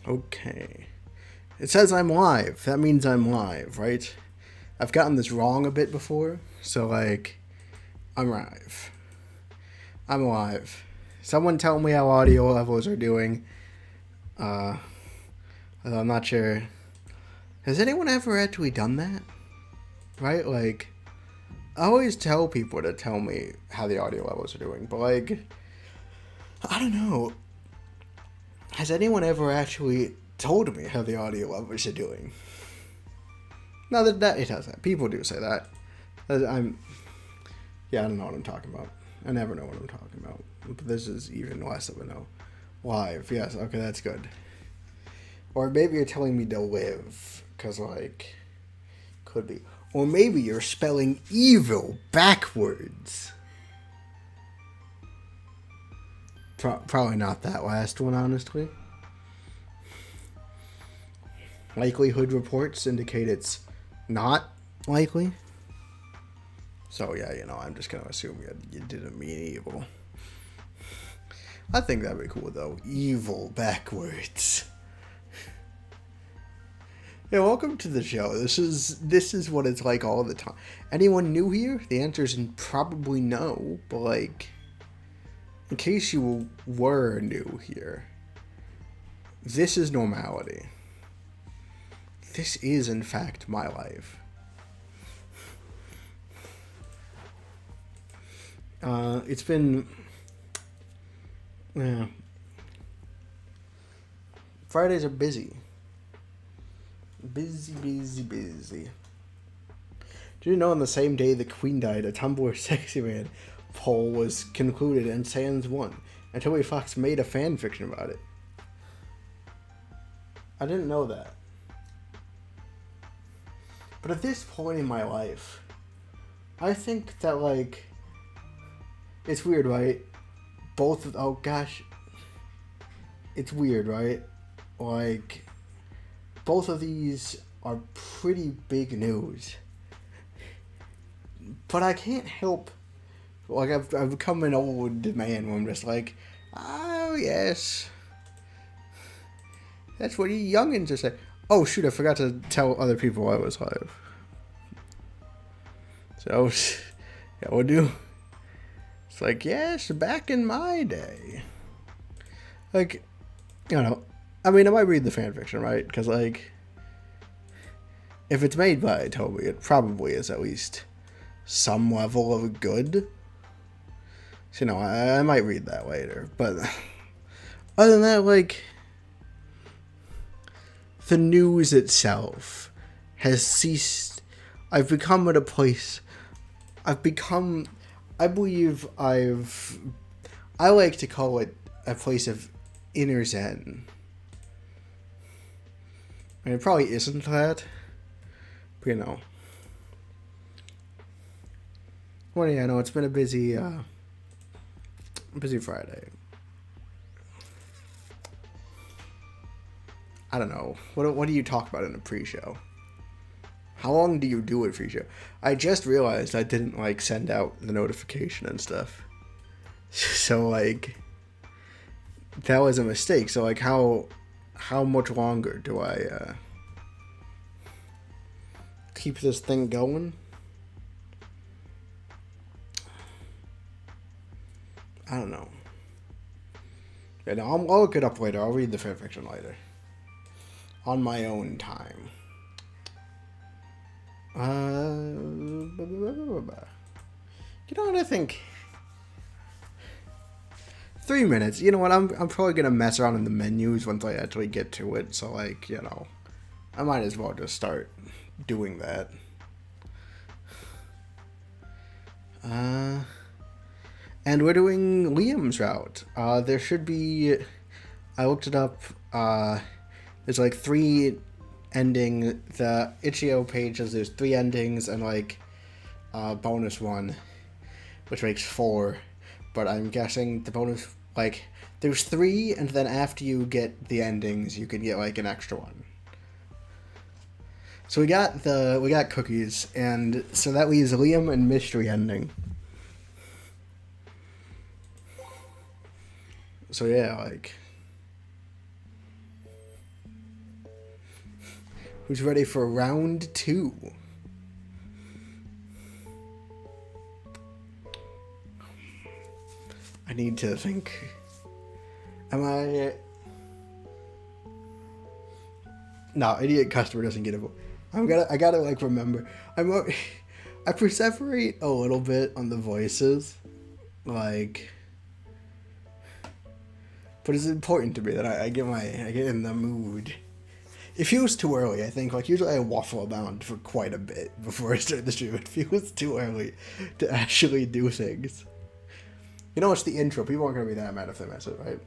Okay. It says I'm live. That means I'm live, right? I've gotten this wrong a bit before, so like, I'm live. I'm live. Someone tell me how audio levels are doing. Although I'm not sure. Has anyone ever actually done that? Right? Like, I always tell people to tell me how the audio levels are doing, but like, I don't know. Has anyone ever actually told me how the audio levels are doing? No, that it has that. People do say that. Yeah, I don't know what I'm talking about. I never know what I'm talking about. But this is even less of a no. Live, yes, okay, that's good. Or maybe you're telling me to live, because, like, could be. Or maybe you're spelling evil backwards. Probably not that last one, honestly. Likelihood reports indicate it's not likely. So, yeah, I'm just going to assume you didn't mean evil. I think that'd be cool, though. Evil backwards. Yeah, welcome to the show. This is what it's like all the time. Anyone new here? The answer's probably no, but like, in case you were new here, this is normality. This is, in fact, my life. It's been... Yeah. Fridays are busy. Busy. Did you know on the same day the Queen died, a Tumblr Sexy Man poll was concluded and Sans won? And Toby Fox made a fan fiction about it. I didn't know that. But at this point in my life, I think that, like, it's weird, right? Oh gosh. It's weird, right? Like, both of these are pretty big news. But I can't help, like, I've become an old man where I'm just like, oh yes. That's what you youngins are saying. Oh shoot, I forgot to tell other people I was live. So, yeah, we'll do. It's like, yes, back in my day. Like, I mean, I might read the fanfiction, right? Because, like, if it's made by Toby, it probably is at least some level of good. So, I might read that later. But other than that, like, the news itself has ceased. I've become at a place. I believe I like to call it a place of inner zen. I mean, it probably isn't that. But, well, yeah, no, it's been a busy Friday. I don't know. What do you talk about in a pre-show? How long do you do a pre-show? I just realized I didn't, like, send out the notification and stuff. So, like, that was a mistake. So, like, how much longer do I keep this thing going? I don't know. Yeah, no, I'll look it up later. I'll read the fanfiction later. On my own time. You know what I think? 3 minutes. You know what? I'm probably gonna mess around in the menus once I actually get to it. So, like, I might as well just start doing that. And we're doing Liam's route. There should be. I looked it up. There's like 3 ending. The itch.io page says there's 3 endings and like bonus one, which makes 4. But I'm guessing the bonus, like, there's 3, and then after you get the endings, you can get like an extra one. So we got cookies, and so that leaves Liam and mystery ending. So yeah, like, Who's ready for round 2? I need to think. Am I... No, idiot customer doesn't get a vote. I gotta like remember. I perseverate a little bit on the voices, like, but it's important to me that I get in the mood. It feels too early, I think. Like, usually I waffle about for quite a bit before I start the stream. It feels too early to actually do things. You know, it's the intro. People aren't gonna be that mad if they miss it, right?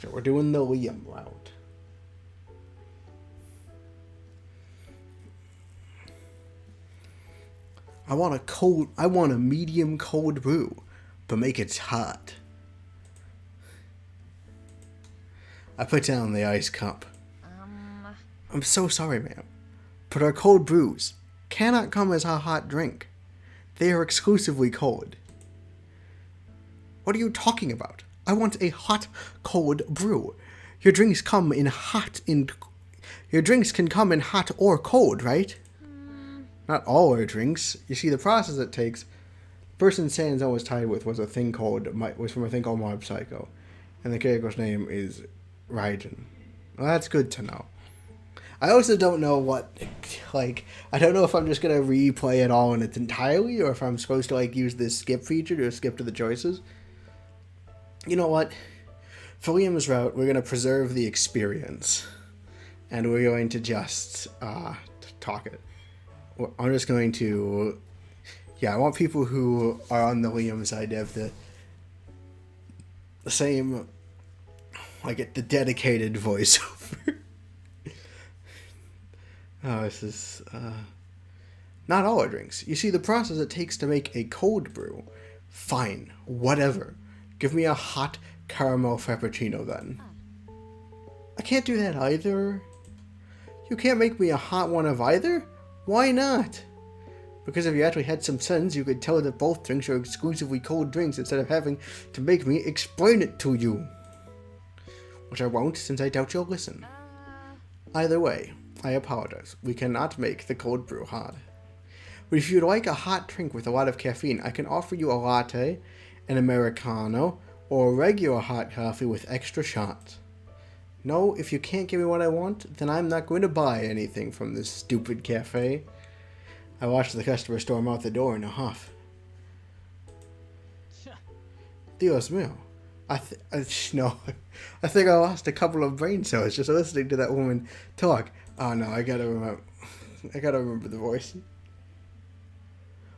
So we're doing the Liam route. I want a medium cold brew, but make it hot. I put down the ice cup. I'm so sorry, ma'am, but our cold brews cannot come as a hot drink. They are exclusively cold. What are you talking about? I want a hot, cold brew. Your drinks can come in hot or cold, right? Not all our drinks. You see, the process it takes. The person Sanzo was tied with was from a thing called Mob Psycho, and the character's name is Raijin. Well, that's good to know. I also don't know I don't know if I'm just gonna replay it all in its entirely, or if I'm supposed to like use this skip feature to skip to the choices. You know what? For Liam's route, we're gonna preserve the experience, and we're going to just talk it. I'm just going to... Yeah, I want people who are on the Liam side to have the same... like, the dedicated voiceover. Oh, this is... not all our drinks. You see, the process it takes to make a cold brew. Fine. Whatever. Give me a hot caramel frappuccino, then. I can't do that either. You can't make me a hot one of either? Why not? Because if you actually had some sense, you could tell that both drinks are exclusively cold drinks instead of having to make me explain it to you. Which I won't, since I doubt you'll listen. Either way, I apologize. We cannot make the cold brew hot. But if you'd like a hot drink with a lot of caffeine, I can offer you a latte, an Americano, or a regular hot coffee with extra shots. No, if you can't give me what I want, then I'm not going to buy anything from this stupid cafe. I watched the customer storm out the door in a huff. Dios mío. I think I lost a couple of brain cells just listening to that woman talk. Oh no, I gotta remember the voice.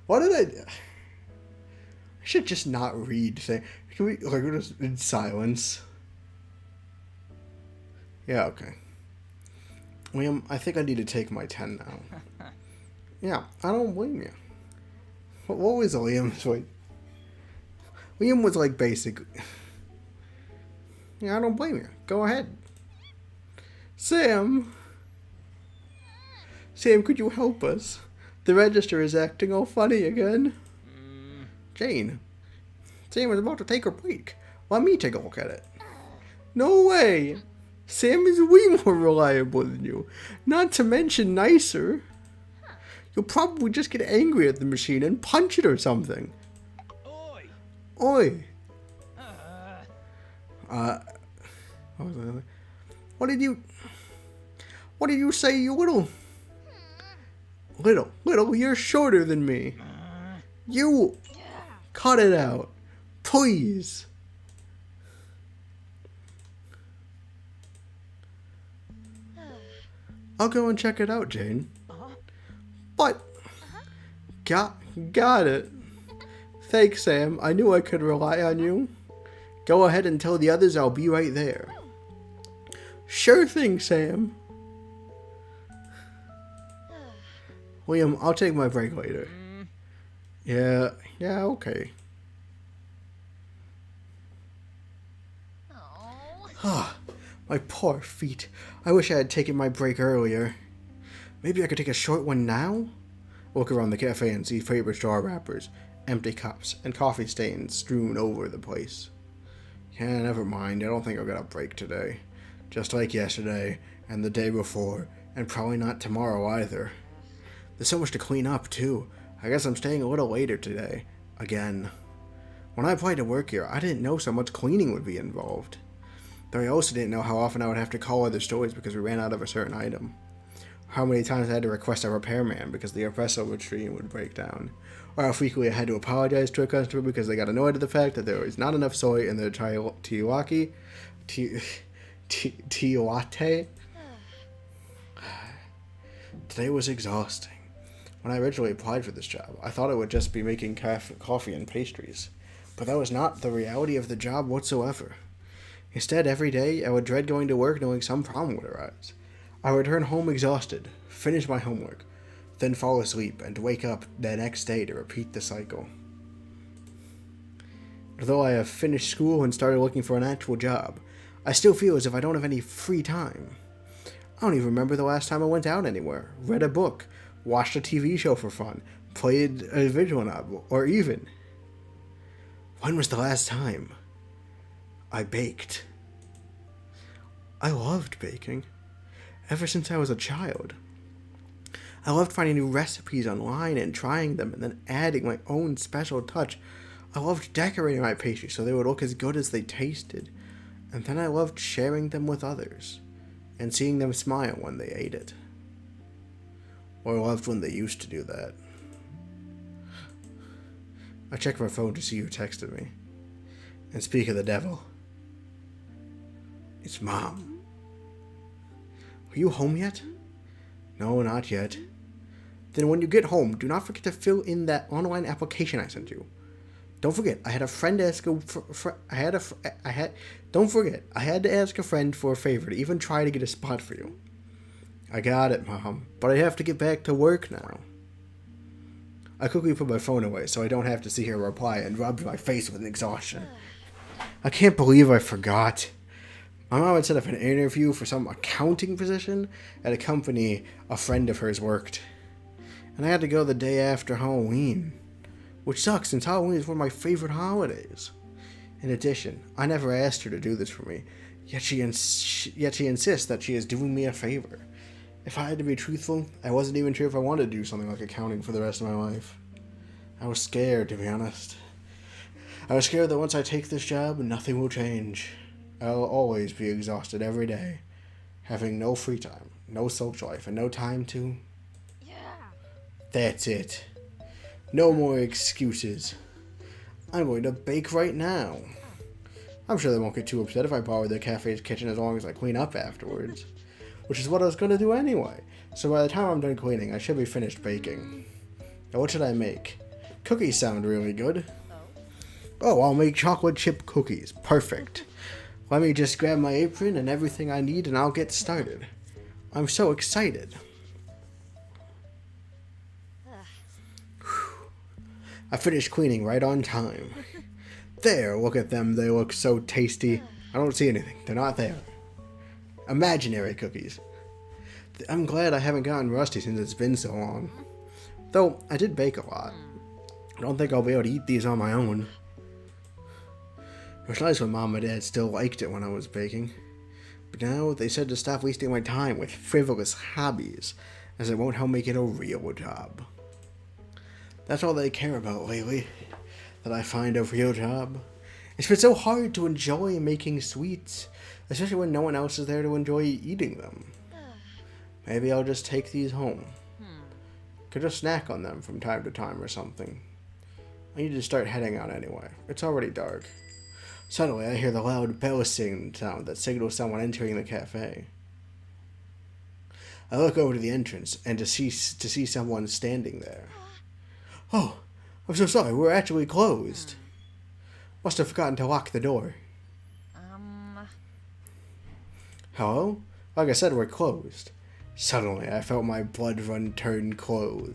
What did I do? I should just not read. Can we just in silence? Yeah, okay. Liam, I think I need to take my 10 now. Yeah, I don't blame you. What was Liam's voice? Liam was like basic. Yeah, I don't blame you. Go ahead. Sam, could you help us? The register is acting all funny again. Jane, Sam is about to take her break. Let me take a look at it. No way. Sam is way more reliable than you. Not to mention nicer. You'll probably just get angry at the machine and punch it or something. Oi. What did you say, you little? Little, you're shorter than me. You, cut it out, please. I'll go and check it out, Jane. But, got it. Thanks, Sam. I knew I could rely on you. Go ahead and tell the others I'll be right there. Sure thing, Sam. Liam, I'll take my break later. Yeah, okay. My poor feet. I wish I had taken my break earlier. Maybe I could take a short one now? Look around the cafe and see paper straw wrappers, empty cups, and coffee stains strewn over the place. Yeah, never mind. I don't think I'll get a break today. Just like yesterday, and the day before, and probably not tomorrow either. There's so much to clean up, too. I guess I'm staying a little later today. Again. When I applied to work here, I didn't know so much cleaning would be involved. Though I also didn't know how often I would have to call other stores because we ran out of a certain item. How many times I had to request a repairman because the espresso machine would break down. Or how frequently I had to apologize to a customer because they got annoyed at the fact that there was not enough soy in their tea latte. Today was exhausting. When I originally applied for this job, I thought it would just be making coffee and pastries. But that was not the reality of the job whatsoever. Instead, every day, I would dread going to work knowing some problem would arise. I would return home exhausted, finish my homework, then fall asleep and wake up the next day to repeat the cycle. Although I have finished school and started looking for an actual job, I still feel as if I don't have any free time. I don't even remember the last time I went out anywhere, read a book, watched a TV show for fun, played a visual novel, or even... When was the last time I baked? I loved baking. Ever since I was a child. I loved finding new recipes online and trying them and then adding my own special touch. I loved decorating my pastries so they would look as good as they tasted. And then I loved sharing them with others and seeing them smile when they ate it. Or I loved when they used to do that. I checked my phone to see who texted me. And speak of the devil. It's Mom. Are you home yet? No, not yet. Then when you get home, do not forget to fill in that online application I sent you. Don't forget, I had a friend ask don't forget, I had to ask a friend for a favor to even try to get a spot for you. I got it, Mom, but I have to get back to work now. I quickly put my phone away so I don't have to see her reply and rubbed my face with exhaustion. I can't believe I forgot. My mom had set up an interview for some accounting position at a company a friend of hers worked. And I had to go the day after Halloween. Which sucks since Halloween is one of my favorite holidays. In addition, I never asked her to do this for me, yet she insists that she is doing me a favor. If I had to be truthful, I wasn't even sure if I wanted to do something like accounting for the rest of my life. I was scared, to be honest. I was scared that once I take this job, nothing will change. I'll always be exhausted every day, having no free time, no social life, and no time to... Yeah. That's it. No more excuses. I'm going to bake right now. I'm sure they won't get too upset if I borrow their cafe's kitchen as long as I clean up afterwards. Which is what I was going to do anyway. So by the time I'm done cleaning, I should be finished baking. Now what should I make? Cookies sound really good. Oh, I'll make chocolate chip cookies. Perfect. Let me just grab my apron and everything I need and I'll get started. I'm so excited. I finished cleaning right on time. There, look at them. They look so tasty. I don't see anything. They're not there. Imaginary cookies. I'm glad I haven't gotten rusty since it's been so long. Though, I did bake a lot. I don't think I'll be able to eat these on my own. It was nice when Mom and Dad still liked it when I was baking. But now they said to stop wasting my time with frivolous hobbies, as it won't help me get a real job. That's all they care about lately, that I find a real job. It's been so hard to enjoy making sweets, especially when no one else is there to enjoy eating them. Maybe I'll just take these home. Could just snack on them from time to time or something. I need to start heading out anyway. It's already dark. Suddenly, I hear the loud bell sound that signals someone entering the cafe. I look over to the entrance and to see someone standing there. Oh, I'm so sorry. We're actually closed. Must have forgotten to lock the door. Hello? Like I said, we're closed. Suddenly, I felt my blood run turn cold.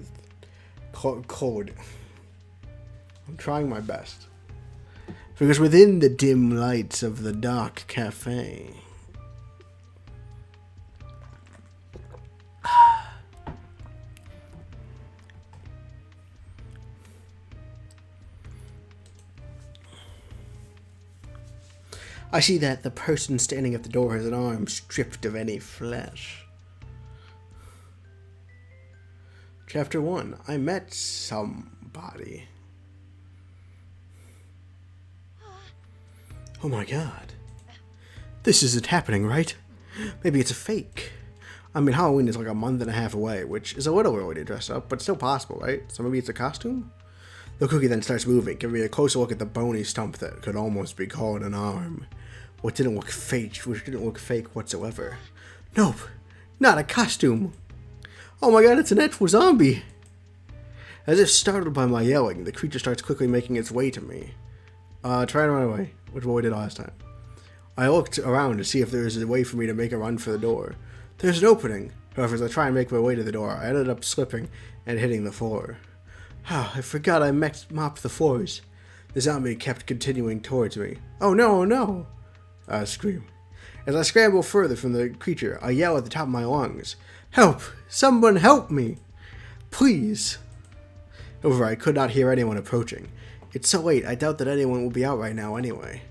I'm trying my best. Because within the dim lights of the dark cafe, I see that the person standing at the door has an arm stripped of any flesh. Chapter 1. I met somebody. Oh my god. This isn't happening, right? Maybe it's a fake. I mean, Halloween is like a month and a half away, which is a little early to dress up, but still possible, right? So maybe it's a costume? The cookie then starts moving, giving me a closer look at the bony stump that could almost be called an arm. Which didn't look fake whatsoever. Nope, not a costume. Oh my god, it's an actual zombie. As if startled by my yelling, the creature starts quickly making its way to me. Try to run away, which we did last time. I looked around to see if there was a way for me to make a run for the door. There's an opening. However, as I try and make my way to the door, I ended up slipping and hitting the floor. I forgot I mopped the floors. The zombie kept continuing towards me. Oh no, oh no! I scream. As I scramble further from the creature, I yell at the top of my lungs. Help! Someone help me! Please! However, I could not hear anyone approaching. It's so late, I doubt that anyone will be out right now anyway.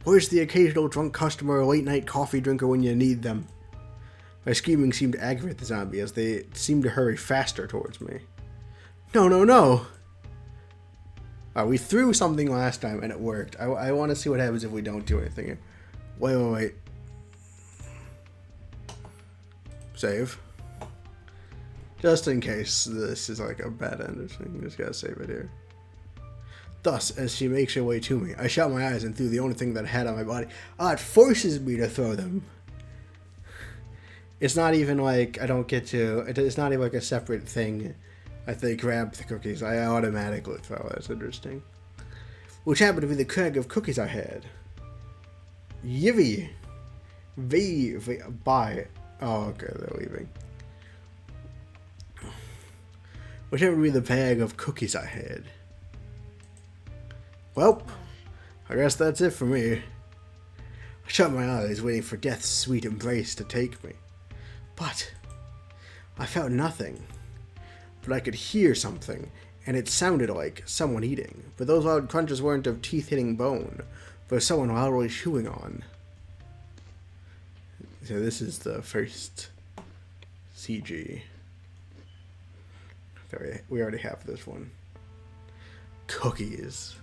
Where's the occasional drunk customer or late-night coffee drinker when you need them? My screaming seemed to aggravate the zombie as they seemed to hurry faster towards me. No, no, no! We threw something last time and it worked. I want to see what happens if we don't do anything here. Wait. Save. Just in case this is like a bad end or something. Just gotta save it here. Thus, as she makes her way to me, I shut my eyes and threw the only thing that I had on my body. It forces me to throw them. It's not even like I don't get to... It's not even like a separate thing. If they grab the cookies, I automatically throw. That's interesting. Which happened to be the keg of cookies I had. Yivy. Bye. Oh, okay, they're leaving. Which happened to be the bag of cookies I had. Well, I guess that's it for me. I shut my eyes, waiting for death's sweet embrace to take me. But I felt nothing. But I could hear something, and it sounded like someone eating. But those loud crunches weren't of teeth hitting bone, but someone loudly chewing on. So this is the first CG. We already have this one. Cookies.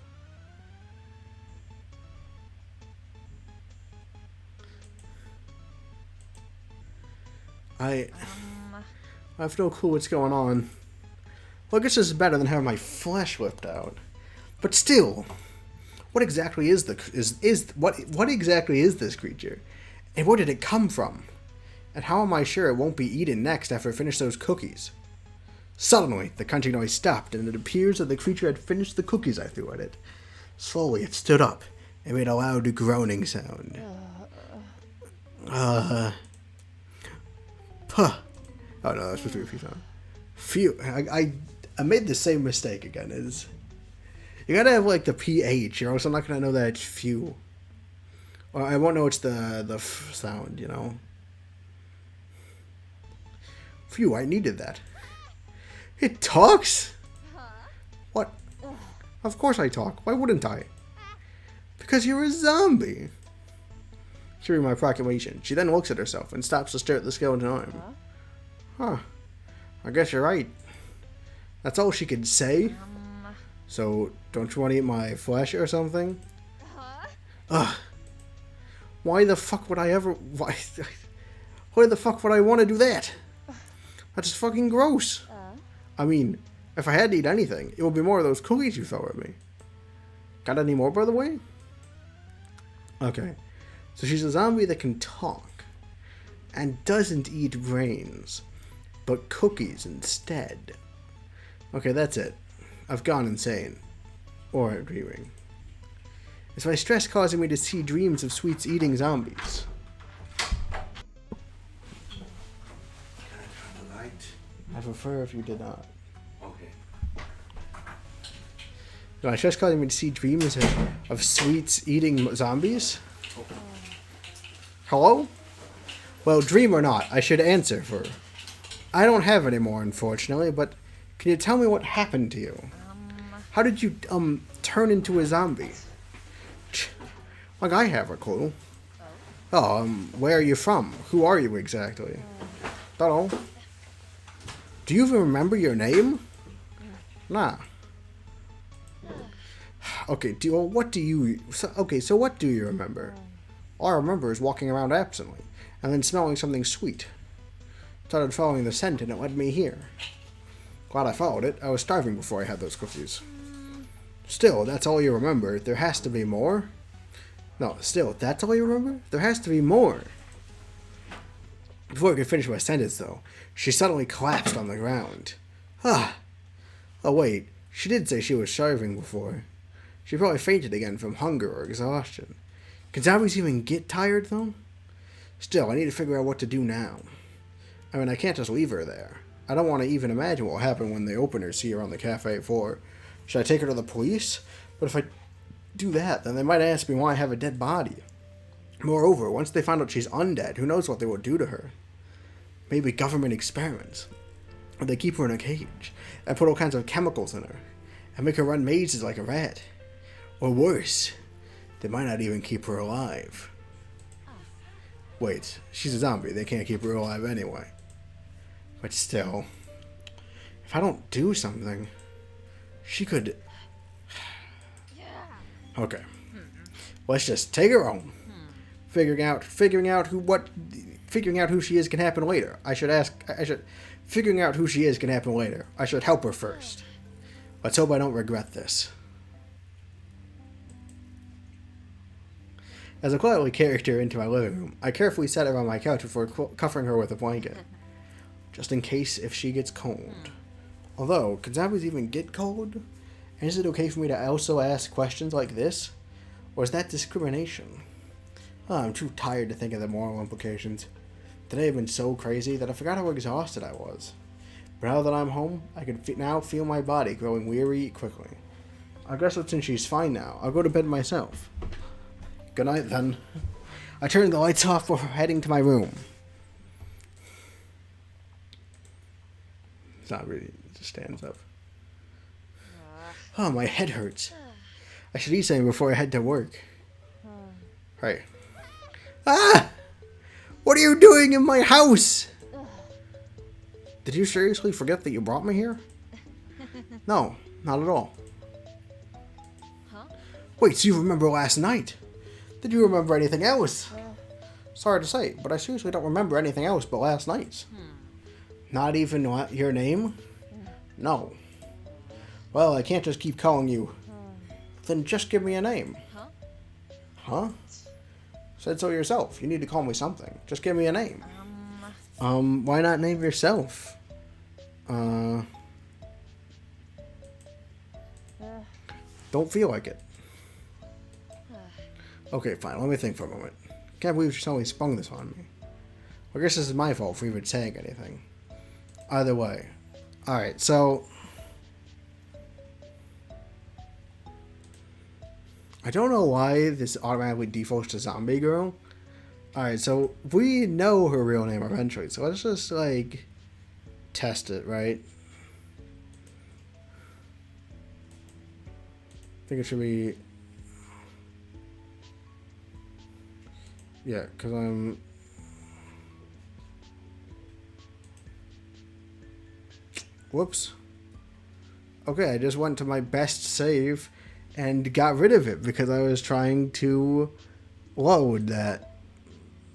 I have no clue what's going on. Well, I guess this is better than having my flesh whipped out. But still, what exactly is what exactly is this creature? And where did it come from? And how am I sure it won't be eaten next after I finish those cookies? Suddenly, the crunching noise stopped, and it appears that the creature had finished the cookies I threw at it. Slowly, it stood up and made a loud groaning sound. Puh. Oh no, that's supposed to be a few times. Phew. I made the same mistake again. You gotta have like the PH, or else I'm not gonna know that it's phew. Well, I won't know it's the f sound, you know. Phew, I needed that. It talks? What? Of course I talk. Why wouldn't I? Because you're a zombie. Hearing my proclamation, she then looks at herself and stops to stare at the skeleton arm. Huh. I guess you're right. That's all she could say? So, don't you want to eat my flesh or something? Ugh. Why the fuck would I ever... Why the fuck would I want to do that? That's fucking gross. I mean, if I had to eat anything, it would be more of those cookies you throw at me. Got any more, by the way? Okay. So she's a zombie that can talk. And doesn't eat brains. But cookies instead. Okay, that's it. I've gone insane. Or dreaming. Is my stress causing me to see dreams of sweets eating zombies? I prefer if you did not. Okay. No, my stress causing me to see dreams of sweets eating zombies? Okay. Hello? Well, dream or not, I should answer for... I don't have any more, unfortunately, but can you tell me what happened to you? How did you, turn into a zombie? Like I have a clue. Oh, where are you from? Who are you exactly? Don't know. Do you even remember your name? Nah. Okay, what do you... So what do you remember? All I remember is walking around absently, and then smelling something sweet. Started following the scent, and it led me here. Glad I followed it. I was starving before I had those cookies. Still, that's all you remember. There has to be more. No, still, that's all you remember? There has to be more. Before I could finish my sentence, though, she suddenly collapsed on the ground. Ah. Oh, wait. She did say she was starving before. She probably fainted again from hunger or exhaustion. Can zombies even get tired, though? Still, I need to figure out what to do now. I mean, I can't just leave her there. I don't want to even imagine what will happen when the openers see her on the cafe floor. Should I take her to the police? But if I do that, then they might ask me why I have a dead body. Moreover, once they find out she's undead, who knows what they will do to her? Maybe government experiments. Or they keep her in a cage and put all kinds of chemicals in her and make her run mazes like a rat. Or worse, they might not even keep her alive. Wait, she's a zombie. They can't keep her alive anyway. But still, if I don't do something, she could... Okay. Let's just take her home. Figuring out who she is can happen later. Figuring out who she is can happen later. I should help her first. Let's hope I don't regret this. As I quietly carried her into my living room, I carefully set her on my couch before covering her with a blanket. Just in case if she gets cold. Although, can zombies even get cold? And is it okay for me to also ask questions like this? Or is that discrimination? Oh, I'm too tired to think of the moral implications. Today had been so crazy that I forgot how exhausted I was. But now that I'm home, I can now feel my body growing weary quickly. I guess that since she's fine now, I'll go to bed myself. Good night, then. I turned the lights off before heading to my room. It's not really, it just stands up. Oh, my head hurts. I should eat something before I head to work. Hey. Ah! What are you doing in my house? Did you seriously forget that you brought me here? No, not at all. Wait, so you remember last night? Did you remember anything else? Sorry to say, but I seriously don't remember anything else but last night's. Not even your name? No. Well, I can't just keep calling you. Then just give me a name. Huh? Said so yourself. You need to call me something. Just give me a name. Why not name yourself? Don't feel like it. Okay, fine. Let me think for a moment. Can't believe she suddenly sprung this on me. Well, I guess this is my fault for even saying anything. Either way. Alright, so... I don't know why this automatically defaults to Zombie Girl. Alright, so we know her real name eventually, so let's just, like, test it, right? I think it should be... Yeah, because I'm... Whoops. Okay, I just went to my best save and got rid of it because I was trying to load that.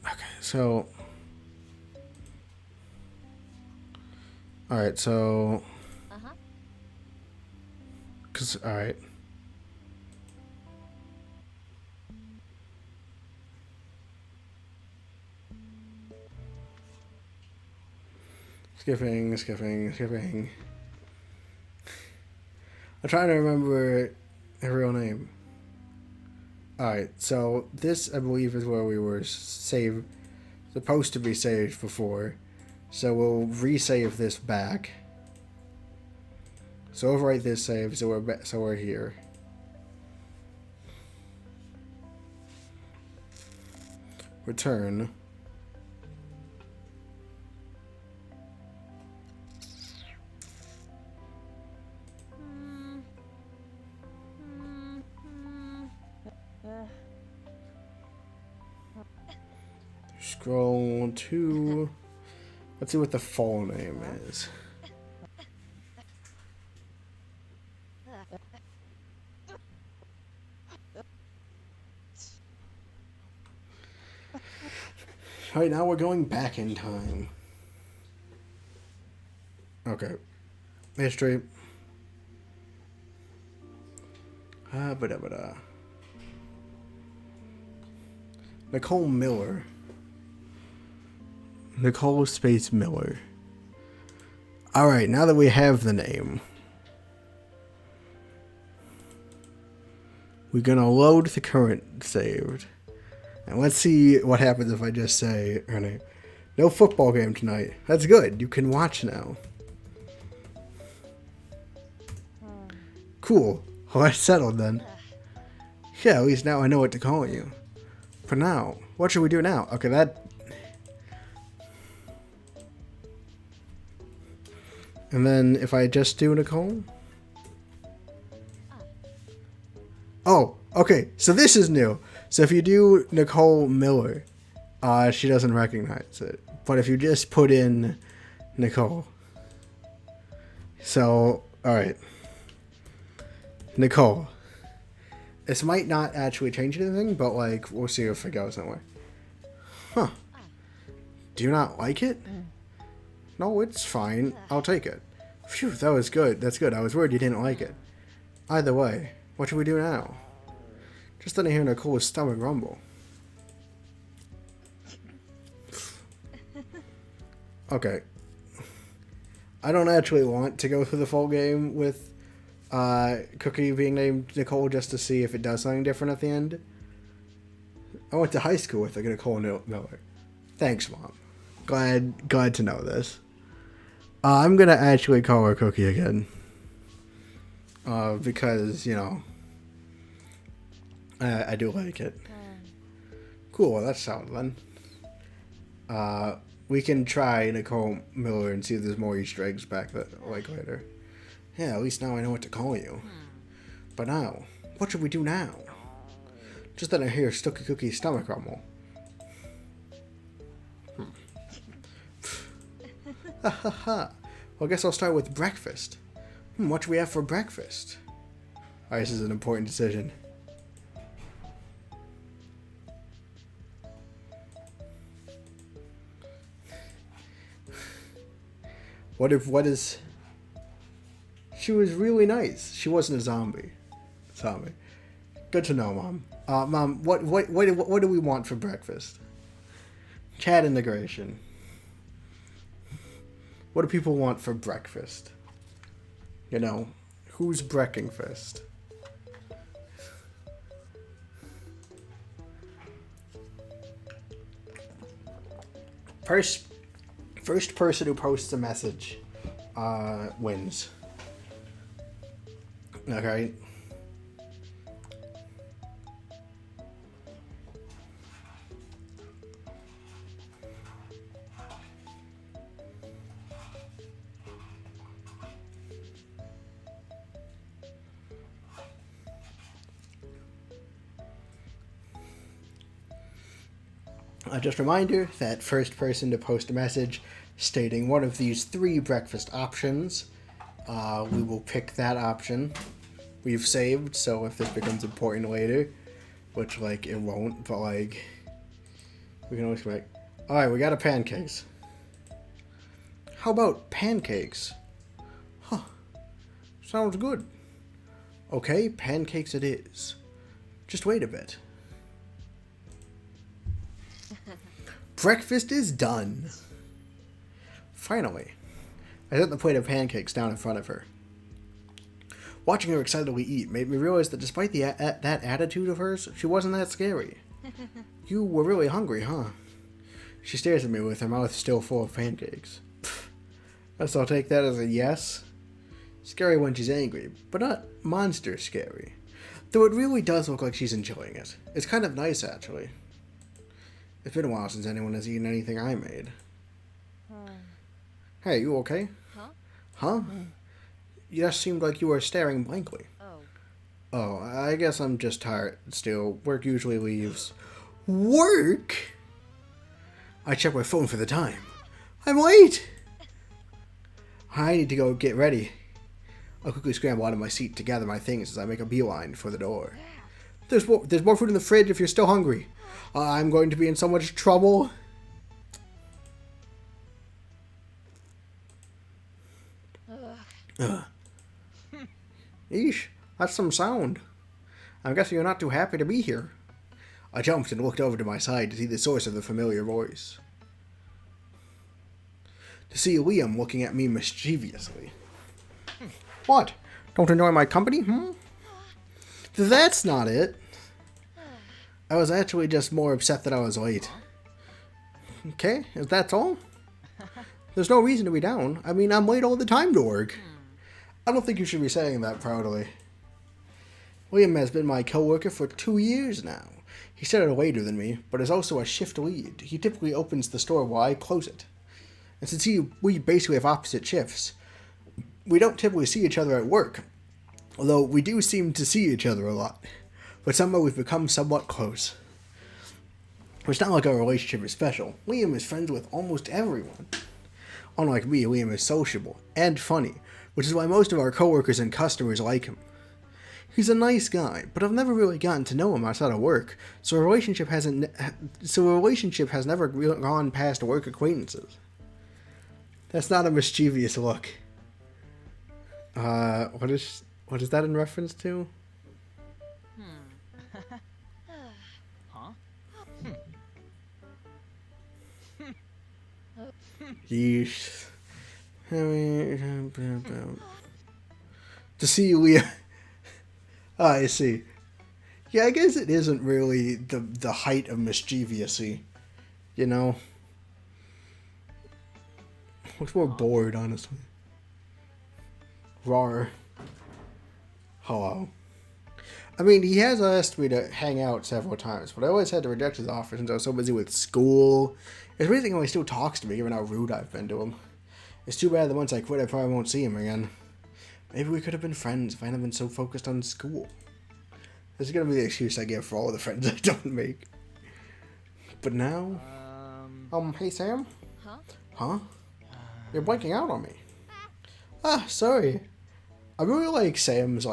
Okay, so... Alright, so... Because, alright. Skipping. I'm trying to remember her real name. Alright, so this, I believe, is where we were supposed to be saved before. So we'll resave this back. So overwrite this save, so we're here. Return. scroll to... Let's see what the full name is. Alright, now we're going back in time. Okay. History. Ba-da-ba-da. Nicole Miller. Nicole Space Miller. Alright, now that we have the name, we're gonna load the current saved. And let's see what happens if I just say her name. No football game tonight. That's good. You can watch now. Cool. Well, that's settled then. Yeah, at least now I know what to call you. For now. What should we do now? Okay, that... And then if I just do Nicole? Oh, okay. So this is new. So if you do Nicole Miller, she doesn't recognize it. But if you just put in Nicole. So, alright. Nicole. This might not actually change anything, but like, we'll see if it goes that way. Huh. Do you not like it? No, it's fine. I'll take it. Phew, that was good. That's good. I was worried you didn't like it. Either way, what should we do now? Just let me hear Nicole's stomach rumble. Okay. I don't actually want to go through the full game with Cookie being named Nicole just to see if it does something different at the end. I went to high school with Nicole Miller. Thanks, Mom. Glad to know this. I'm gonna actually call her Cookie again. Because, you know, I do like it. Cool, well, that's solid then. We can try Nicole Miller and see if there's more Easter eggs back that, like later. Yeah, at least now I know what to call you. But now, what should we do now? Just that I hear Stucky Cookie's stomach rumble. Ha ha ha. Well, I guess I'll start with breakfast. What should we have for breakfast? Alright, this is an important decision. What is... She was really nice. She wasn't a zombie. Good to know, Mom. Mom, what do we want for breakfast? Chat integration. What do people want for breakfast? You know, who's breakfast? First person who posts a message wins. Okay. Just a reminder that first person to post a message stating one of these 3 breakfast options, we will pick that option. We've saved, so if this becomes important later, which, like, it won't, but, like, we can always be like, alright, we got a pancakes. How about pancakes? Huh. Sounds good. Okay, pancakes it is. Just wait a bit. Breakfast is done. Finally. I set the plate of pancakes down in front of her. Watching her excitedly eat made me realize that despite that attitude of hers, she wasn't that scary. You were really hungry, huh? She stares at me with her mouth still full of pancakes. Guess I'll take that as a yes. Scary when she's angry, but not monster scary. Though it really does look like she's enjoying it. It's kind of nice, actually. It's been a while since anyone has eaten anything I made. Hey, you okay? Huh? You just seemed like you were staring blankly. Oh, I guess I'm just tired still. Work usually leaves. Work? I checked my phone for the time. I'm late! I need to go get ready. I quickly scramble out of my seat to gather my things as I make a beeline for the door. There's more food in the fridge if you're still hungry. I'm going to be in so much trouble. Eesh, that's some sound. I'm guessing you're not too happy to be here. I jumped and looked over to my side to see the source of the familiar voice. To see Liam looking at me mischievously. What? Don't enjoy my company, That's not it. I was actually just more upset that I was late. Okay, is that all? There's no reason to be down. I mean, I'm late all the time to work. I don't think you should be saying that proudly. Liam has been my co-worker for 2 years now. He started later than me, but is also a shift lead. He typically opens the store while I close it. And since we basically have opposite shifts, we don't typically see each other at work. Although we do seem to see each other a lot. But somehow we've become somewhat close. It's not like our relationship is special. Liam is friends with almost everyone. Unlike me, Liam is sociable and funny, which is why most of our coworkers and customers like him. He's a nice guy, but I've never really gotten to know him outside of work, so a relationship has never gone past work acquaintances. That's not a mischievous look. What is that in reference to? Yeesh. To see Leah. I see. Yeah, I guess it isn't really the height of mischievousy. You know? Looks more bored, honestly. Rar. Hello. I mean, he has asked me to hang out several times, but I always had to reject his offer since I was so busy with school. It's amazing how he still talks to me, given how rude I've been to him. It's too bad that once I quit, I probably won't see him again. Maybe we could have been friends if I hadn't been so focused on school. This is going to be the excuse I give for all the friends I don't make. But now... hey Sam? Huh? You're blanking out on me. Sorry. I really like Sam's,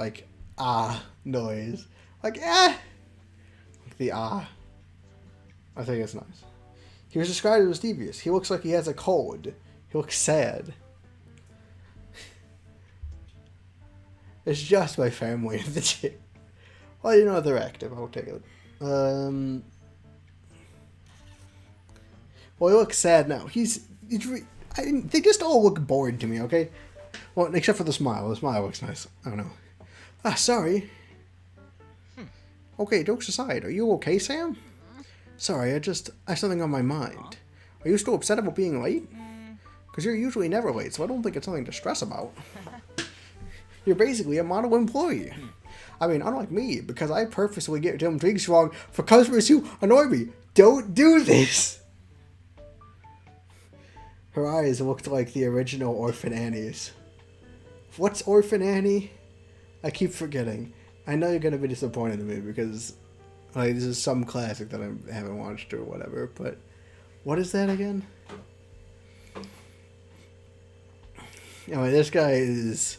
noise. Like the I think it's nice. He was described as devious. He looks like he has a cold. He looks sad. It's just my family in the gym. Well, you know, they're active. I'll take it. Well, he looks sad now. They just all look bored to me, okay? Well, except for the smile. The smile looks nice. I don't know. Sorry. Okay, jokes aside. Are you okay, Sam? Sorry, I have something on my mind. Are you still upset about being late? Because you're usually never late, so I don't think it's something to stress about. You're basically a model employee. I mean, unlike me, because I purposely get Tim drinks wrong for customers who annoy me. Don't do this! Her eyes looked like the original Orphan Annie's. What's Orphan Annie? I keep forgetting. I know you're going to be disappointed in me because this is some classic that I haven't watched or whatever, but what is that again? Anyway, this guy is...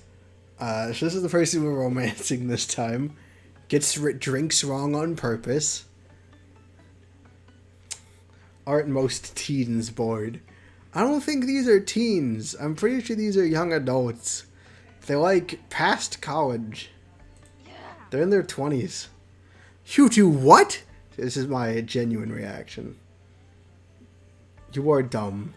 so this is the person we're romancing this time. Gets drinks wrong on purpose. Aren't most teens bored? I don't think these are teens. I'm pretty sure these are young adults. They're past college. They're in their 20s. You do what? This is my genuine reaction. You are dumb.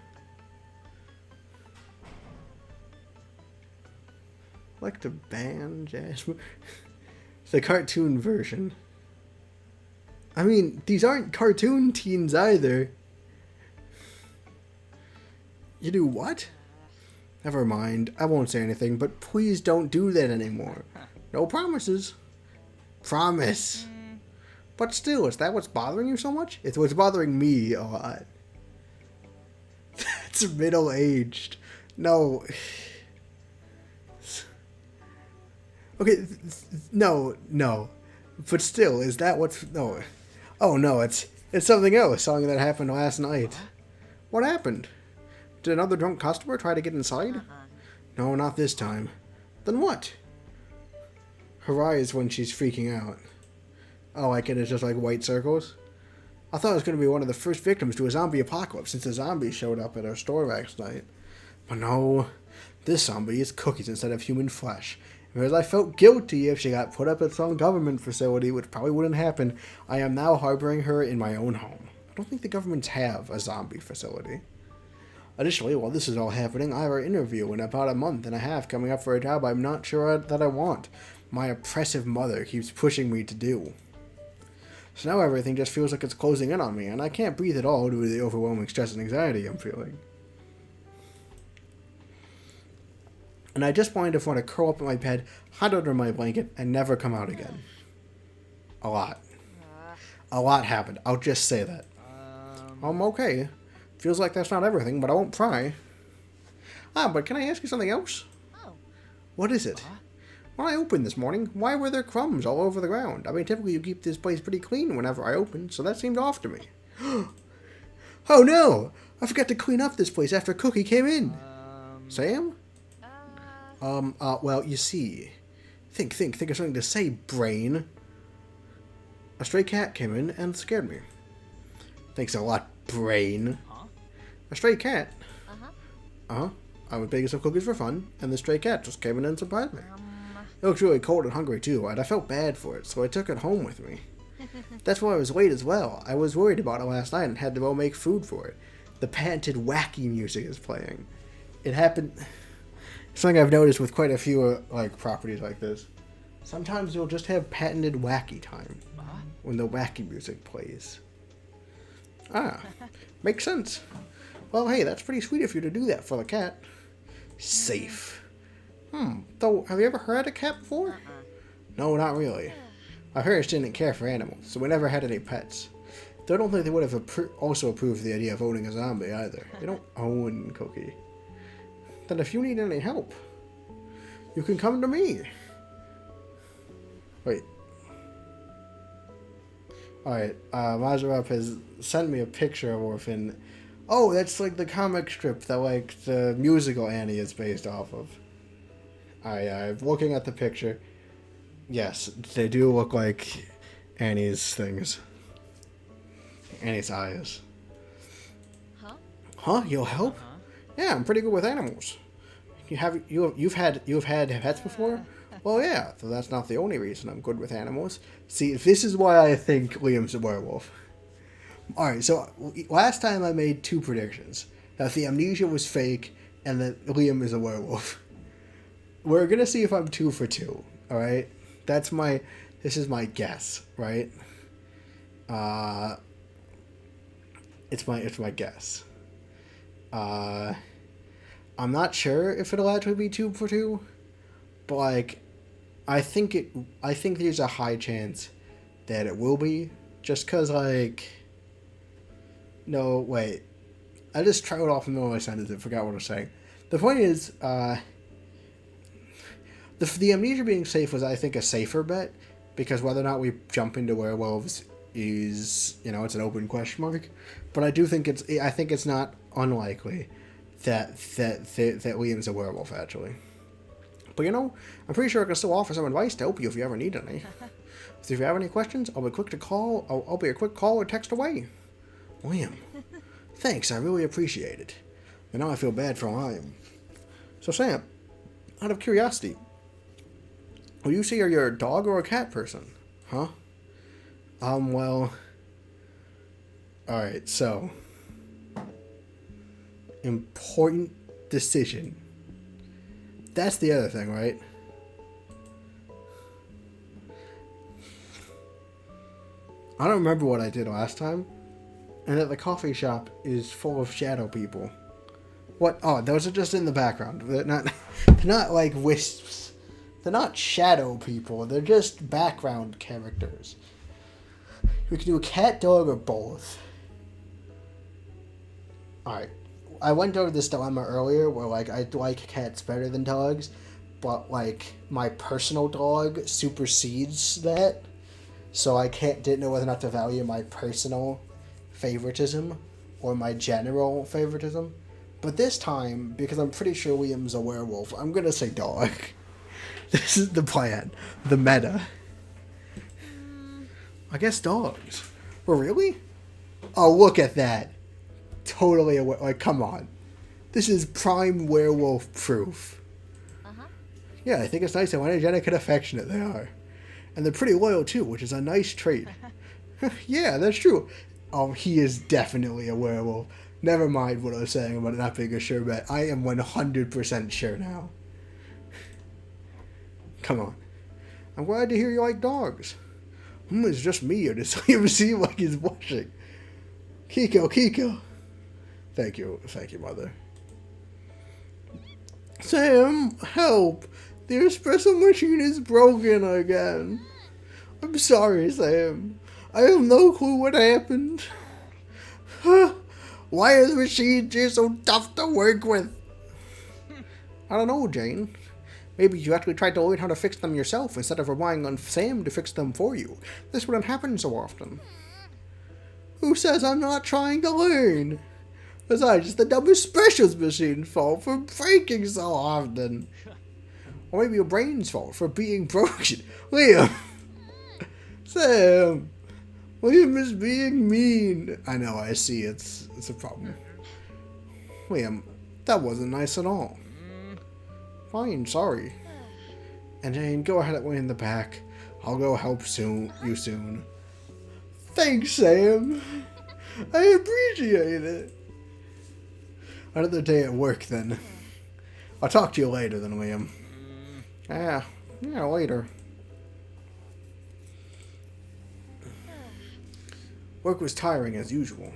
Like the band, Jasmine. The cartoon version. I mean, these aren't cartoon teens either. You do what? Never mind. I won't say anything, but please don't do that anymore. No promises. Promise. But still, is that what's bothering you so much? It's what's bothering me a lot. That's middle-aged. No. Okay, no. But still, is that what's... No. Oh, no, it's something else. Something that happened last night. What happened? Did another drunk customer try to get inside? No, not this time. Then what? Her eyes when she's freaking out. Oh, like it's just like white circles? I thought I was going to be one of the first victims to a zombie apocalypse since the zombies showed up at our store last night. But no, this zombie is cookies instead of human flesh. Whereas I felt guilty if she got put up at some government facility, which probably wouldn't happen, I am now harboring her in my own home. I don't think the governments have a zombie facility. Additionally, while this is all happening, I have an interview in about a month and a half coming up for a job I'm not sure that I want. My oppressive mother keeps pushing me to do. So now everything just feels like it's closing in on me, and I can't breathe at all due to the overwhelming stress and anxiety I'm feeling. And I just wanted to curl up in my bed, hide under my blanket, and never come out again. A lot. A lot happened. I'll just say that. I'm okay. Feels like that's not everything, but I won't pry. But can I ask you something else? Oh. What is it? When I opened this morning, why were there crumbs all over the ground? I mean, typically you keep this place pretty clean whenever I open, so that seemed off to me. Oh no! I forgot to clean up this place after Cookie came in. Sam? Well, you see. Think of something to say, brain. A stray cat came in and scared me. Thanks a lot, brain. Huh? A stray cat? Uh-huh. I was baking some cookies for fun, and the stray cat just came in and surprised me. It looked really cold and hungry too, and I felt bad for it, so I took it home with me. That's why I was late as well. I was worried about it last night and had to go make food for it. The patented wacky music is playing. It happened... It's something I've noticed with quite a few properties like this. Sometimes you'll just have patented wacky time when the wacky music plays. Makes sense. Well, hey, that's pretty sweet of you to do that for the cat. Safe. Though, have you ever had a cat before? No, not really. My parents didn't care for animals, so we never had any pets. Though I don't think they would have also approved the idea of owning a zombie either. They don't own Cookie. Then if you need any help, you can come to me. Wait. Alright, Mazarop has sent me a picture of Orphan. Oh, that's like the comic strip that the musical Annie is based off of. I'm looking at the picture. Yes, they do look like Annie's things. Annie's eyes. Huh? Huh? You'll help? Yeah, I'm pretty good with animals. You've had pets before? Well, yeah. So that's not the only reason I'm good with animals. See, this is why I think Liam's a werewolf. All right. So last time I made 2 predictions: that the amnesia was fake and that Liam is a werewolf. We're gonna see if I'm 2 for 2. All right. This is my guess, right? It's my guess. I'm not sure if it'll actually be 2 for 2, but I think there's a high chance that it will be, just cause no, wait, I just trailed off in the middle of my sentence and forgot what I was saying. The point is, the amnesia being safe was, I think, a safer bet, because whether or not we jump into werewolves is, it's an open question mark. But I do think it's not unlikely that Liam's a werewolf, actually. But I'm pretty sure I can still offer some advice to help you if you ever need any. So if you have any questions, I'll be quick to call. I'll be a quick call or text away. Liam, thanks, I really appreciate it. And now I feel bad for Liam. So Sam, out of curiosity, will you say you're a dog or a cat person? Huh? Well... Alright, so... Important decision. That's the other thing, right? I don't remember what I did last time. And that the coffee shop is full of shadow people. What? Oh, those are just in the background. They're not like wisps. They're not shadow people. They're just background characters. We can do a cat, dog, or both. Alright. I went over this dilemma earlier where, I like cats better than dogs. But, my personal dog supersedes that. So I didn't know whether or not to value my personal favoritism or my general favoritism. But this time, because I'm pretty sure Liam's a werewolf, I'm gonna say dog. This is the plan. The meta. I guess dogs. Well, really? Oh, look at that. Totally like, come on. This is prime werewolf proof. Uh-huh. Yeah, I think it's nice how energetic and affectionate they are. And they're pretty loyal too, which is a nice trait. Yeah, that's true. Oh, he is definitely a werewolf. Never mind what I was saying about it not being a sure bet. I am 100% sure now. Come on. I'm glad to hear you like dogs. It's just me, or does Liam seem like he's blushing? Kiko. Thank you, mother. Sam, help! The espresso machine is broken again. I'm sorry, Sam. I have no clue what happened. Why are the machines here so tough to work with? I don't know, Jane. Maybe you actually tried to learn how to fix them yourself instead of relying on Sam to fix them for you. This wouldn't happen so often. Who says I'm not trying to learn? Besides, it's the dumb espresso machine's fault for breaking so often. Or maybe your brain's fault for being broken. Liam! Sam! Liam is being mean. I know, I see, it's a problem. Liam, that wasn't nice at all. Fine, sorry. And Jane, go ahead and wait in the back. I'll go help you soon. Thanks, Sam. I appreciate it. Another day at work, then. I'll talk to you later, then, Liam. Yeah, later. Work was tiring as usual.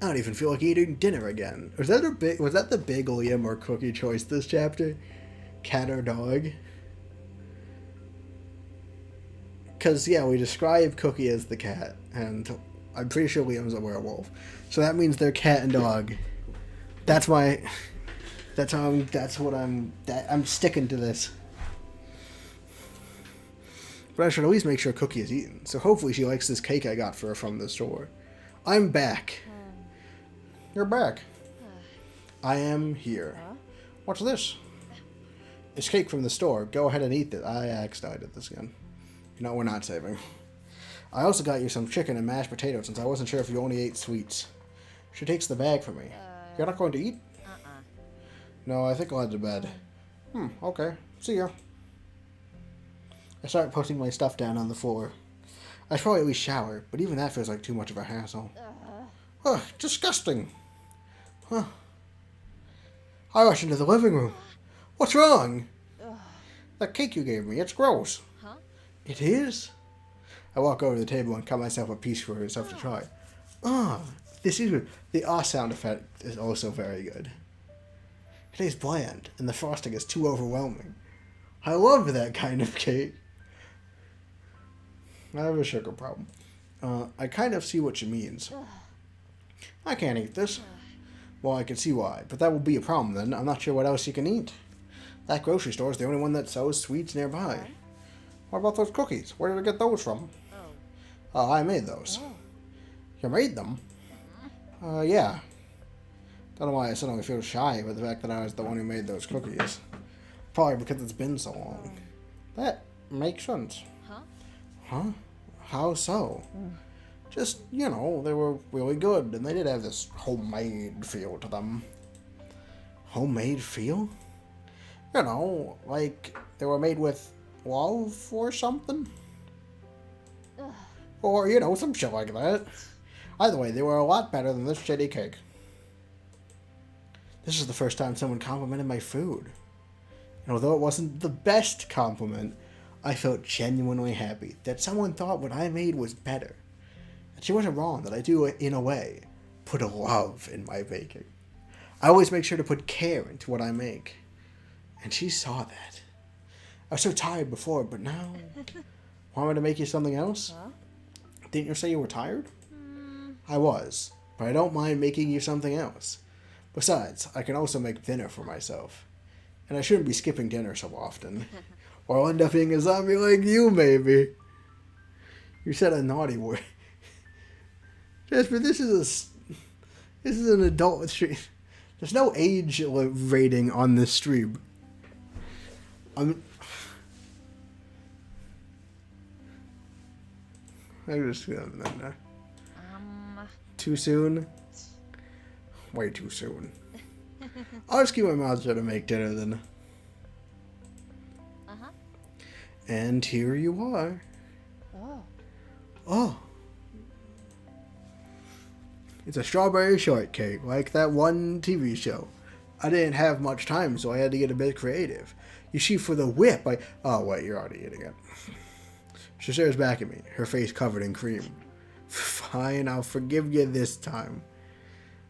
I don't even feel like eating dinner again. Was that the big Liam or Cookie choice this chapter? Cat or dog? Because, yeah, we describe Cookie as the cat, and I'm pretty sure Liam's a werewolf. So that means they're cat and dog. I'm sticking to this. But I should at least make sure Cookie is eaten. So hopefully she likes this cake I got for her from the store. I'm back. You're back. I am here. What's this? It's cake from the store. Go ahead and eat it. I did this again. You know, we're not saving. I also got you some chicken and mashed potatoes since I wasn't sure if you only ate sweets. She takes the bag from me. You're not going to eat? No, I think I'll head to bed. Okay. See ya. I start putting my stuff down on the floor. I should probably at least shower, but even that feels like too much of a hassle. Ugh, disgusting. Huh. I rush into the living room. What's wrong? That cake you gave me, it's gross. Huh? It is? I walk over to the table and cut myself a piece for herself to try. This is the sound effect is also very good. It tastes bland, and the frosting is too overwhelming. I love that kind of cake. I have a sugar problem. I kind of see what she means. I can't eat this. Well, I can see why, but that will be a problem then. I'm not sure what else you can eat. That grocery store is the only one that sells sweets nearby. What about those cookies? Where did I get those from? I made those. You made them? Yeah. Don't know why I suddenly feel shy about the fact that I was the one who made those cookies. Probably because it's been so long. That makes sense. Huh? How so? Just, they were really good, and they did have this homemade feel to them. Homemade feel? Like they were made with love or something? Or, some shit like that. Either way, they were a lot better than this shitty cake. This is the first time someone complimented my food. And although it wasn't the best compliment, I felt genuinely happy that someone thought what I made was better. And she wasn't wrong that I do, in a way, put a love in my baking. I always make sure to put care into what I make. And she saw that. I was so tired before, but now... Want me to make you something else? Huh? Didn't you say you were tired? I was, but I don't mind making you something else. Besides, I can also make dinner for myself. And I shouldn't be skipping dinner so often. Or I'll end up being a zombie like you, maybe. You said a naughty word. Jasper, this is This is an adult stream. There's no age rating on this stream. I'm just too soon. Way too soon. I'll just keep my mouth shut and make dinner then. And here you are. Oh. It's a strawberry shortcake, like that one TV show. I didn't have much time, so I had to get a bit creative. You see, for the whip, Oh, wait, you're already eating it. She stares back at me, her face covered in cream. Fine, I'll forgive you this time.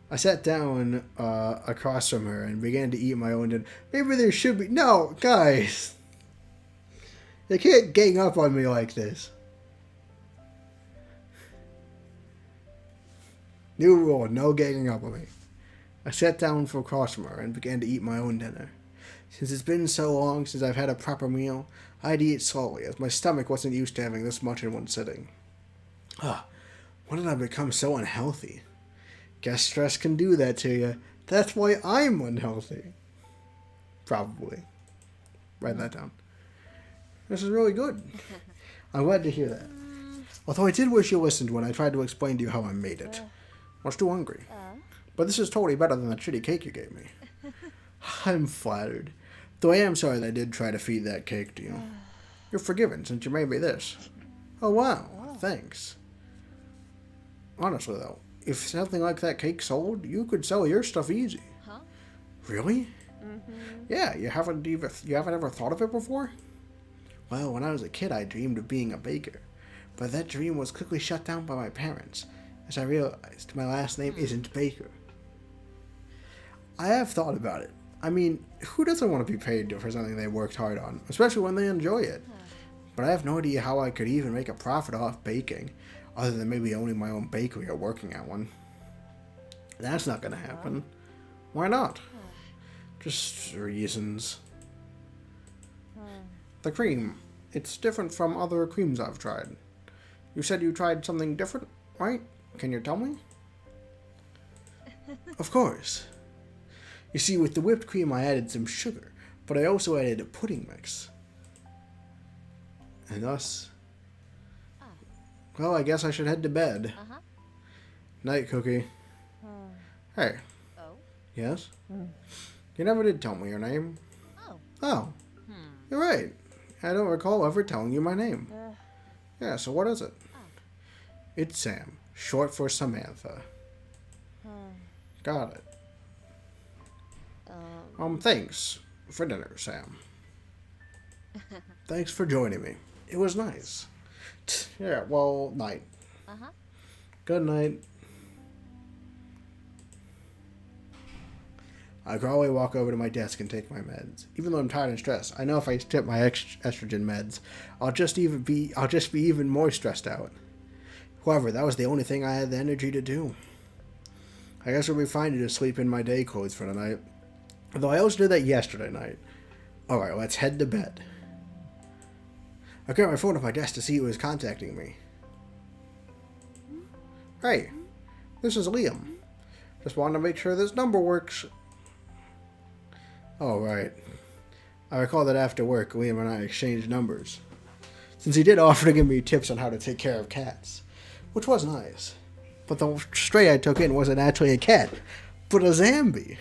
I sat down across from her and began to eat my own dinner. Maybe there should be... No, guys! You can't gang up on me like this. New rule, no ganging up on me. I sat down across from her and began to eat my own dinner. Since it's been so long since I've had a proper meal, I'd eat slowly, as my stomach wasn't used to having this much in one sitting. When did I become so unhealthy? Guess stress can do that to you. That's why I'm unhealthy. Probably. Write that down. This is really good. I'm glad to hear that. Although I did wish you listened when I tried to explain to you how I made it. I was too hungry. But this is totally better than that shitty cake you gave me. I'm flattered. Though I am sorry that I did try to feed that cake to you. You're forgiven since you made me this. Oh, wow. Thanks. Honestly, though, if something like that cake sold, you could sell your stuff easy. Huh? Really? Yeah, you haven't ever thought of it before? Well, when I was a kid, I dreamed of being a baker. But that dream was quickly shut down by my parents, as I realized my last name isn't Baker. I have thought about it. I mean, who doesn't want to be paid for something they worked hard on, especially when they enjoy it? But I have no idea how I could even make a profit off baking, other than maybe owning my own bakery or working at one. That's not going to happen. Why not? Just reasons. The cream. It's different from other creams I've tried. You said you tried something different, right? Can you tell me? Of course. You see, with the whipped cream I added some sugar, but I also added a pudding mix. And thus... Well, I guess I should head to bed. Night, Cookie. Hey. Oh? Yes? You never did tell me your name. Oh. You're right. I don't recall ever telling you my name. Yeah, so what is it? It's Sam, short for Samantha. Got it. Thanks for dinner, Sam. Thanks for joining me. It was nice. Yeah, well, night. Good night. I probably walk over to my desk and take my meds. Even though I'm tired and stressed, I know if I skip my estrogen meds, I'll just be even more stressed out. However, that was the only thing I had the energy to do. I guess it'll be fine to just sleep in my day clothes for the night. Although I also did that yesterday night. Alright, let's head to bed. I got my phone on my desk to see who was contacting me. Hey, this is Liam. Just wanted to make sure this number works. Oh, right. I recall that after work, Liam and I exchanged numbers. Since he did offer to give me tips on how to take care of cats. Which was nice. But the stray I took in wasn't actually a cat, but a zombie.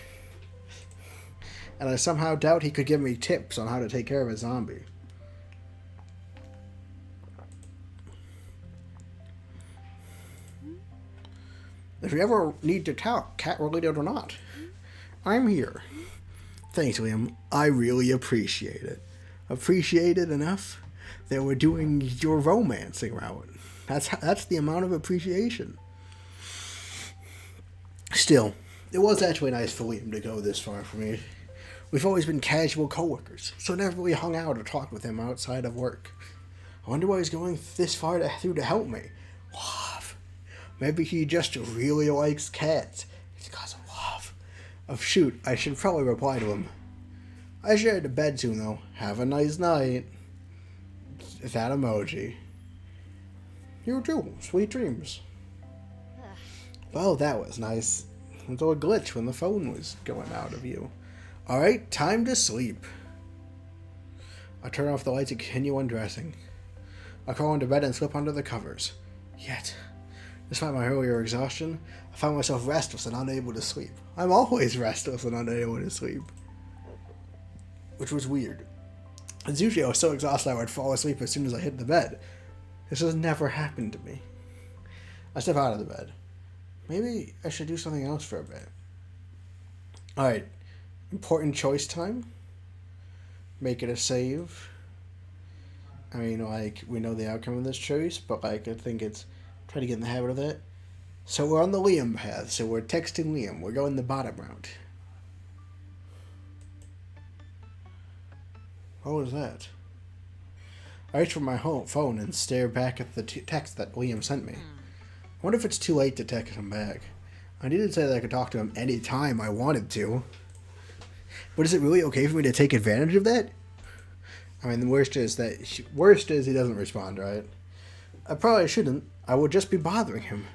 And I somehow doubt he could give me tips on how to take care of a zombie. If you ever need to talk, cat-related or not, I'm here. Thanks, Liam. I really appreciate it. Appreciate it enough that we're doing your romancing route. That's the amount of appreciation. Still, it was actually nice for Liam to go this far for me. We've always been casual coworkers, so I never really hung out or talked with him outside of work. I wonder why he's going this far through to help me. Love. Maybe he just really likes cats. It's because of love. Oh, shoot, I should probably reply to him. I should head to bed soon, though. Have a nice night. That emoji. You too. Sweet dreams. Well, that was nice. It's all a glitch when the phone was going out of you. Alright, time to sleep. I turn off the lights and continue undressing. I crawl into bed and slip under the covers. Yet, despite my earlier exhaustion, I found myself restless and unable to sleep. I'm always restless and unable to sleep. Which was weird. As usually I was so exhausted I would fall asleep as soon as I hit the bed. This has never happened to me. I step out of the bed. Maybe I should do something else for a bit. Alright. Important choice time. Make it a save. I mean, like, we know the outcome of this choice, but, like, I think it's try to get in the habit of it. So we're on the Liam path, so we're texting Liam. We're going the bottom route. What was that? I reach for my phone and stare back at the text that Liam sent me. I wonder if it's too late to text him back. I didn't say that I could talk to him any time I wanted to. But is it really okay for me to take advantage of that? I mean, the worst is he doesn't respond, right? I probably shouldn't. I would just be bothering him.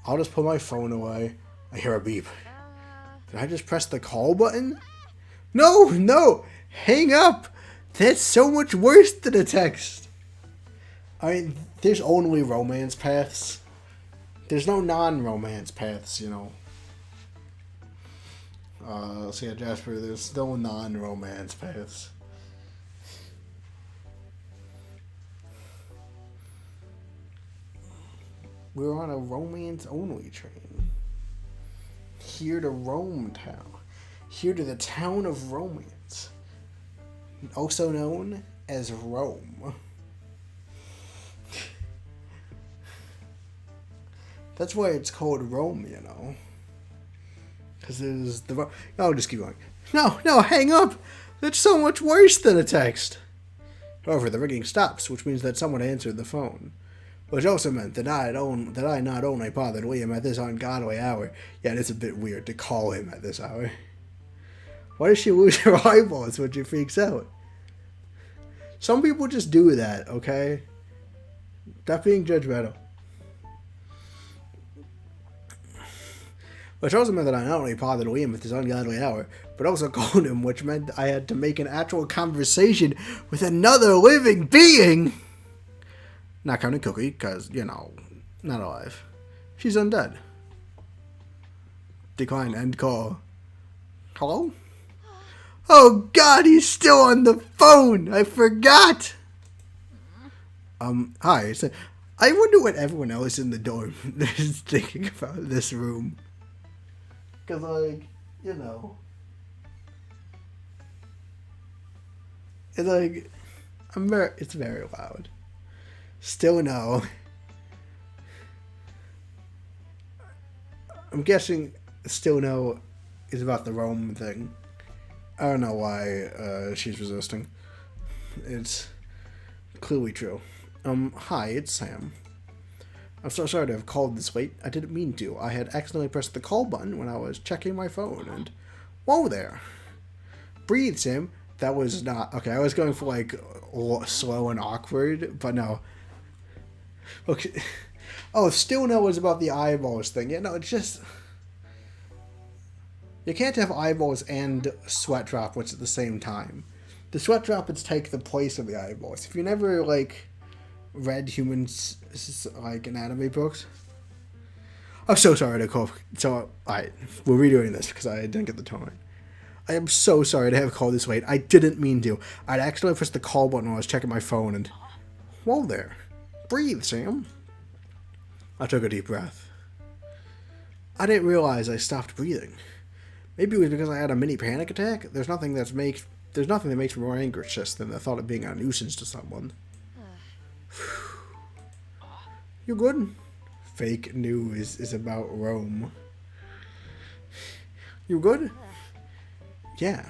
I'll just put my phone away. I hear a beep. Did I just press the call button? No! Hang up! That's so much worse than a text. I mean, there's only romance paths. There's no non-romance paths, you know. Let's see, Jasper, there's no non-romance paths. We're on a romance-only train. Here to Rome Town. Here to the town of romance. Also known as Rome. That's why it's called Rome, you know. Because there's the... I'll just keep going. No, hang up! That's so much worse than a text. However, the ringing stops, which means that someone answered the phone. Which also meant that I not only bothered Liam at this ungodly hour, yet it's a bit weird to call him at this hour. Why does she lose her eyeballs when she freaks out? Some people just do that, okay? Stop being judgmental. Which also meant that I not only bothered Liam at this ungodly hour, but also called him, which meant I had to make an actual conversation with another living being! Not counting Cookie, because, you know, not alive. She's undead. Decline end call. Hello? Oh god, he's still on the phone! I forgot! Hi. So, I wonder what everyone else in the dorm is thinking about this room. Because, like, you know. It's like, it's very loud. Still no. I'm guessing still no is about the Rome thing. I don't know why she's resisting. It's clearly true. Hi, it's Sam. I'm so sorry to have called this late. I didn't mean to. I had accidentally pressed the call button when I was checking my phone, and... Whoa there! Breathe, Sam. That was not... Okay, I was going for, like, slow and awkward, but no. Okay. Oh, still no was about the eyeballs thing. Yeah, no, it's just... You can't have eyeballs and sweat droplets at the same time. The sweat droplets take the place of the eyeballs. If you never, like, read humans, like, anatomy books... I'm so sorry to call... So, alright, we're redoing this because I didn't get the tone right. I am so sorry to have called this late. I didn't mean to. I'd accidentally pressed the call button when I was checking my phone and... Whoa there. Breathe, Sam. I took a deep breath. I didn't realize I stopped breathing. Maybe it was because I had a mini panic attack. There's nothing that makes me more anxious than the thought of being a nuisance to someone. You good? Fake news is about Rome. You good? Yeah.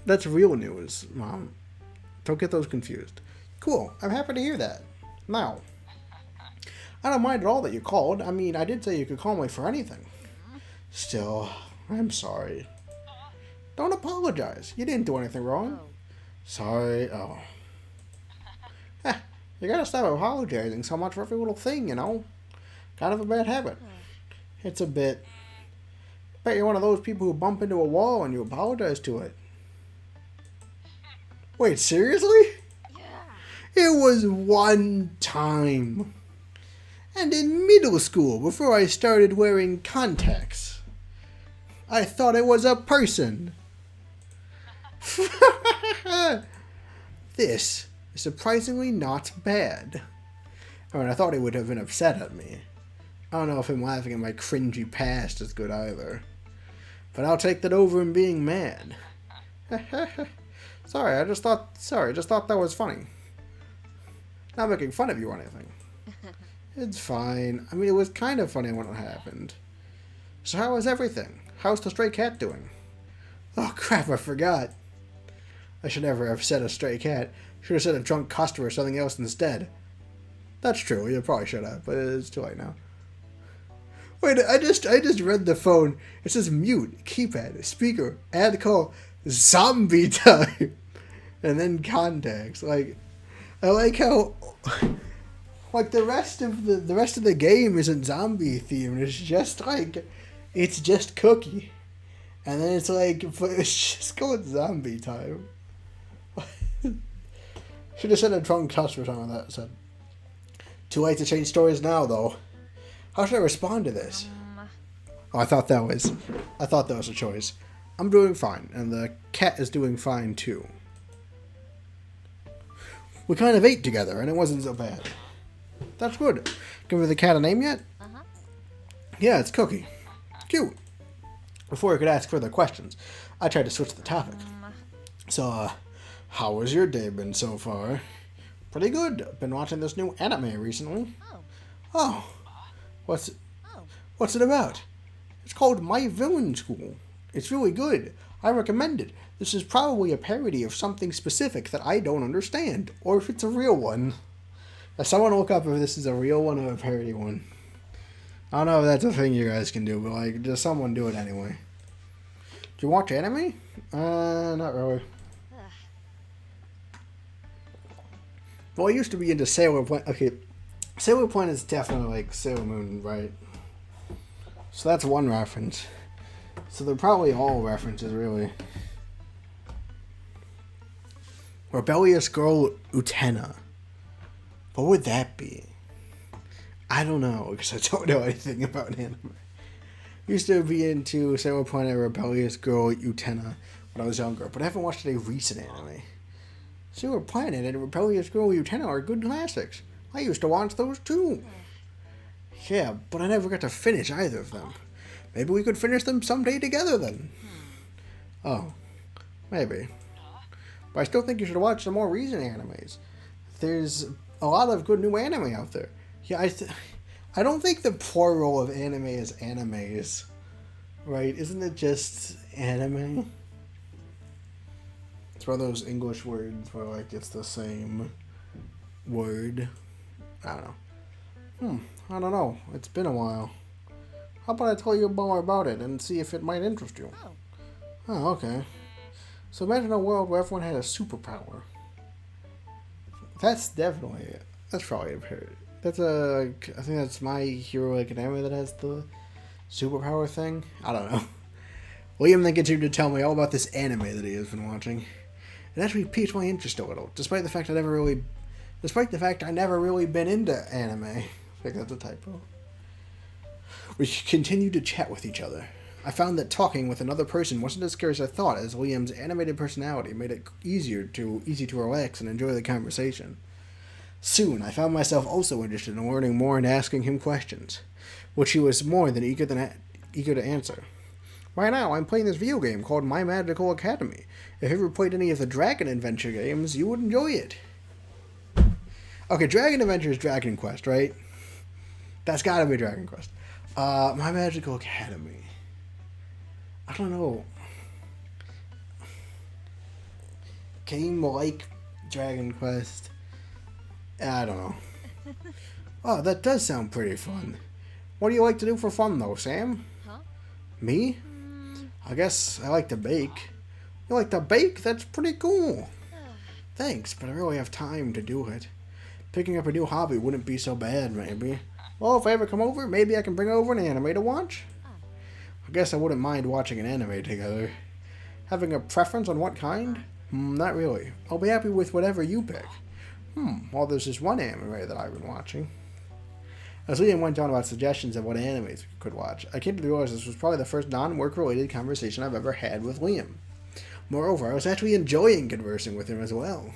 That's real news, Mom. Don't get those confused. Cool. I'm happy to hear that. Now, I don't mind at all that you called. I mean, I did say you could call me for anything. Still, I'm sorry. Don't apologize. You didn't do anything wrong. Sorry. Oh. You gotta stop apologizing so much for every little thing, you know? Kind of a bad habit. It's a bit. Bet you're one of those people who bump into a wall and you apologize to it. Wait, seriously? Yeah. It was one time. And in middle school, before I started wearing contacts, I thought it was a person. This is surprisingly not bad. I mean, I thought he would have been upset at me. I don't know if him laughing at my cringy past is good either. But I'll take that over him being mad. Sorry, I just thought that was funny. Not making fun of you or anything. It's fine. I mean, it was kind of funny when it happened. So how is everything? How's the stray cat doing? Oh crap, I forgot. I should never have said a stray cat. Should have said a drunk customer or something else instead. That's true, you probably should have, but it's too late now. Wait, I just read the phone. It says mute, keypad, speaker, add call, zombie time, and then contacts. Like, I like how, like the rest of the game isn't zombie themed. It's just Cookie, and then it's like, it's just called zombie time. Should have said a drunk customer or something like that. Said. Too late to change stories now, though. How should I respond to this? Oh, I thought that was a choice. I'm doing fine, and the cat is doing fine too. We kind of ate together, and it wasn't so bad. That's good. Give the cat a name yet? Uh-huh. Yeah, it's Cookie. Cute. Before I could ask further questions, I tried to switch the topic. So, how has your day been so far? Pretty good. Been watching this new anime recently. Oh. What's it about? It's called My Villain School. It's really good. I recommend it. This is probably a parody of something specific that I don't understand, or if it's a real one. Now, someone look up if this is a real one or a parody one. I don't know if that's a thing you guys can do, but like, just someone do it anyway. Do you watch anime? Not really. Well, I used to be into Sailor Planet. Okay, Sailor Planet is definitely like Sailor Moon, right? So that's one reference. So they're probably all references, really. Rebellious Girl Utena. What would that be? I don't know, because I don't know anything about anime. Used to be into Sailor Planet Rebellious Girl Utena when I was younger, but I haven't watched any recent anime. Sailor Planet and Rebellious Girl Utena are good classics. I used to watch those too. Yeah, but I never got to finish either of them. Maybe we could finish them someday together then. Oh, maybe. But I still think you should watch some more recent animes. There's a lot of good new anime out there. Yeah, I don't think the plural of anime is animes. Right? Isn't it just anime? It's one of those English words where like it's the same word. I don't know. I don't know. It's been a while. How about I tell you more about it and see if it might interest you? Oh, okay. So imagine a world where everyone had a superpower. That's probably a parody. I think that's My Hero Academia that has the superpower thing. I don't know. Liam then continued to tell me all about this anime that he has been watching. It actually piqued my interest a little, despite the fact I never really been into anime. I think that's a typo. We continued to chat with each other. I found that talking with another person wasn't as scary as I thought, as Liam's animated personality made it easy to relax and enjoy the conversation. Soon, I found myself also interested in learning more and asking him questions, which he was more than eager to answer. Right now, I'm playing this video game called My Magical Academy. If you ever played any of the Dragon Adventure games, you would enjoy it. Okay, Dragon Adventure is Dragon Quest, right? That's gotta be Dragon Quest. My Magical Academy. I don't know. Game like Dragon Quest. I don't know. Oh, that does sound pretty fun. What do you like to do for fun, though, Sam? Huh? Me? I guess I like to bake. You like to bake? That's pretty cool. Thanks, but I really have time to do it. Picking up a new hobby wouldn't be so bad, maybe. Well, if I ever come over, maybe I can bring over an anime to watch. I guess I wouldn't mind watching an anime together. Having a preference on what kind? Not really. I'll be happy with whatever you pick. Well, there's this one anime that I've been watching. As Liam went on about suggestions of what animes we could watch, I came to realize this was probably the first non-work related conversation I've ever had with Liam. Moreover, I was actually enjoying conversing with him as well.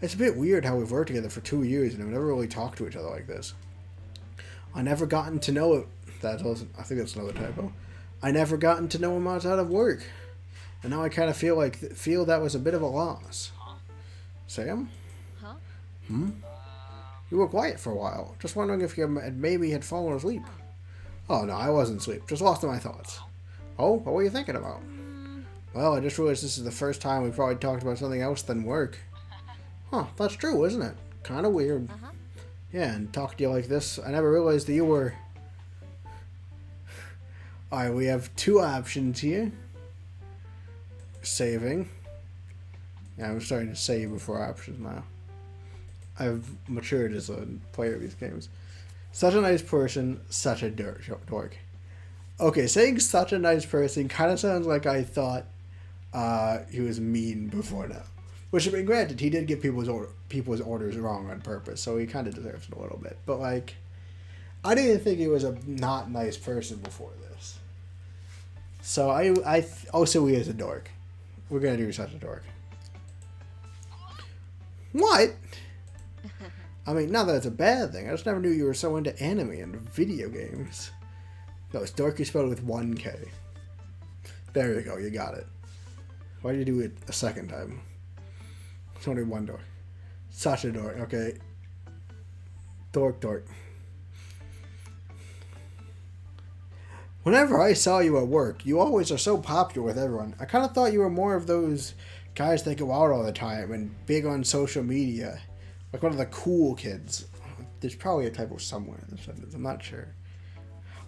It's a bit weird how we've worked together for 2 years and we've never really talked to each other like this. I never gotten to know it. I think that's another typo. I never gotten to know him outside of work. And now I kind of feel that was a bit of a loss. Sam? Huh? You were quiet for a while. Just wondering if you maybe had fallen asleep. Oh, no, I wasn't asleep. Just lost in my thoughts. Oh, what were you thinking about? Well, I just realized this is the first time we've probably talked about something else than work. Huh, that's true, isn't it? Kind of weird. Yeah, and talk to you like this, I never realized that you were... Alright, we have 2 options here. Saving. Yeah, I'm starting to save before options now. I've matured as a player of these games. Such a nice person, such a dork. Okay, saying such a nice person kind of sounds like I thought he was mean before now. Which, to be granted, he did get people's orders wrong on purpose, so he kind of deserves it a little bit. But, like, I didn't think he was a not nice person before this. So I'll say he is a dork. We're going to do such a dork. What? I mean, not that it's a bad thing. I just never knew you were so into anime and video games. No, it's dork is spelled with 1 K. There you go, you got it. Why did you do it a second time? It's only 1 dork. Such a dork, okay. Dork. Whenever I saw you at work, you always are so popular with everyone. I kind of thought you were more of those guys that go out all the time and big on social media. Like one of the cool kids. There's probably a typo somewhere in the sentence. I'm not sure.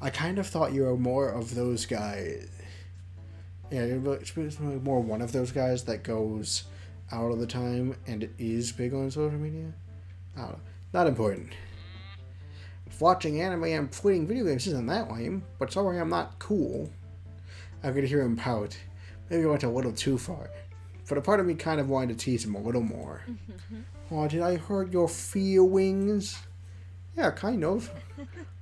I kind of thought you were more of those guys. Yeah, you're more one of those guys that goes out all the time and is big on social media. I don't know. Not important. If watching anime and playing video games isn't that lame, but sorry I'm not cool. I could hear him pout. Maybe I went a little too far. But a part of me kind of wanted to tease him a little more. Oh, did I hurt your feelings? Yeah, kind of.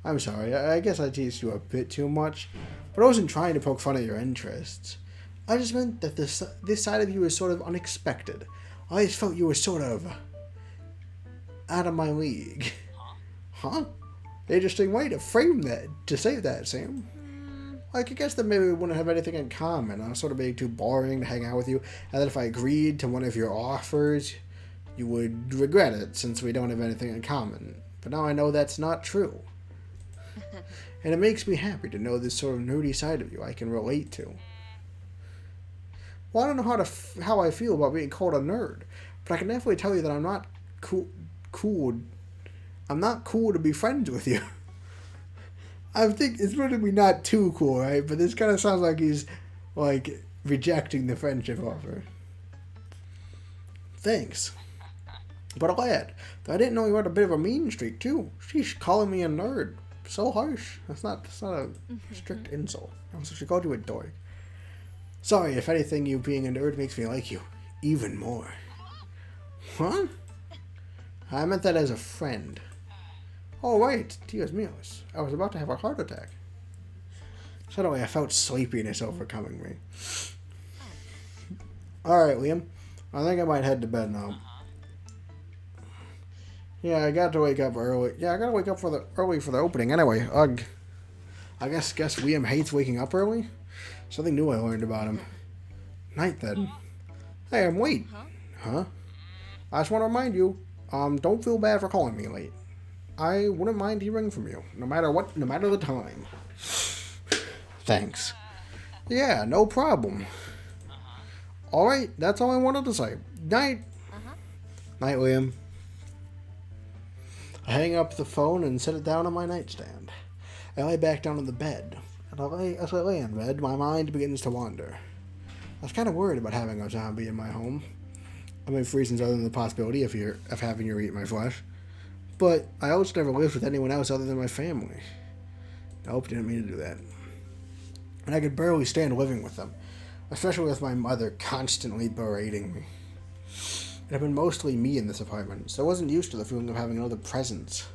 I'm sorry. I guess I teased you a bit too much. But I wasn't trying to poke fun at your interests. I just meant that this side of you is sort of unexpected. I just felt you were sort of out of my league. Huh? Interesting way to frame that, to say that, Sam. Like, I guess that maybe we wouldn't have anything in common. I was sort of being too boring to hang out with you. And that if I agreed to one of your offers, you would regret it since we don't have anything in common. But now I know that's not true. And it makes me happy to know this sort of nerdy side of you I can relate to. Well, I don't know how I feel about being called a nerd, but I can definitely tell you that I'm not cool. I'm not cool to be friends with you. I think it's going to be not too cool, right? But this kind of sounds like he's, like, rejecting the friendship offer. Thanks. But I'll add that I didn't know you had a bit of a mean streak, too. She's calling me a nerd. So harsh. That's not a strict insult. So she called you a dork. Sorry, if anything, you being a nerd makes me like you even more. Huh? I meant that as a friend. Oh, right. Dios míos. I was about to have a heart attack. Suddenly, I felt sleepiness overcoming me. Alright, Liam. I think I might head to bed now. Yeah, I got to wake up early. Yeah, I got to wake up early for the opening. Anyway, ugh. I guess Liam hates waking up early? Something new I learned about him. Night, then. Hey, I'm late. Huh? I just want to remind you, don't feel bad for calling me late. I wouldn't mind hearing from you, no matter the time. Thanks. Yeah, no problem. Alright, that's all I wanted to say. Night. Night, Liam. I hang up the phone and set it down on my nightstand. I lay back down on the bed. And as I lay in bed, my mind begins to wander. I was kind of worried about having a zombie in my home. I mean, for reasons other than the possibility of having you eat my flesh. But I also never lived with anyone else other than my family. Nope, didn't mean to do that. And I could barely stand living with them, especially with my mother constantly berating me. It had been mostly me in this apartment, so I wasn't used to the feeling of having another presence.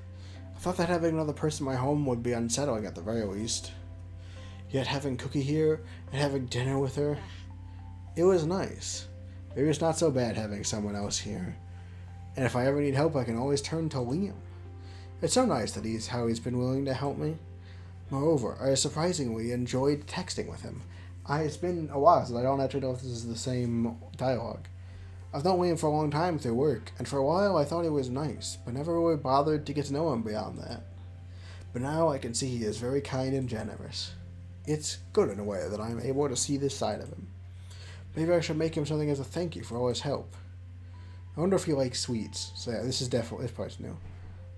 I thought that having another person in my home would be unsettling at the very least. Yet having Cookie here and having dinner with her, it was nice. Maybe it's not so bad having someone else here. And if I ever need help, I can always turn to Liam. It's so nice that he's been willing to help me. Moreover, I surprisingly enjoyed texting with him. It's been a while, so I don't actually know if this is the same dialogue. I've known Liam for a long time through work, and for a while I thought he was nice, but never really bothered to get to know him beyond that. But now I can see he is very kind and generous. It's good in a way that I'm able to see this side of him. Maybe I should make him something as a thank you for all his help. I wonder if he likes sweets. So yeah, it's probably new.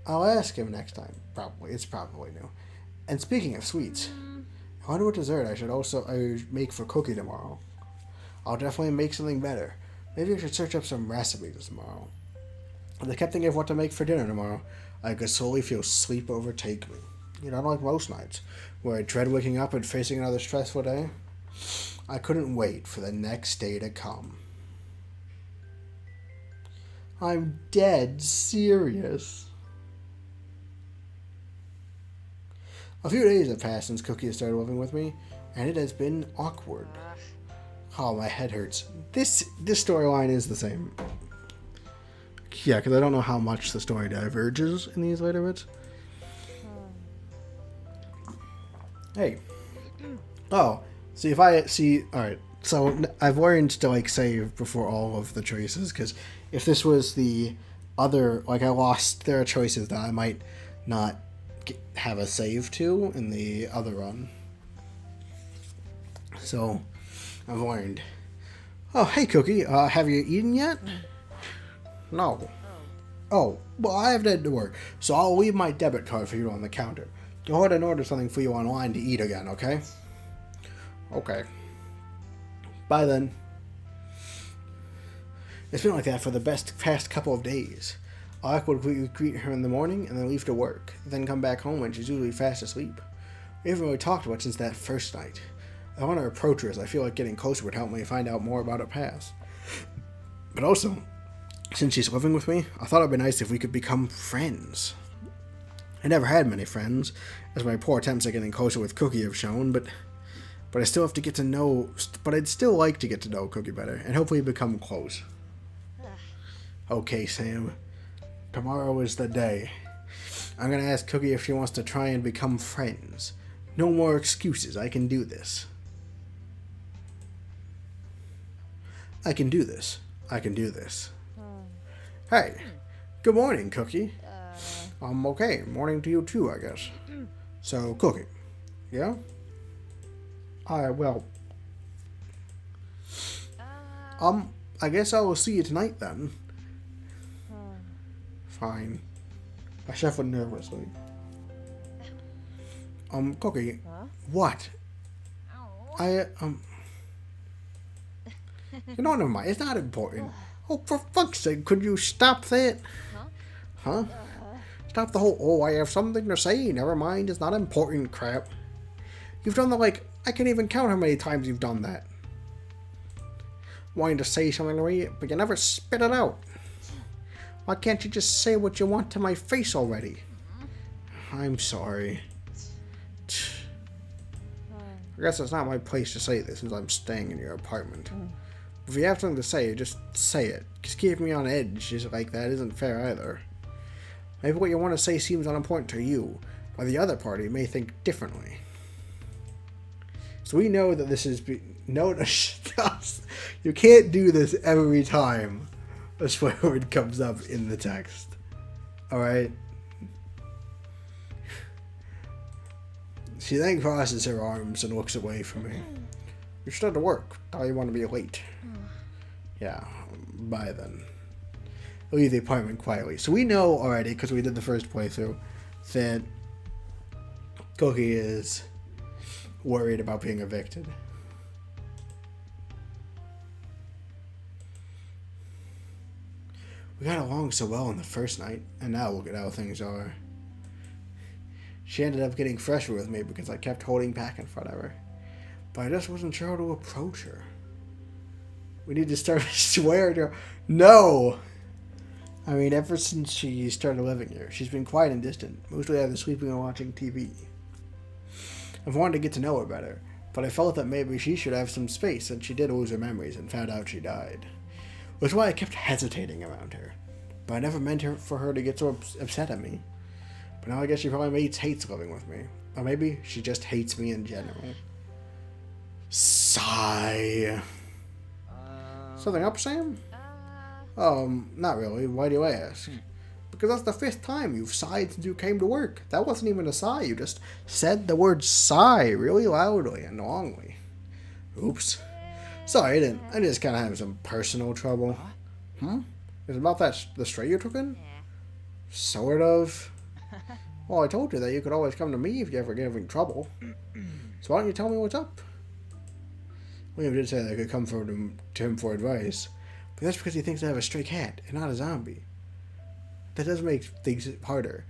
I'll ask him next time. It's probably new. And speaking of sweets, I wonder what dessert I should make for Cookie tomorrow. I'll definitely make something better. Maybe I should search up some recipes tomorrow. As I kept thinking of what to make for dinner tomorrow, I could slowly feel sleep overtake me. Unlike most nights, where I dread waking up and facing another stressful day, I couldn't wait for the next day to come. I'm dead serious. A few days have passed since Cookie has started living with me, and it has been awkward. Oh, my head hurts. This storyline is the same. Yeah, because I don't know how much the story diverges in these later bits. Hey. Oh, see if I see. All right. So I've learned to save before all of the choices, because if this was the other, I lost, there are choices that I might not have a save to in the other run. So I've learned. Oh, hey Cookie, have you eaten yet? No. Oh, well, I have to head to work, so I'll leave my debit card for you on the counter. Go ahead and order something for you online to eat again, okay? Okay. Bye then. It's been like that for the past couple of days. I would greet her in the morning and then leave to work, then come back home when she's usually fast asleep. We haven't really talked much since that first night. I want to approach her as I feel like getting closer would help me find out more about her past. But also, since she's living with me, I thought it'd be nice if we could become friends. I never had many friends, as my poor attempts at getting closer with Cookie have shown, but I still have to get to know, but I'd still like to get to know Cookie better, and hopefully become close. Okay, Sam. Tomorrow is the day. I'm gonna ask Cookie if she wants to try and become friends. No more excuses, I can do this. I can do this. I can do this. Hey, good morning, Cookie. Okay, morning to you too, I guess. So, Cookie, yeah? Well, I guess I will see you tonight then. Fine. I shuffled nervously. Cookie, what? Never mind, it's not important. Oh, for fuck's sake, could you stop that? Huh? Stop the whole, I have something to say, never mind, it's not important crap. You've done I can't even count how many times you've done that. Wanting to say something to me, but you never spit it out. Why can't you just say what you want to my face already? I'm sorry. I guess it's not my place to say this since I'm staying in your apartment. If you have something to say, just say it. Just keeping me on edge just like that isn't fair either. Maybe what you want to say seems unimportant to you, while the other party may think differently. So we know that this is... You can't do this every time a swear word comes up in the text. Alright? She then crosses her arms and looks away from me. You're still to work. How you want to be late? Yeah, bye then. I'll leave the apartment quietly. So we know already, because we did the first playthrough, that Cookie is worried about being evicted. We got along so well on the first night, and now look at how things are. She ended up getting fresher with me because I kept holding back in front of her. But I just wasn't sure how to approach her. We need to start swearing to her. No! I mean, ever since she started living here, she's been quiet and distant, mostly either sleeping or watching TV. I've wanted to get to know her better, but I felt that maybe she should have some space since she did lose her memories and found out she died. Which is why I kept hesitating around her. But I never meant for her to get so upset at me. But now I guess she probably hates living with me. Or maybe she just hates me in general. Sigh. Something up, Sam? Not really. Why do you ask? Because that's the 5th time you've sighed since you came to work. That wasn't even a sigh. You just said the word sigh really loudly and longly. Oops. Sorry, I just kind of having some personal trouble. Is it about the stray you took in? Sort of. Well, I told you that you could always come to me if you ever get having trouble. So why don't you tell me what's up? William did say that I could come to him for advice. But that's because he thinks I have a stray cat and not a zombie. That does make things harder.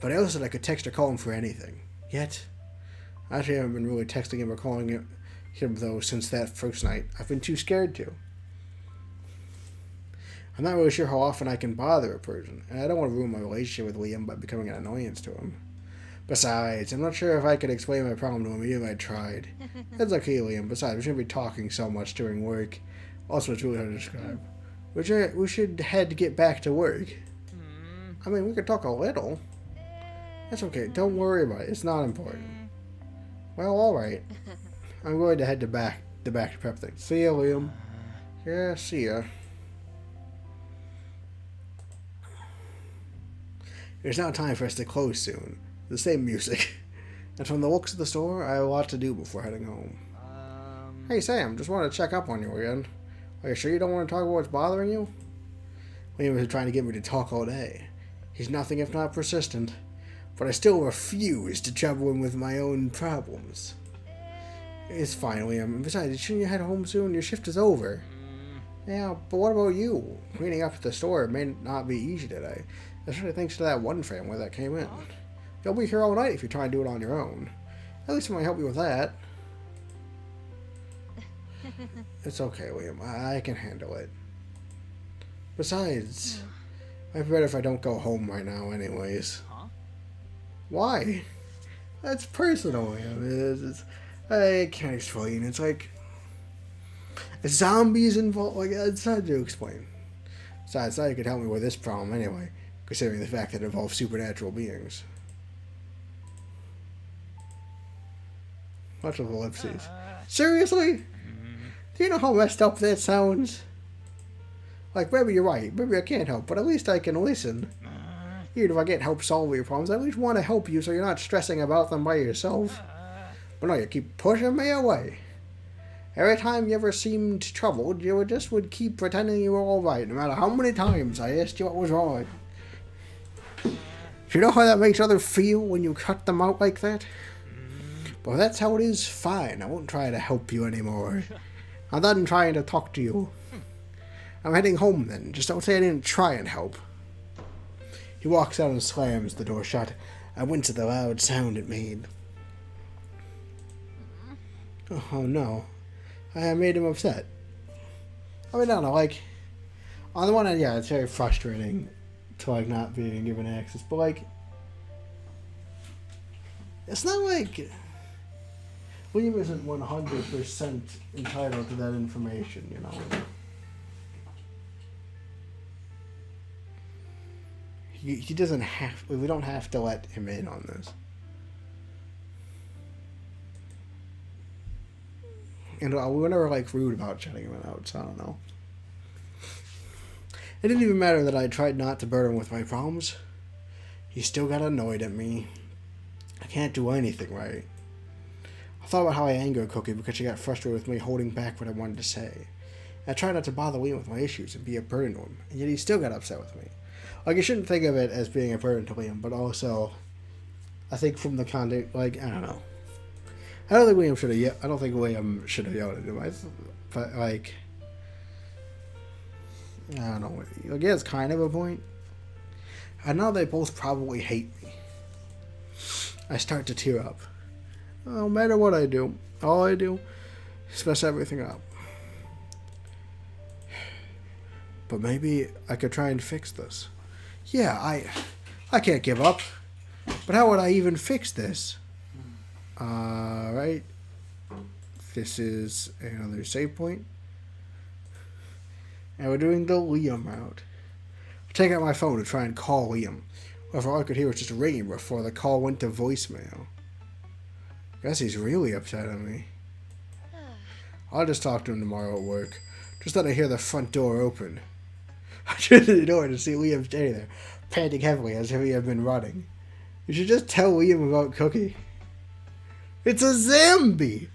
But I also said I could text or call him for anything. Yet, I actually haven't been really texting him or calling him though since that first night. I've been too scared to. I'm not really sure how often I can bother a person, and I don't want to ruin my relationship with Liam by becoming an annoyance to him. Besides, I'm not sure if I could explain my problem to him even if I tried. That's okay, Liam. Besides, we shouldn't be talking so much during work. Also, it's really hard to describe. We should head to get back to work. I mean, we could talk a little. That's okay. Don't worry about it. It's not important. Well, alright. I'm going to head back to prep things. See ya, Liam. Yeah, see ya. It's now time for us to close soon. The same music. And from the looks of the store, I have a lot to do before heading home. Hey, Sam, just wanted to check up on you again. Are you sure you don't want to talk about what's bothering you? Liam was trying to get me to talk all day. He's nothing if not persistent. But I still refuse to trouble him with my own problems. It's fine, Liam. And besides, shouldn't you head home soon? Your shift is over. Yeah, but what about you? Cleaning up at the store may not be easy today. Especially thanks to that one family that came in. You'll be here all night if you try and do it on your own. At least I might help you with that. It's okay, Liam. I can handle it. Besides, might be better if I don't go home right now anyways. Why? That's personal, Liam. I can't explain. It's like zombies involved. Like, it's hard to explain. Besides, I thought you could help me with this problem anyway, considering the fact that it involves supernatural beings. Much of ellipses. Seriously? Do you know how messed up that sounds? Like, maybe you're right. Maybe I can't help, but at least I can listen. Even if I can't help solve your problems, I at least want to help you so you're not stressing about them by yourself. But no, you keep pushing me away. Every time you ever seemed troubled, you would keep pretending you were alright, no matter how many times I asked you what was wrong. Do you know how that makes others feel when you cut them out like that? Well, if that's how it is, fine. I won't try to help you anymore. I'm done trying to talk to you. I'm heading home then. Just don't say I didn't try and help. He walks out and slams the door shut. I went to the loud sound it made. Oh no. I made him upset. I mean, I don't know, like, on the one hand, yeah, it's very frustrating to, like, not being given access, but, like, it's not like William isn't 100% entitled to that information, you know. He doesn't have, we don't have to let him in on this. And we were never, like, rude about shutting him out, so I don't know. It didn't even matter that I tried not to burden him with my problems. He still got annoyed at me. I can't do anything right. I thought about how I angered Cookie because she got frustrated with me holding back what I wanted to say. I tried not to bother Liam with my issues and be a burden to him, and yet he still got upset with me. Like, you shouldn't think of it as being a burden to Liam, but also, I think from the context, like, I don't know. I don't think William should have yelled at him. But, like, I don't know. I guess kind of a point. I know they both probably hate me. I start to tear up. No matter what I do, all I do is mess everything up. But maybe I could try and fix this. Yeah, I can't give up. But how would I even fix this? Right. This is another save point. And we're doing the Liam route. I take out my phone to try and call Liam. However, all I could hear was just ringing before the call went to voicemail. Guess he's really upset at me. I'll just talk to him tomorrow at work. Just then I hear the front door open. I turn to the door to see Liam standing there, panting heavily as if he had been running. You should just tell Liam about Cookie. It's a zombie!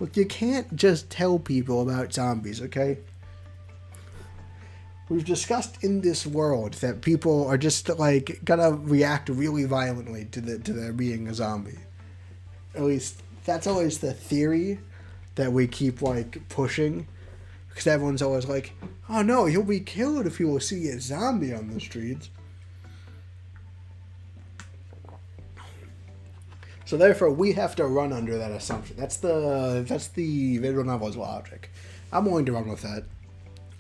Look, you can't just tell people about zombies, okay? We've discussed in this world that people are just, like, gonna react really violently to there being a zombie. At least, that's always the theory that we keep, like, pushing. Because everyone's always like, oh no, he'll be killed if he will see a zombie on the streets. So therefore, we have to run under that assumption. That's the visual novel's logic. I'm willing to run with that.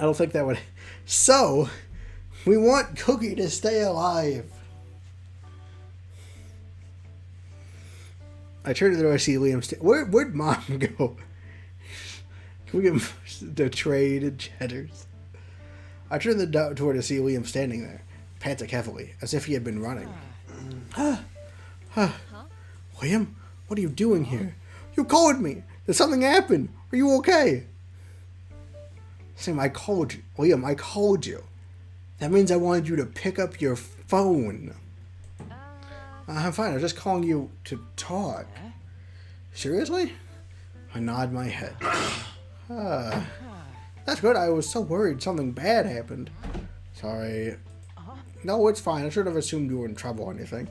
I don't think that would... So, we want Cookie to stay alive. I turn to the door, I see Liam... Where'd Mom go? Can we get the trade and cheddars? I turn the door to see Liam standing there, panting heavily, as if he had been running. Liam, what are you doing here? You called me. Did something happen? Are you okay? Sam, I called you. Liam, I called you. That means I wanted you to pick up your phone. I'm fine. I was just calling you to talk. Seriously? I nod my head. That's good. I was so worried something bad happened. Sorry. No, it's fine. I should have assumed you were in trouble or anything.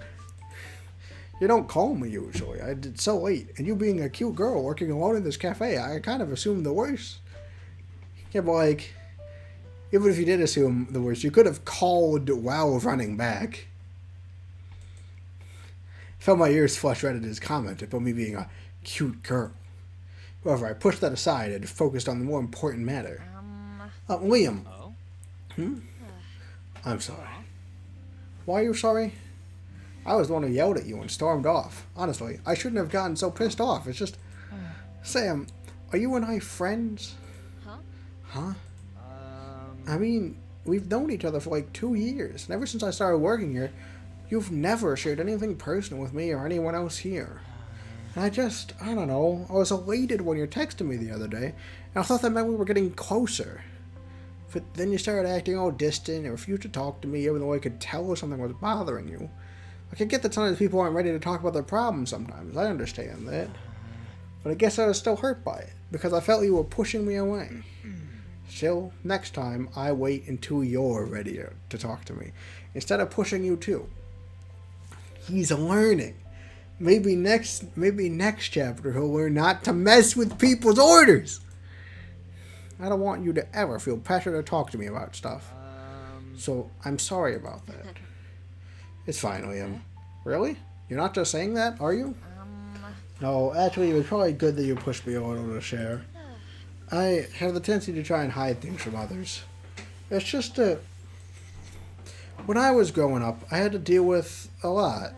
You don't call me usually. I did so late. And you being a cute girl working alone in this cafe, I kind of assumed the worst. Yeah, but like, even if you did assume the worst, you could have called while running back. I felt my ears flush red at his comment about me being a cute girl. However, I pushed that aside and focused on the more important matter. Liam. I'm sorry. Why are you sorry? I was the one who yelled at you and stormed off. Honestly, I shouldn't have gotten so pissed off. It's just... Sam, are you and I friends? Huh? I mean, we've known each other for like 2 years. And ever since I started working here, you've never shared anything personal with me or anyone else here. And I don't know. I was elated when you texted me the other day. And I thought that meant we were getting closer. But then you started acting all distant and refused to talk to me even though I could tell something was bothering you. I can get that some of these people aren't ready to talk about their problems sometimes. I understand that. But I guess I was still hurt by it, because I felt you were pushing me away. Still, next time, I wait until you're ready to talk to me, instead of pushing you too. He's learning. Maybe next chapter he'll learn not to mess with people's orders. I don't want you to ever feel pressure to talk to me about stuff. So, I'm sorry about that. It's fine, Liam. Really? You're not just saying that, are you? No, actually, it was probably good that you pushed me a little to share. I have the tendency to try and hide things from others. It's just that when I was growing up, I had to deal with a lot.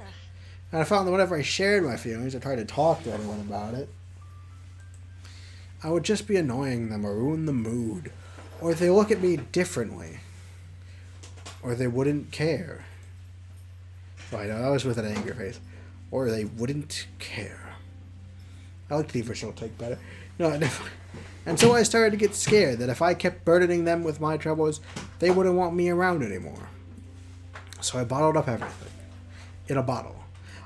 And I found that whenever I shared my feelings or tried to talk to anyone about it, I would just be annoying them or ruin the mood. Or they look at me differently. Or they wouldn't care. Right, I was with an angry face. Or they wouldn't care. I like the original take better. No, definitely. And so I started to get scared that if I kept burdening them with my troubles, they wouldn't want me around anymore. So I bottled up everything. In a bottle.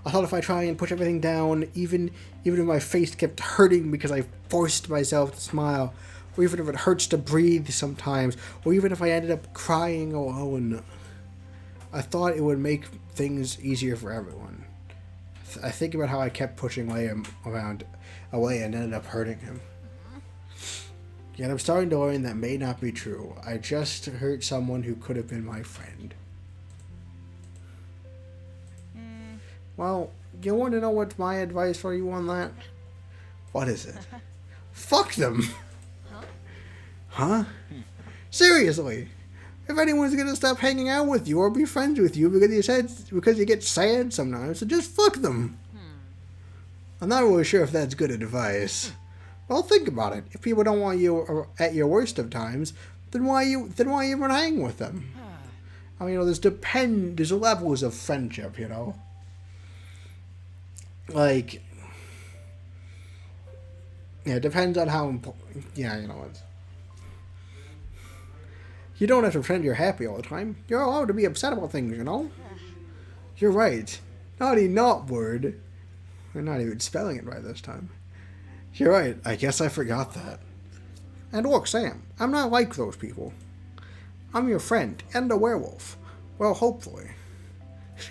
I thought if I try and push everything down, even if my face kept hurting because I forced myself to smile, or even if it hurts to breathe sometimes, or even if I ended up crying alone, I thought it would make things easier for everyone. I think about how I kept pushing Liam away and ended up hurting him. Yet I'm starting to learn that may not be true. I just hurt someone who could have been my friend. Well, you want to know what's my advice for you on that? What is it? Fuck them! Huh? Seriously! If anyone's gonna stop hanging out with you or be friends with you because you get sad sometimes, so just fuck them! I'm not really sure if that's good advice. Well, think about it. If people don't want you at your worst of times, then why even hang with them? I mean, there's levels of friendship, you know? Like, yeah, it depends on how important, yeah, you know, you don't have to pretend you're happy all the time. You're allowed to be upset about things, you know? You're right. Naughty not word. I'm not even spelling it right this time. You're right. I guess I forgot that. And look, Sam, I'm not like those people. I'm your friend and a werewolf. Well, hopefully.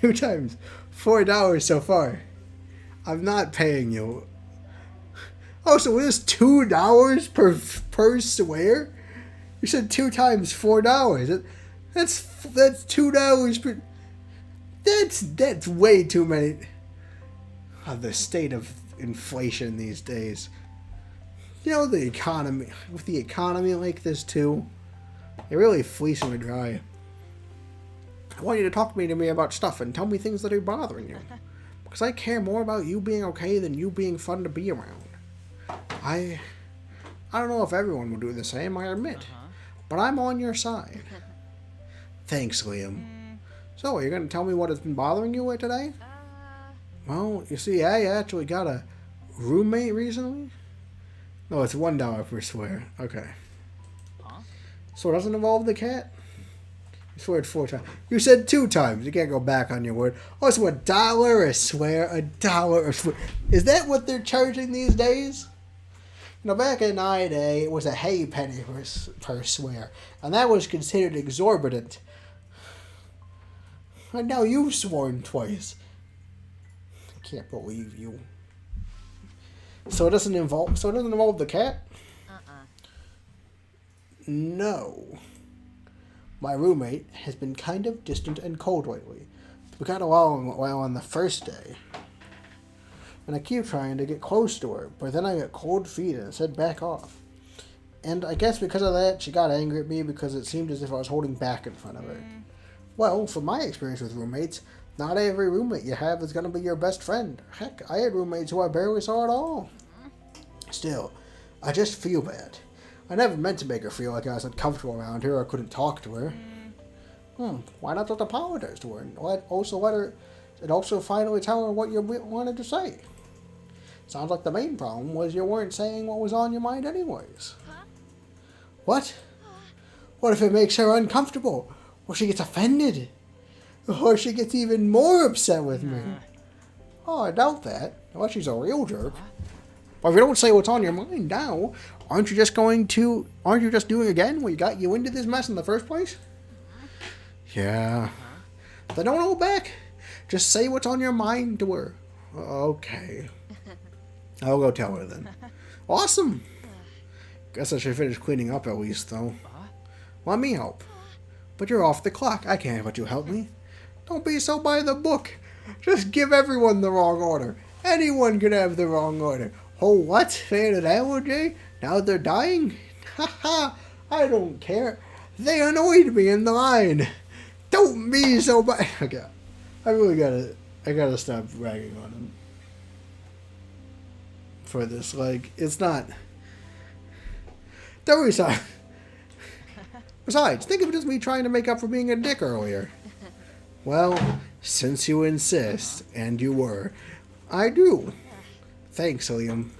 2 times $4 so far. I'm not paying you. Oh, so it is $2 per swear? You said 2 times $4. That's $2 per. That's way too many. The state of inflation these days. You know, the economy, with the economy like this too, they're really fleecing me dry. I want you to talk to me about stuff and tell me things that are bothering you. Because I care more about you being okay than you being fun to be around. I don't know if everyone will do the same, I admit. But I'm on your side. Thanks, Liam. So, are you going to tell me what has been bothering you today? Well, you see, I actually got a roommate recently. No, it's $1 per swear. Okay. So it doesn't involve the cat? You swear it 4 times. You said 2 times. You can't go back on your word. Oh, so $1 a swear, $1 a swear. Is that what they're charging these days? You know, back in my day, it was a hay penny per swear. And that was considered exorbitant. And now you've sworn twice. I can't believe you. So it doesn't involve the cat? No. My roommate has been kind of distant and cold lately. We got along well on the first day. And I keep trying to get close to her, but then I got cold feet and said back off. And I guess because of that, she got angry at me because it seemed as if I was holding back in front of her. Well, from my experience with roommates, not every roommate you have is going to be your best friend. Heck, I had roommates who I barely saw at all. Still, I just feel bad. I never meant to make her feel like I was uncomfortable around her or couldn't talk to her. Why not just apologize to her and also finally tell her what you wanted to say? Sounds like the main problem was you weren't saying what was on your mind anyways. What? What if it makes her uncomfortable? Or she gets offended? Or she gets even more upset with me? Oh, I doubt that. Unless she's a real jerk. But if you don't say what's on your mind now, aren't you just doing again what got you into this mess in the first place? Yeah. Then don't hold back. Just say what's on your mind to her. Okay. I'll go tell her then. Awesome. Guess I should finish cleaning up at least, though. Let me help. But you're off the clock. I can't let you help me. Don't be so by the book. Just give everyone the wrong order. Anyone can have the wrong order. Oh, what? They had an allergy? Now they're dying? Ha! I don't care. They annoyed me in the line. Don't be so by... Okay. I gotta stop ragging on him. For this. Like, it's not... Don't be sorry. Besides, think of it as me trying to make up for being a dick earlier. Well, since you insist, and you were, I do. Thanks, Liam.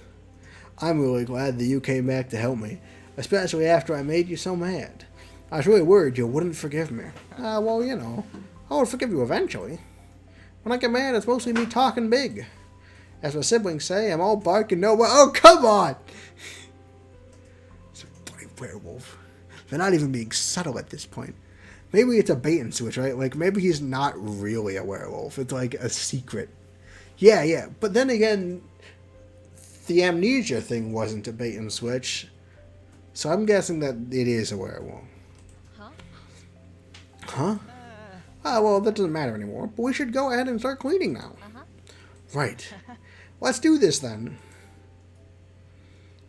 I'm really glad that you came back to help me, especially after I made you so mad. I was really worried you wouldn't forgive me. Well, you know, I will forgive you eventually. When I get mad, it's mostly me talking big. As my siblings say, I'm all bark and no... Oh, come on! It's a bloody werewolf. They're not even being subtle at this point. Maybe it's a bait and switch, right? Like, maybe he's not really a werewolf. It's like a secret. Yeah. But then again, the amnesia thing wasn't a bait and switch. So I'm guessing that it is a werewolf. Huh? Huh? Ah, well, that doesn't matter anymore. But we should go ahead and start cleaning now. Uh-huh. Right. Let's do this then.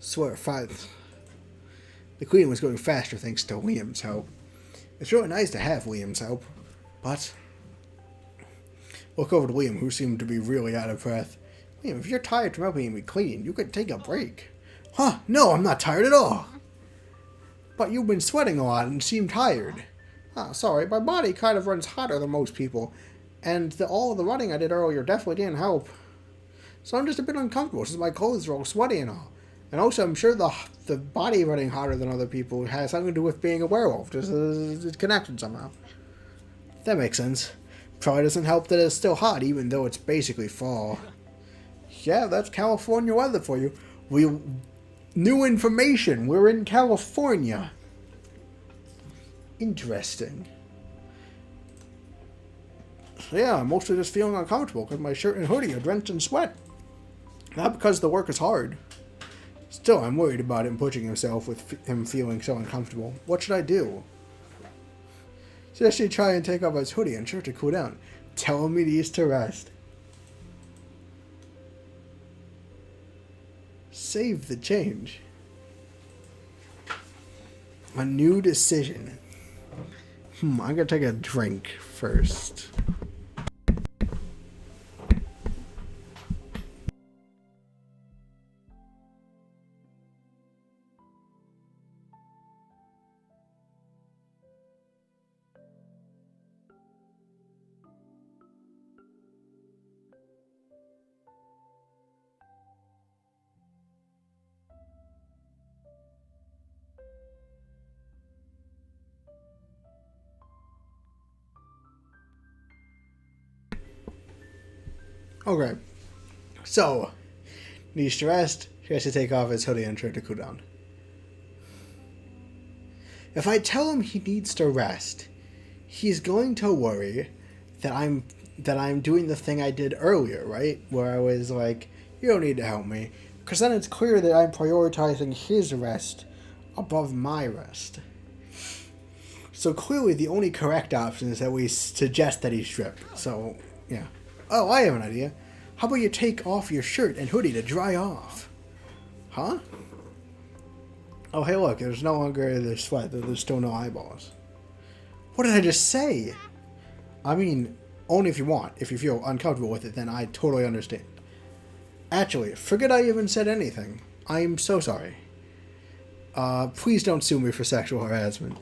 Swear, 5. The cleaning was going faster thanks to Liam's help. It's really nice to have Liam's help, but... Look over to Liam, who seemed to be really out of breath. Liam, if you're tired from helping me clean, you could take a break. Huh? No, I'm not tired at all. But you've been sweating a lot and seem tired. Ah, sorry, my body kind of runs hotter than most people, and all of the running I did earlier definitely didn't help. So I'm just a bit uncomfortable since my clothes are all sweaty and all. And also, I'm sure the body running hotter than other people has something to do with being a werewolf. Just it's connected somehow. That makes sense. Probably doesn't help that it's still hot, even though it's basically fall. Yeah, that's California weather for you. New information. We're in California. Interesting. So yeah, I'm mostly just feeling uncomfortable because my shirt and hoodie are drenched in sweat. Not because the work is hard. Still, I'm worried about him pushing himself with him feeling so uncomfortable. What should I do? Suggest he try and take off his hoodie and shirt to cool down. Tell him he needs to rest. Save the change. A new decision. I'm gonna take a drink first. Okay. So, needs to rest. He has to take off his hoodie and shirt to cool down. If I tell him he needs to rest, he's going to worry that I'm doing the thing I did earlier, right? Where I was like, you don't need to help me. Because then it's clear that I'm prioritizing his rest above my rest. So clearly the only correct option is that we suggest that he strip. So, yeah. Oh, I have an idea. How about you take off your shirt and hoodie to dry off? Huh? Oh, hey, look, there's no longer the sweat. There's still no eyeballs. What did I just say? I mean, only if you want. If you feel uncomfortable with it, then I totally understand. Actually, forget I even said anything. I'm so sorry. Please don't sue me for sexual harassment.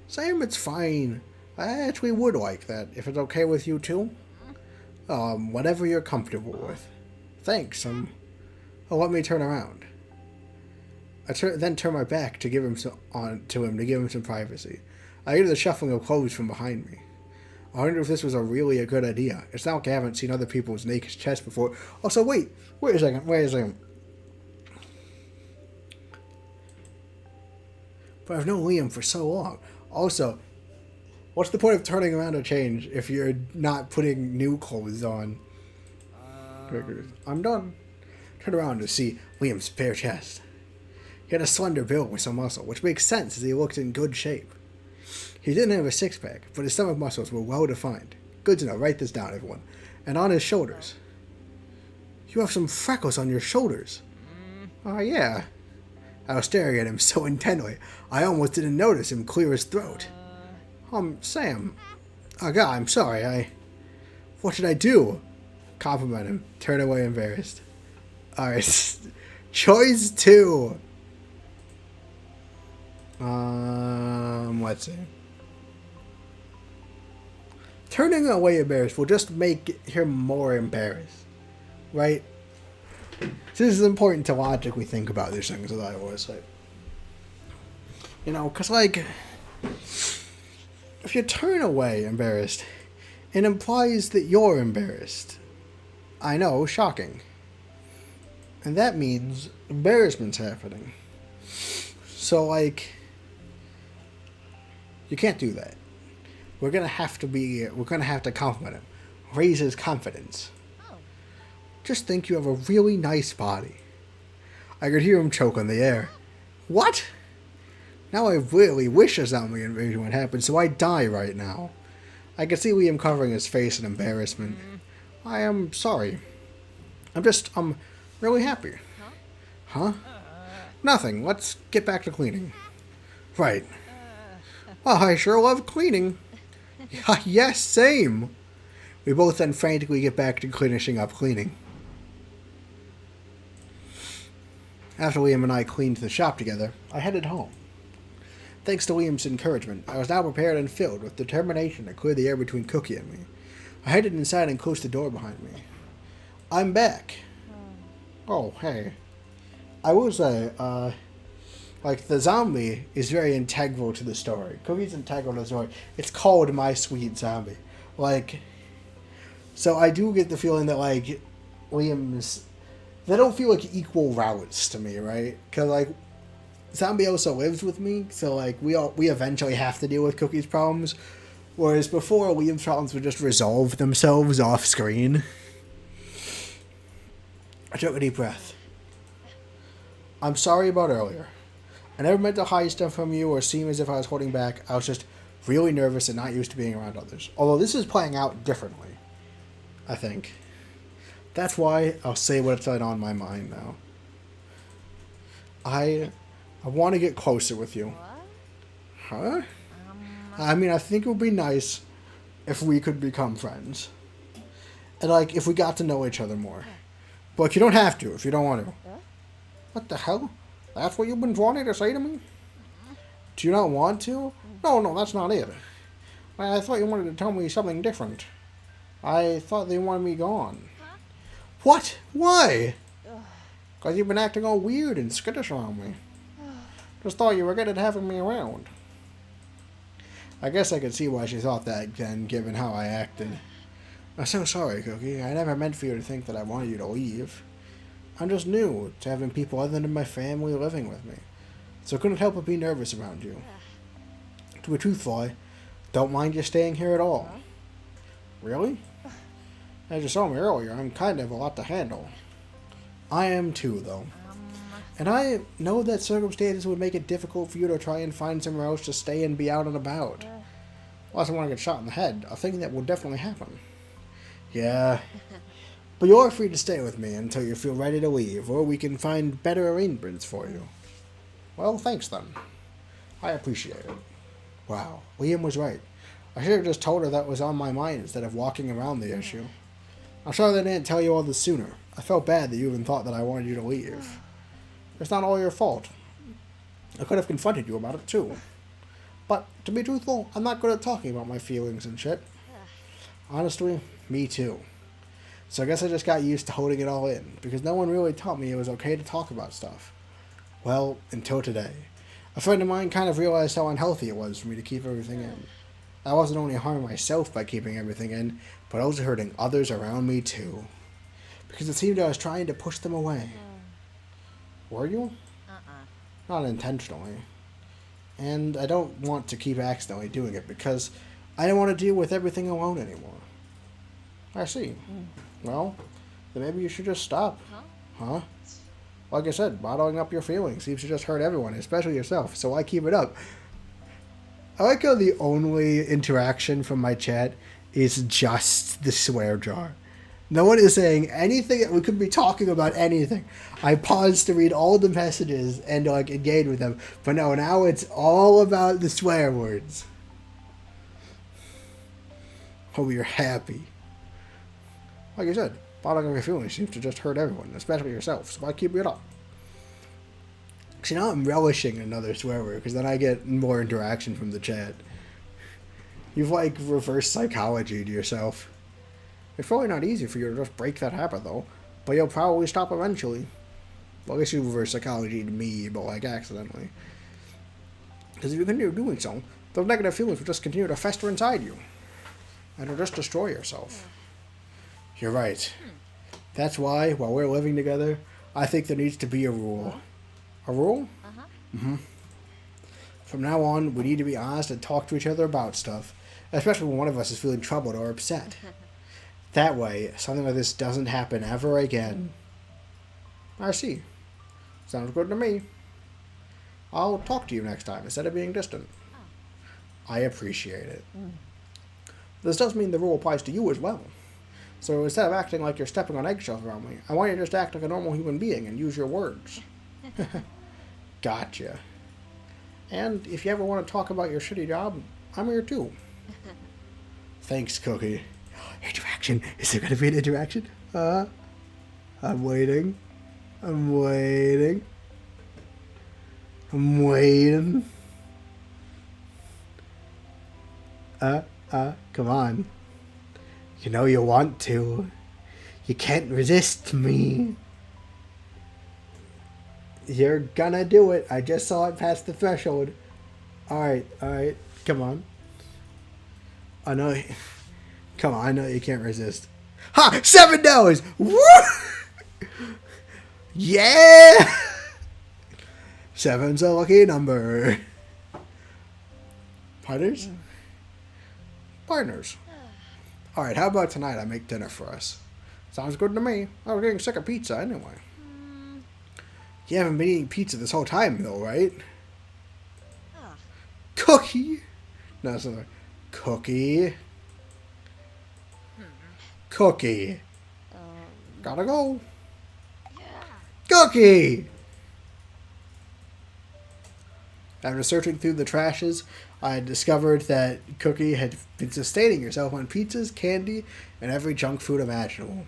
Sam, it's fine. I actually would like that, if it's okay with you too. Whatever you're comfortable with. Thanks, oh, let me turn around. I then turn my back to give him to give him some privacy. I hear the shuffling of clothes from behind me. I wonder if this was really a good idea. It's not like I haven't seen other people's naked chests before. Also, wait a second. But I've known Liam for so long. Also, what's the point of turning around to change if you're not putting new clothes on? I'm done. Turn around to see Liam's bare chest. He had a slender build with some muscle, which makes sense as he looked in good shape. He didn't have a six-pack, but his stomach muscles were well defined. Good to know. Write this down, everyone. And on his shoulders. You have some freckles on your shoulders. Oh, yeah. I was staring at him so intently, I almost didn't notice him clear his throat. Sam. Oh, God, I'm sorry. What should I do? Compliment him. Turn away embarrassed. Alright. Choice 2. Let's see. Turning away embarrassed will just make him more embarrassed. Right? So this is important to logically think about these things, as I always say. You know, because, like, if you turn away embarrassed, it implies that you're embarrassed. I know, shocking. And that means embarrassment's happening. So, like, you can't do that. We're gonna have to compliment him. Raise his confidence. Just think you have a really nice body. I could hear him choke on the air. What? Now I really wish a zombie invasion would happen, so I die right now. I can see Liam covering his face in embarrassment. I am sorry. I'm really happy. Huh? Nothing. Let's get back to cleaning. Right. Oh, I sure love cleaning. Yes, same. We both then frantically get back to finishing up cleaning. After Liam and I cleaned the shop together, I headed home. Thanks to Liam's encouragement, I was now prepared and filled with determination to clear the air between Cookie and me. I headed inside and closed the door behind me. I'm back. Oh, hey. I will say, like, the zombie is very integral to the story. Cookie's integral to the story. It's called My Sweet Zombie. Like, so I do get the feeling that, like, Liam's... They don't feel like equal routes to me, right? Because, like, Zombie also lives with me, so, like, we eventually have to deal with Cookie's problems. Whereas before, Liam's problems would just resolve themselves off screen. I took a deep breath. I'm sorry about earlier. I never meant to hide stuff from you or seem as if I was holding back. I was just really nervous and not used to being around others. Although this is playing out differently, I think. That's why I'll say what's on my mind now. I want to get closer with you. Huh? I mean, I think it would be nice if we could become friends. And, like, if we got to know each other more. But you don't have to if you don't want to. What the hell? That's what you've been wanting to say to me? Do you not want to? No, that's not it. I thought you wanted to tell me something different. I thought they wanted me gone. What? Why? Because you've been acting all weird and skittish around me. Just thought you regretted having me around. I guess I could see why she thought that then, given how I acted. I'm so sorry, Cookie. I never meant for you to think that I wanted you to leave. I'm just new to having people other than my family living with me, so I couldn't help but be nervous around you. To be truthful, I don't mind you staying here at all. Really? As you saw me earlier, I'm kind of a lot to handle. I am too, though. And I know that circumstances would make it difficult for you to try and find somewhere else to stay and be out and about. Unless I want to get shot in the head, a thing that will definitely happen. Yeah. But you're free to stay with me until you feel ready to leave, or we can find better arrangements for you. Well, thanks then. I appreciate it. Wow, Liam was right. I should have just told her that was on my mind instead of walking around the issue. I'm sorry they didn't tell you all this sooner. I felt bad that you even thought that I wanted you to leave. It's not all your fault. I could have confronted you about it too. But, to be truthful, I'm not good at talking about my feelings and shit. Honestly, me too. So I guess I just got used to holding it all in, because no one really taught me it was okay to talk about stuff. Well, until today. A friend of mine kind of realized how unhealthy it was for me to keep everything in. I wasn't only harming myself by keeping everything in, but also hurting others around me too. Because it seemed I was trying to push them away. Were you? Not intentionally. And I don't want to keep accidentally doing it, because I don't want to deal with everything alone anymore. I see. Well, then maybe you should just stop. Huh? Like I said, bottling up your feelings seems to just hurt everyone, especially yourself, so why keep it up? I like how the only interaction from my chat is just the swear jar. No one is saying anything. We could be talking about anything. I paused to read all the messages and, like, engage with them, but no, now it's all about the swear words. Hope you're happy. Like I said, bottling up your feelings seems to just hurt everyone, especially yourself, so why keep it up? See, now I'm relishing another swear word, because then I get more interaction from the chat. You've, like, reverse psychology to yourself. It's probably not easy for you to just break that habit, though, but you'll probably stop eventually. Well, I guess you reverse psychology to me, but, like, accidentally. Because if you continue doing so, those negative feelings will just continue to fester inside you. And you'll just destroy yourself. You're right. That's why, while we're living together, I think there needs to be a rule. A rule? From now on, we need to be honest and talk to each other about stuff, especially when one of us is feeling troubled or upset. That way, something like this doesn't happen ever again. I see. Sounds good to me. I'll talk to you next time instead of being distant. I appreciate it. This does mean the rule applies to you as well. So instead of acting like you're stepping on eggshells around me, I want you to just act like a normal human being and use your words. Gotcha. And if you ever want to talk about your shitty job, I'm here too. Thanks, Cookie. Interaction. Is there going to be an interaction? I'm waiting. I'm waiting. I'm waiting. Come on. You know you want to. You can't resist me. You're gonna do it. I just saw it past the threshold. Alright. Come on. I know. Come on, I know you can't resist. Ha! 7 no's! Woo! Yeah! 7's a lucky number. Partners? Partners. Alright, how about tonight I make dinner for us? Sounds good to me. I was getting sick of pizza anyway. You haven't been eating pizza this whole time though, right? Cookie! No, it's not. Cookie. Cookie. Gotta go. Cookie! After searching through the trashes, I discovered that Cookie had been sustaining herself on pizzas, candy, and every junk food imaginable.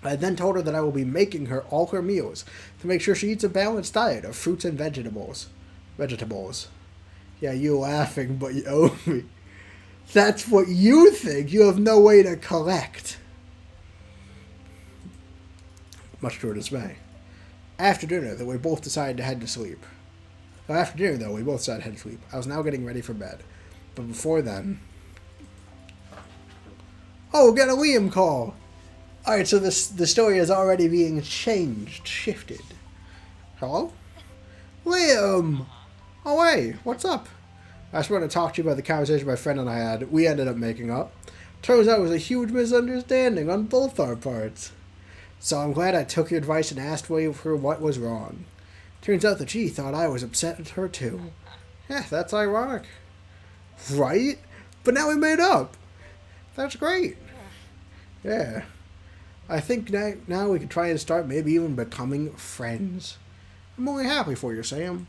I then told her that I will be making her all her meals to make sure she eats a balanced diet of fruits and vegetables. Yeah, you laughing, but you owe me. That's what you think. You have no way to collect. Much to her dismay. After dinner, we both decided to head to sleep. After dinner, though, we both decided to head to sleep. I was now getting ready for bed. But before then... Oh, we got a Liam call! Alright, so the story is already being shifted. Hello? Liam! Oh, hey, what's up? I just wanted to talk to you about the conversation my friend and I had. We ended up making up. Turns out it was a huge misunderstanding on both our parts. So I'm glad I took your advice and asked her what was wrong. Turns out that she thought I was upset at her too. Yeah, that's ironic. Right? But now we made up. That's great. Yeah. I think now we can try and start maybe even becoming friends. I'm only happy for you, Sam.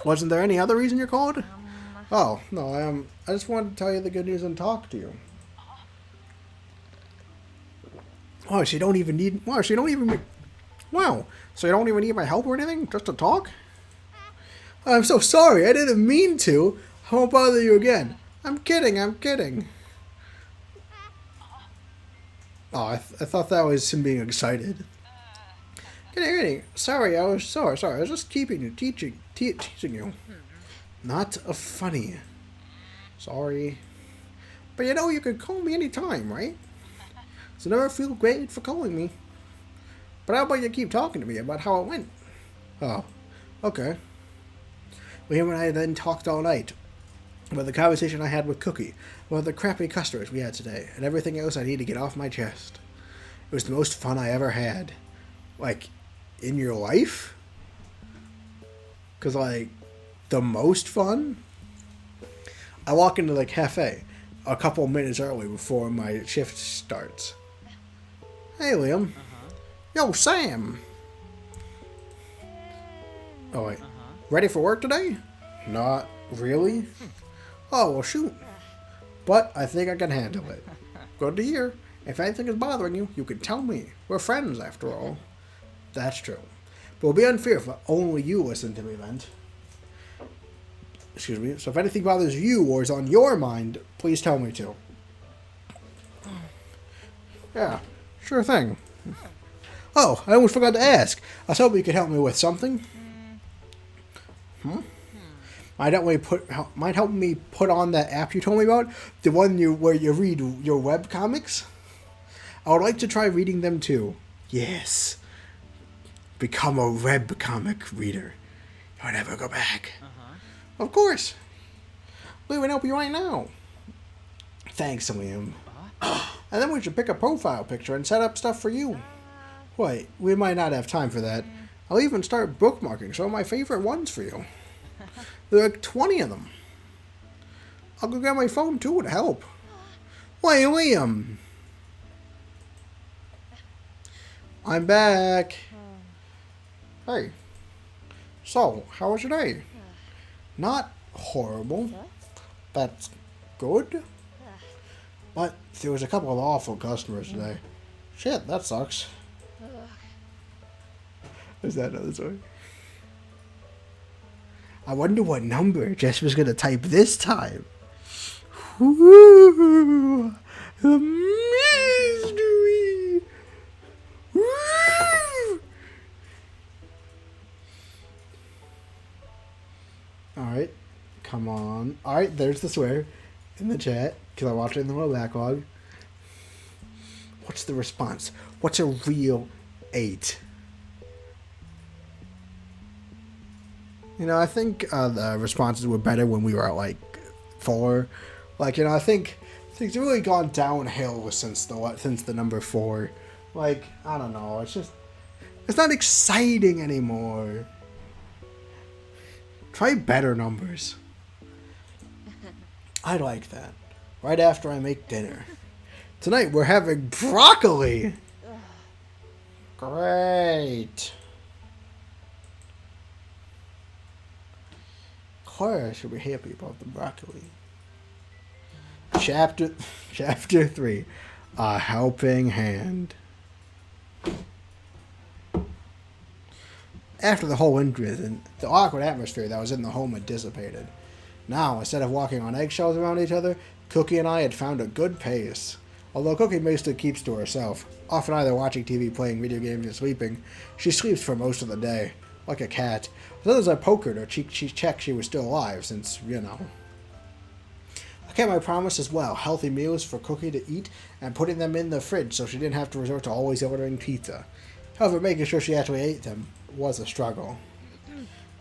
Wasn't there any other reason you called? Oh, no, I just wanted to tell you the good news and talk to you. Oh, so you don't even need... Wow, so you don't even... Wow, so you don't even need my help or anything? Just to talk? I'm so sorry, I didn't mean to. I won't bother you again. I'm kidding. Oh, I thought that was him being excited. Kidding. Sorry, I was sorry. I was just teaching you. Not a funny. Sorry. But you know, you can call me anytime, right? So never feel great for calling me. But how about you keep talking to me about how it went? Oh, okay. Liam and I then talked all night about the conversation I had with Cookie, about the crappy customers we had today, and everything else I need to get off my chest. It was the most fun I ever had. Like, in your life? Because, like, the most fun? I walk into the cafe a couple minutes early before my shift starts. Hey, Liam. Yo, Sam. Oh, wait. Ready for work today? Not really. Oh, well, shoot. But I think I can handle it. Good to hear. If anything is bothering you, you can tell me. We're friends, after all. That's true. But it will be unfair if only you listen to me, Vent. Excuse me. So if anything bothers you or is on your mind, please tell me to. Yeah, sure thing. Oh, I almost forgot to ask. I was hoping you could help me with something. Might help me put on that app you told me about? The one where you read your web comics? I would like to try reading them too. Yes. Become a web comic reader. You'll never go back. Of course. We would help you right now. Thanks, Liam. And then we should pick a profile picture and set up stuff for you. Wait, we might not have time for that. I'll even start bookmarking some of my favorite ones for you. There are like 20 of them. I'll go get my phone too to help. Why, Liam? I'm back. Hey. So, how was your day? Not horrible. That's good. But there was a couple of awful customers today. Shit, that sucks. Is that another story? I wonder what number Jess was gonna type this time. Woo! The mystery! Woo! Alright, come on. Alright, there's the swear in the chat, because I watched it in the little backlog. What's the response? What's a real 8? You know, I think the responses were better when we were at, like, 4. Like, you know, I think things have really gone downhill since the number 4. Like, I don't know, it's not exciting anymore. Try better numbers. I like that. Right after I make dinner. Tonight we're having broccoli! Great! Clara should be happy about the broccoli. Chapter 3. A helping hand. After the whole incident, the awkward atmosphere that was in the home had dissipated. Now, instead of walking on eggshells around each other, Cookie and I had found a good pace. Although Cookie mostly keeps to herself, often either watching TV, playing video games, or sleeping, she sleeps for most of the day, like a cat. Sometimes I poke her to check she was still alive, since, you know. I kept my promise as well, healthy meals for Cookie to eat, and putting them in the fridge so she didn't have to resort to always ordering pizza. However, making sure she actually ate them was a struggle.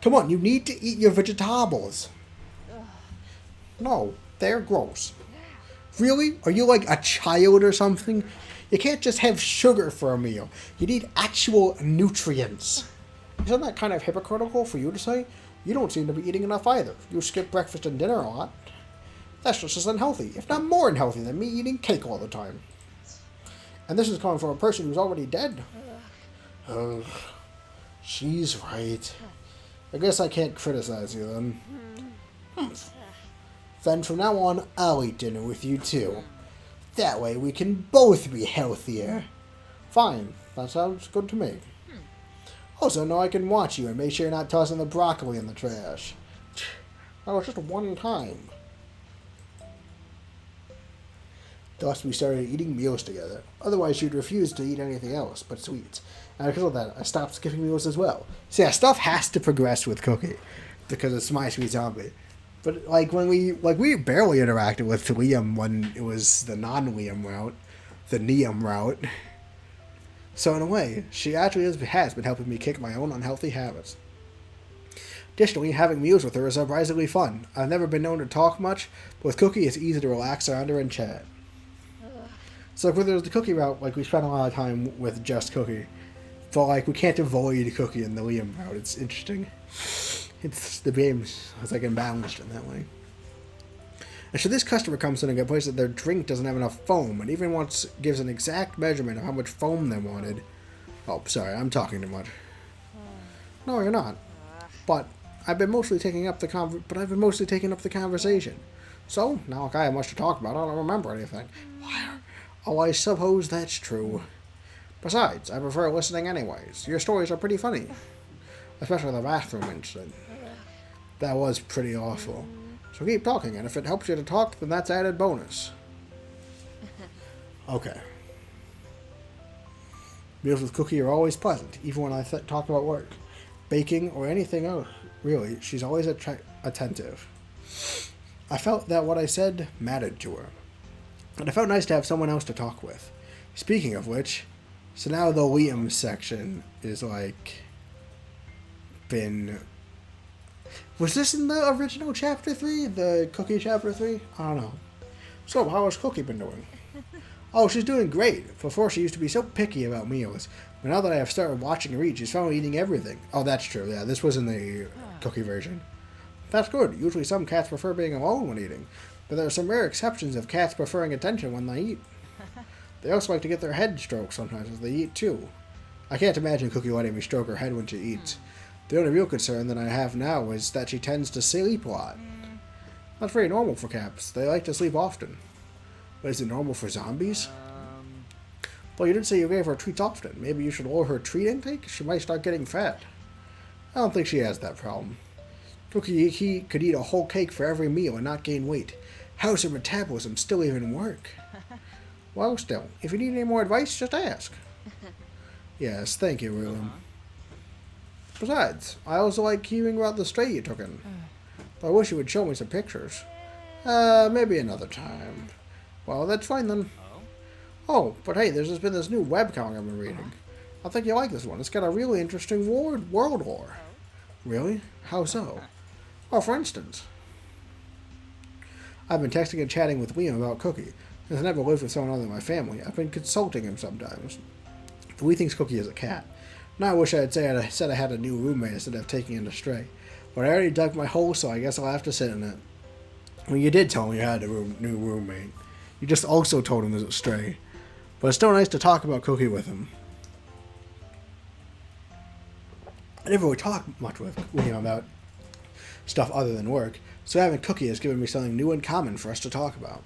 Come on, you need to eat your vegetables. No, they're gross. Really? Are you like a child or something? You can't just have sugar for a meal. You need actual nutrients. Isn't that kind of hypocritical for you to say? You don't seem to be eating enough either. You skip breakfast and dinner a lot. That's just as unhealthy, if not more unhealthy than me eating cake all the time. And this is coming from a person who's already dead. Ugh. She's right. I guess I can't criticize you then. Then from now on, I'll eat dinner with you too. That way we can both be healthier. Fine, that sounds good to me. Also, now I can watch you and make sure you're not tossing the broccoli in the trash. That was just one time. Thus, we started eating meals together. Otherwise, she'd refuse to eat anything else but sweets. And because of that, I stopped skipping meals as well. So yeah, stuff has to progress with Cookie because it's my sweet zombie. But like when we barely interacted with Liam when it was the non-Liam route, the Neum route. So in a way, she actually has been helping me kick my own unhealthy habits. Additionally, having meals with her is surprisingly fun. I've never been known to talk much, but with Cookie, it's easy to relax around her and chat. So like, when there's the Cookie route, like we spent a lot of time with just Cookie. But like we can't avoid Cookie in the Liam route. It's interesting. It's the game's like imbalanced in that way. And so this customer comes in and complains that their drink doesn't have enough foam, and even gives an exact measurement of how much foam they wanted. Oh, sorry, I'm talking too much. No, you're not. But I've been mostly taking up the conversation. So now I have much to talk about. I don't remember anything. Oh, I suppose that's true. Besides, I prefer listening anyways. Your stories are pretty funny. Especially the bathroom incident. That was pretty awful. So keep talking, and if it helps you to talk, then that's added bonus. Okay. Meals with Cookie are always pleasant, even when I talk about work. Baking, or anything else, really, she's always attentive. I felt that what I said mattered to her. And it felt nice to have someone else to talk with. Speaking of which, so now the Liam section is like... Was this in the original chapter 3? The Cookie chapter 3? I don't know. So, how has Cookie been doing? Oh, she's doing great. Before, she used to be so picky about meals, But now that I have started watching her eat, she's finally eating everything. Oh, that's true. Yeah, this was in the cookie version. That's good. Usually some cats prefer being alone when eating, but there are some rare exceptions of cats preferring attention when they eat. They also like to get their head stroked sometimes as they eat too. I can't imagine Cookie letting me stroke her head when she eats. The only real concern that I have now is that she tends to sleep a lot. That's very normal for cats. They like to sleep often. But is it normal for zombies? Well, you did say you gave her treats often. Maybe you should lower her treat intake? She might start getting fat. I don't think she has that problem. Cookie could eat a whole cake for every meal and not gain weight. How's her metabolism still even work? Well, still, if you need any more advice, just ask. Yes, thank you, William. Besides, I also like hearing about the stray you took in. But I wish you would show me some pictures. Maybe another time. Well, that's fine then. Oh, but hey, there's been this new webcomic I've been reading. I think you like this one. It's got a really interesting world lore. Really? How so? Well, for instance, I've been texting and chatting with Liam about Cookie. Since I never lived with someone other than my family, I've been consulting him sometimes. We thinks Cookie is a cat. Now I wish I had said I had a new roommate instead of taking in a stray. But I already dug my hole, so I guess I'll have to sit in it. Well, you did tell me you had a new roommate. You just also told him there's a stray. But it's still nice to talk about Cookie with him. I never really talk much with Liam about stuff other than work, so having Cookie has given me something new and common for us to talk about.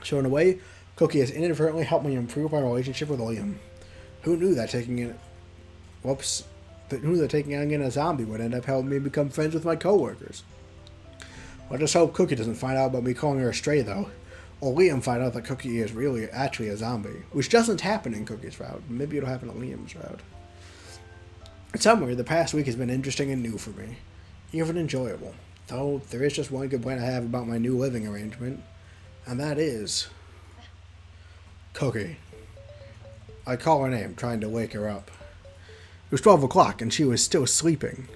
So in a way, Cookie has inadvertently helped me improve my relationship with Liam. Who knew that taking in a zombie would end up helping me become friends with my coworkers? Well, I just hope Cookie doesn't find out about me calling her a stray, though. Or Liam find out that Cookie is really actually a zombie, which doesn't happen in Cookie's route. Maybe it'll happen in Liam's route. In summary, the past week has been interesting and new for me, even enjoyable. Though there is just one complaint I have about my new living arrangement, and that is Cookie. I call her name, trying to wake her up. It was 12 o'clock, and she was still sleeping.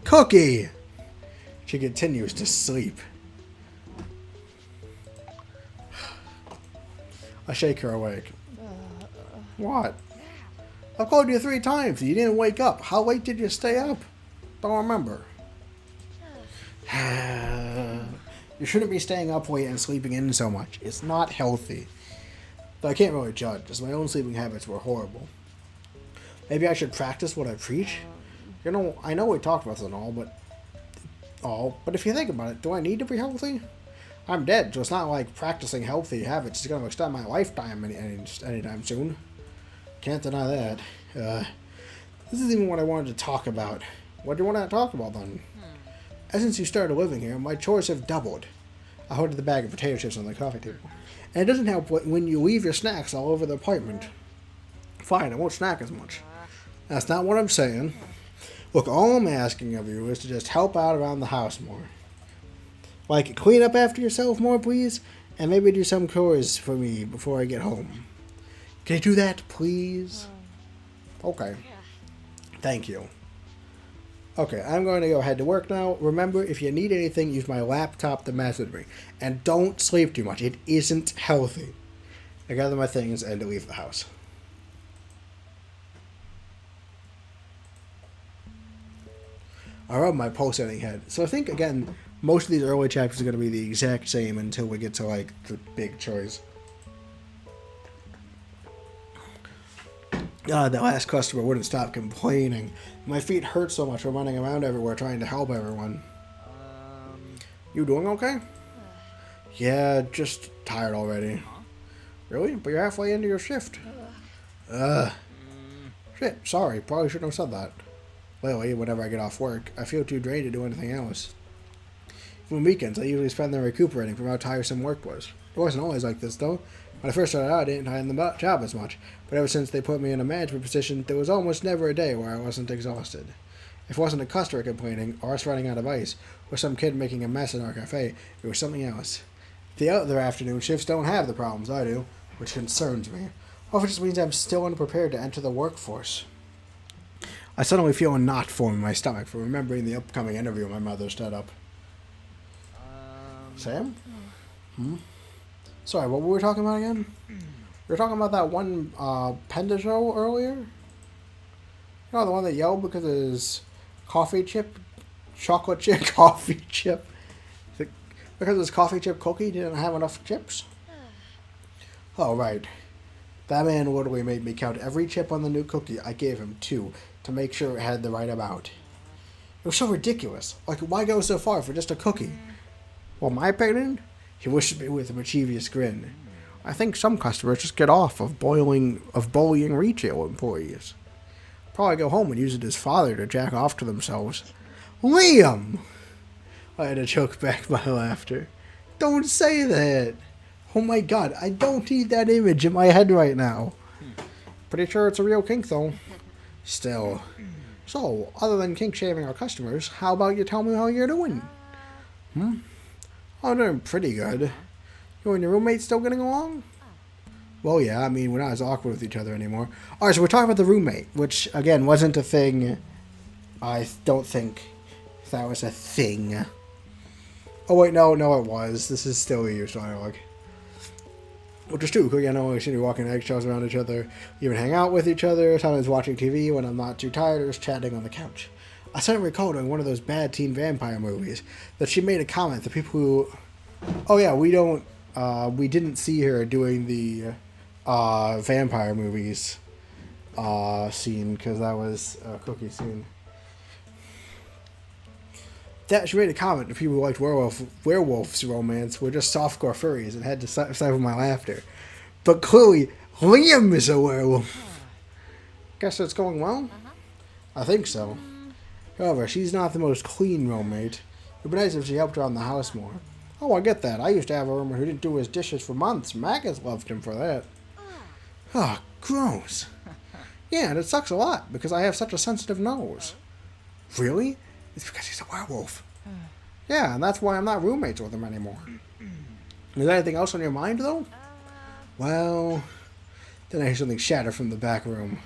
Cookie! She continues to sleep. I shake her awake. What? I've called you 3 times. You didn't wake up. How late did you stay up? Don't remember. You shouldn't be staying up late and sleeping in so much. It's not healthy. Though I can't really judge, as my own sleeping habits were horrible. Maybe I should practice what I preach? You know, I know we talked about this and all, but if you think about it, do I need to be healthy? I'm dead, so it's not like practicing healthy habits is going to extend my lifetime anytime soon. Can't deny that. This isn't even what I wanted to talk about. What do you want to talk about then? Ever since you started living here, my chores have doubled. I hoarded the bag of potato chips on the coffee table. And it doesn't help when you leave your snacks all over the apartment. Fine, I won't snack as much. That's not what I'm saying. Look, all I'm asking of you is to just help out around the house more. Like, clean up after yourself more, please? And maybe do some chores for me before I get home. Can you do that, please? Okay. Thank you. Okay, I'm going to go head to work now. Remember, if you need anything, use my laptop to message me. And don't sleep too much. It isn't healthy. I gather my things and to leave the house. I rub my pulsating head. So I think, again, most of these early chapters are going to be the exact same until we get to, like, the big choice. God, that last customer wouldn't stop complaining. My feet hurt so much from running around everywhere trying to help everyone. You doing okay? Yeah, just tired already. Really? But you're halfway into your shift. Shit, sorry. Probably shouldn't have said that. Lately, whenever I get off work, I feel too drained to do anything else. On weekends, I usually spend them recuperating from how tiresome work was. It wasn't always like this, though. When I first started out, I didn't mind the job as much, but ever since they put me in a management position, there was almost never a day where I wasn't exhausted. If it wasn't a customer complaining, or us running out of ice, or some kid making a mess in our cafe, it was something else. The other afternoon shifts don't have the problems I do, which concerns me. Or if it just means I'm still unprepared to enter the workforce. I suddenly feel a knot form in my stomach from remembering the upcoming interview my mother set up. Sam? Sorry, what were we talking about again? We were talking about that one Panda show earlier? You know, the one that yelled because of his coffee chip, chocolate chip, coffee chip. Because his coffee chip cookie didn't have enough chips? Oh, right. That man literally made me count every chip on the new cookie. I gave him 2 to make sure it had the right amount. It was so ridiculous. Like, why go so far for just a cookie? Well, my opinion, he wished me with a mischievous grin. I think some customers just get off of bullying retail employees. Probably go home and use it as fodder to jack off to themselves. Liam! I had to choke back my laughter. Don't say that! Oh my god, I don't need that image in my head right now. Pretty sure it's a real kink though. Still. So, other than kink shaming our customers, how about you tell me how you're doing? I'm doing pretty good. You and your roommate still getting along? Well, yeah, I mean, we're not as awkward with each other anymore. Alright, so we're talking about the roommate, which, again, wasn't a thing. I don't think that was a thing. Oh, wait, no, it was. This is still a year's dialogue. Which is true, because I know we've seen you walking eggshells around each other, even hang out with each other, sometimes watching TV when I'm not too tired, or just chatting on the couch. I suddenly recalled in one of those bad teen vampire movies that she made a comment that people who... Oh, yeah, we didn't see her doing the vampire movies scene, because that was a cookie scene. That she made a comment that people who liked werewolves romance were just softcore furries and had to stifle my laughter. But clearly, Liam is a werewolf. Guess it's going well? I think so. However, she's not the most clean roommate. It'd be nice if she helped around the house more. Oh, I get that. I used to have a roommate who didn't do his dishes for months. Maggots loved him for that. Ah, gross. Yeah, and it sucks a lot because I have such a sensitive nose. Really? It's because he's a werewolf. Yeah, and that's why I'm not roommates with him anymore. Is there anything else on your mind, though? Well, then I hear something shatter from the back room.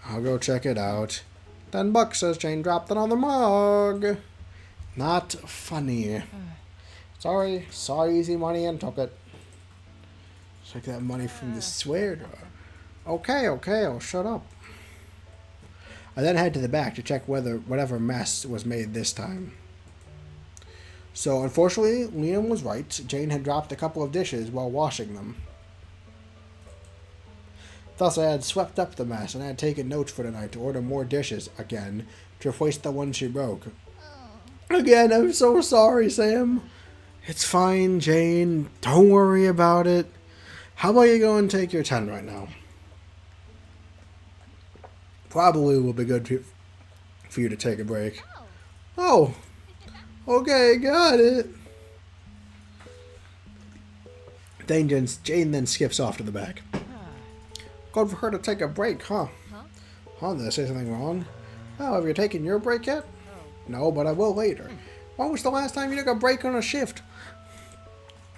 I'll go check it out. $10, says Jane dropped it on the mug. Not funny. Sorry, saw easy money and took it. Took that money from the swear jar. Okay, I'll shut up. I then head to the back to check whether whatever mess was made this time. So, unfortunately, Liam was right. Jane had dropped a couple of dishes while washing them. Thus, I had swept up the mess and had taken notes for the night to order more dishes again to replace the ones she broke. Again, I'm so sorry, Sam. It's fine, Jane. Don't worry about it. How about you go and take your 10 right now? Probably will be good for you to take a break. Oh, okay, got it. Jane then skips off to the back. Good for her to take a break, huh? Did I say something wrong? Oh, have you taken your break yet? No, but I will later. When was the last time you took a break on a shift?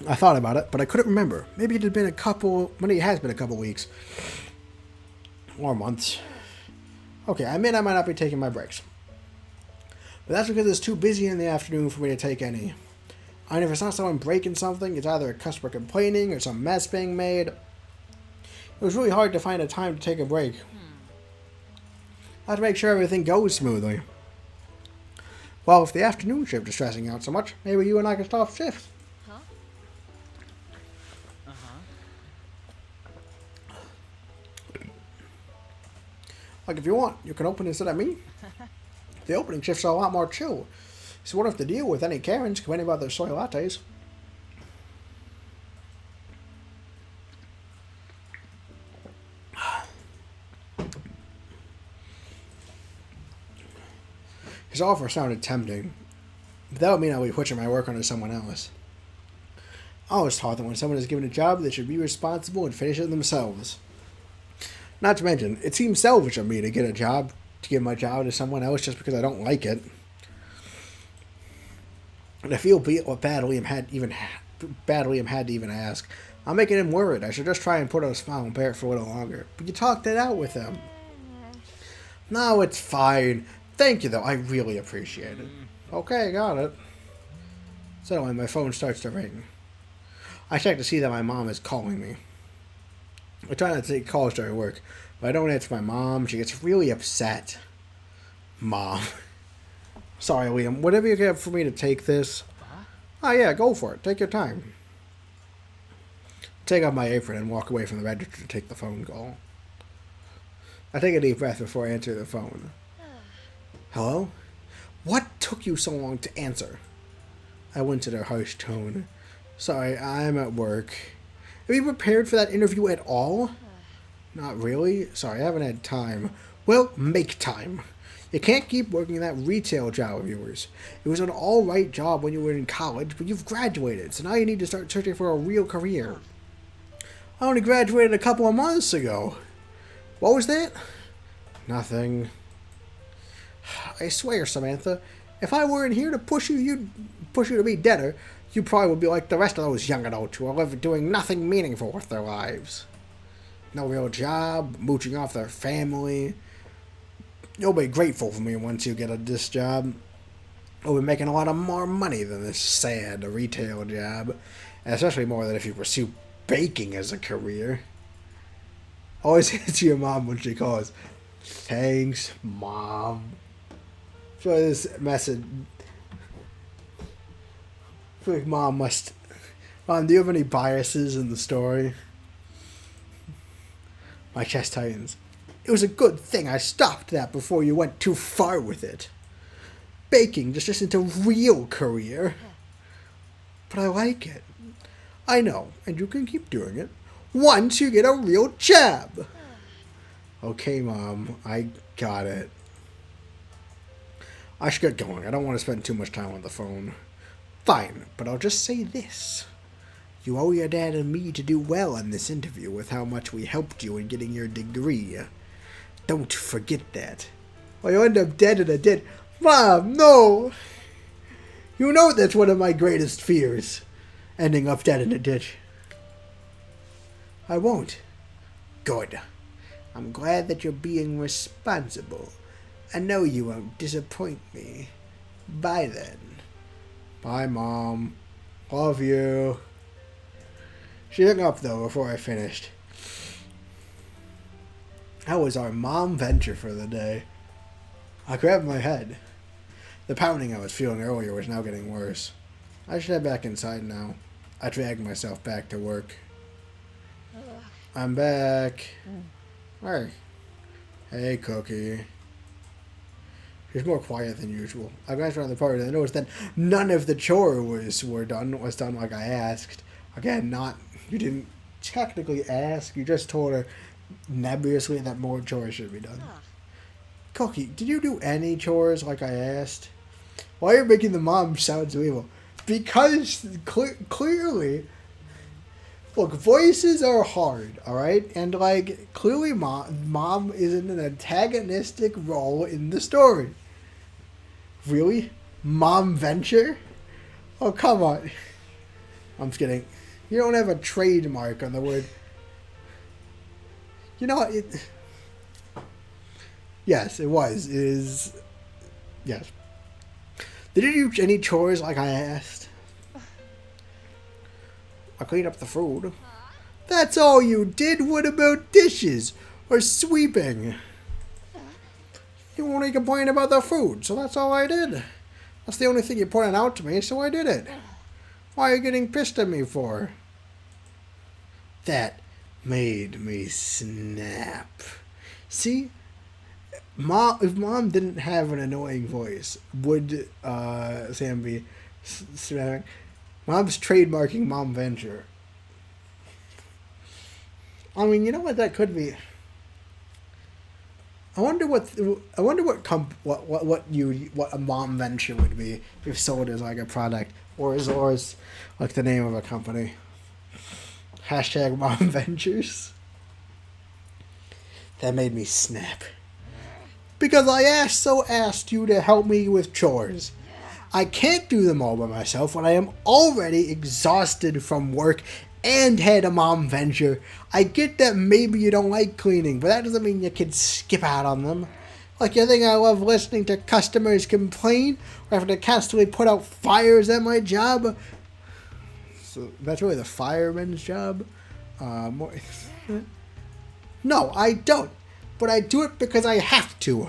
I thought about it, but I couldn't remember. Maybe it has been a couple weeks. Or months. Okay, I might not be taking my breaks. But that's because it's too busy in the afternoon for me to take any. And if it's not someone breaking something, it's either a customer complaining or some mess being made. It was really hard to find a time to take a break. I have to make sure everything goes smoothly. Well, if the afternoon shift is stressing out so much, maybe you and I can stop shifts. Like, if you want, you can open instead of me. The opening shifts are a lot more chill, so you won't have to deal with any Karens complaining about their soy lattes. His offer sounded tempting, but that would mean I would be pushing my work onto someone else. I was taught that when someone is given a job, they should be responsible and finish it themselves. Not to mention, it seems selfish of me to get a job, to give my job to someone else just because I don't like it. And I feel bad Liam had to even ask. I'm making him worried. I should just try and put on a smile and bear it for a little longer. But you talked it out with him. No, it's fine. Thank you, though. I really appreciate it. Okay, got it. Suddenly, my phone starts to ring. I check to see that my mom is calling me. I try not to take calls during work, If I don't answer my mom, she gets really upset. Mom. Sorry, Liam. Whatever you have for me to take this. Oh, yeah, go for it. Take your time. Take off my apron and walk away from the register to take the phone call. I take a deep breath before I answer the phone. Hello? What took you so long to answer? I went in a harsh tone. Sorry, I'm at work. Have you prepared for that interview at all? Not really. Sorry, I haven't had time. Well, make time. You can't keep working that retail job of yours. It was an alright job when you were in college, but you've graduated, so now you need to start searching for a real career. I only graduated a couple of months ago. What was that? Nothing. I swear, Samantha, if I weren't here to push you to be deader, you probably would be like the rest of those young adults who are doing nothing meaningful with their lives. No real job, mooching off their family. You'll be grateful for me once you get this job. You'll be making a lot of more money than this sad retail job, and especially more than if you pursue baking as a career. Always answer your mom when she calls. Thanks, Mom. I feel like this message. I feel like Mom must. Mom, do you have any biases in the story? My chest tightens. It was a good thing I stopped that before you went too far with it. Baking just isn't a real career. But I like it. I know, and you can keep doing it once you get a real job. Okay, Mom, I got it. I should get going. I don't want to spend too much time on the phone. Fine, but I'll just say this. You owe your dad and me to do well in this interview with how much we helped you in getting your degree. Don't forget that. Or you'll end up dead in a ditch. Mom, no! You know that's one of my greatest fears. Ending up dead in a ditch. I won't. Good. I'm glad that you're being responsible. I know you won't disappoint me. Bye then. Bye, Mom. Love you. She hung up, though, before I finished. That was our mom venture for the day. I grabbed my head. The pounding I was feeling earlier was now getting worse. I should head back inside now. I dragged myself back to work. I'm back. Hey. Hey, Cookie. She's more quiet than usual. I glanced around the party and I noticed that none of the chores was done like I asked. Again, you didn't technically ask, you just told her nebulously that more chores should be done. Cookie, did you do any chores like I asked? Why are you making the mom sound so evil? Because clearly, look, voices are hard, alright? And clearly mom is in an antagonistic role in the story. Really? Mom venture? Oh, come on. I'm just kidding. You don't have a trademark on the word. You know what? Yes, it was. It is. Yes. Did you do any chores like I asked? I cleaned up the food. That's all you did? What about dishes? Or sweeping? You only complained about the food, so that's all I did. That's the only thing you pointed out to me, so I did it. Why are you getting pissed at me for? That made me snap. See? If Mom didn't have an annoying voice, would Sam be snapping? Mom's trademarking Mom Venture. I mean, you know what that could be. I wonder what a Mom Venture would be if sold as like a product or as like the name of a company. Hashtag Mom Ventures. That made me snap. Because I asked you to help me with chores. I can't do them all by myself when I am already exhausted from work and had a mom venture. I get that maybe you don't like cleaning, but that doesn't mean you can skip out on them. Like, you think I love listening to customers complain or having to constantly put out fires at my job? So that's really the fireman's job? No, I don't. but I do it because I have to.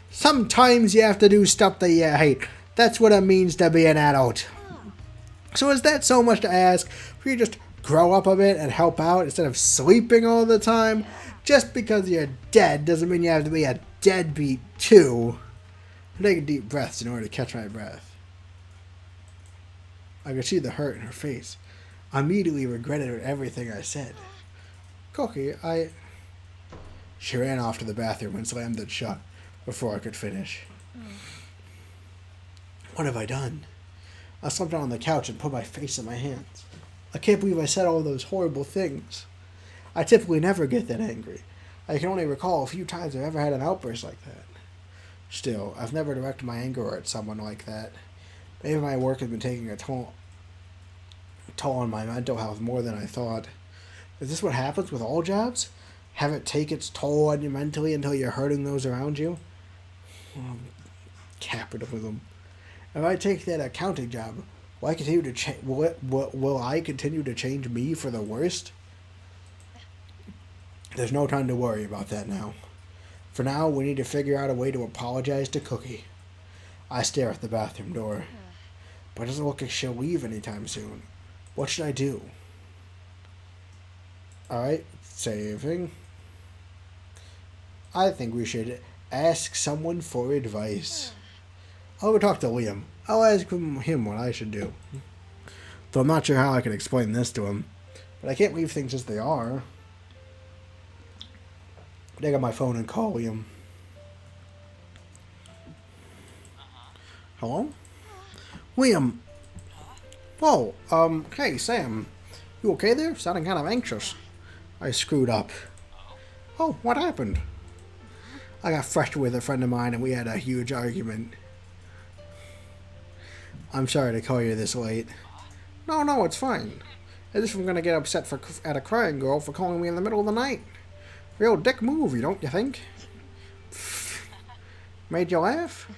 Sometimes you have to do stuff that you hate. That's what it means to be an adult. So is that so much to ask for you just grow up a bit and help out instead of sleeping all the time? Just because you're dead doesn't mean you have to be a deadbeat too. I'm taking deep breaths in order to catch my breath. I could see the hurt in her face. I immediately regretted everything I said. Cookie, She ran off to the bathroom and slammed it shut before I could finish. What have I done? I slumped down on the couch and put my face in my hands. I can't believe I said all those horrible things. I typically never get that angry. I can only recall a few times I've ever had an outburst like that. Still, I've never directed my anger at someone like that. Maybe my work has been taking a toll on my mental health more than I thought. Is this what happens with all jobs? Have it take its toll on you mentally until you're hurting those around you? Capitalism. If I take that accounting job, will I continue to will I continue to change me for the worst? There's no time to worry about that now. For now, we need to figure out a way to apologize to Cookie. I stare at the bathroom door, but it doesn't look like she'll leave anytime soon. What should I do? Alright, saving. I think we should ask someone for advice. I'll go talk to Liam. I'll ask him what I should do. Though I'm not sure how I can explain this to him. But I can't leave things as they are. Take out my phone and call Liam. Hello? Liam. Whoa, hey, Sam. You okay there? Sounding kind of anxious. I screwed up. Oh, what happened? I got frustrated with a friend of mine and we had a huge argument. I'm sorry to call you this late. No, it's fine. As if I'm gonna get upset at a crying girl for calling me in the middle of the night. Real dick move, don't you think? Made you laugh?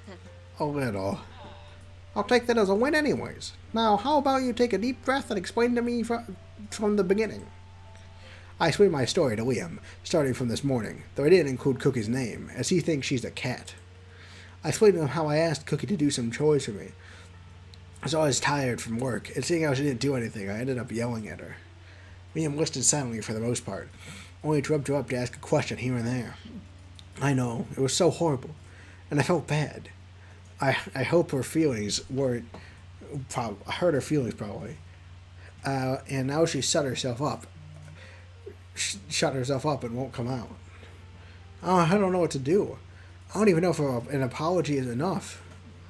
A little. I'll take that as a win anyways. Now, how about you take a deep breath and explain to me from the beginning? I explained my story to Liam, starting from this morning, though I didn't include Cookie's name, as he thinks she's a cat. I explained to him how I asked Cookie to do some chores for me. I was always tired from work, and seeing how she didn't do anything, I ended up yelling at her. Liam listened silently for the most part, only to interrupt to ask a question here and there. I know, it was so horrible, and I felt bad. I hope her feelings weren't... hurt her feelings, probably. And now she shut herself up and won't come out. Oh, I don't know what to do. I don't even know if an apology is enough.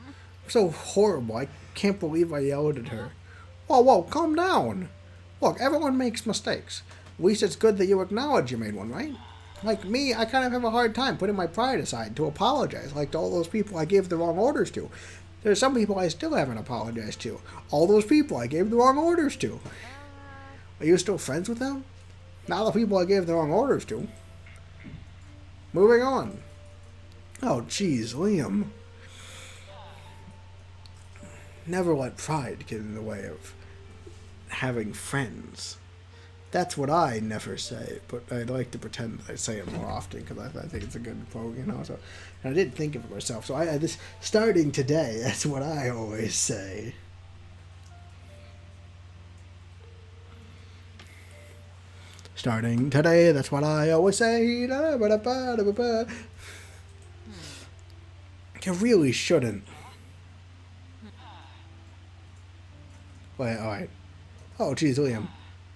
I'm so horrible. I can't believe I yelled at her. Whoa, calm down. Look, everyone makes mistakes. At least it's good that you acknowledge you made one, right? Like me, I kind of have a hard time putting my pride aside to apologize, like to all those people I gave the wrong orders to. There's some people I still haven't apologized to. All those people I gave the wrong orders to. Are you still friends with them? Not the people I gave the wrong orders to. Moving on. Oh, jeez, Liam. Never let pride get in the way of having friends. That's what I never say, but I'd like to pretend that I say it more often because I think it's a good quote, you know. So, and I did think of it myself. So this starting today, that's what I always say. Starting today, that's what I always say. You really shouldn't. Wait, alright. Oh, geez, Liam.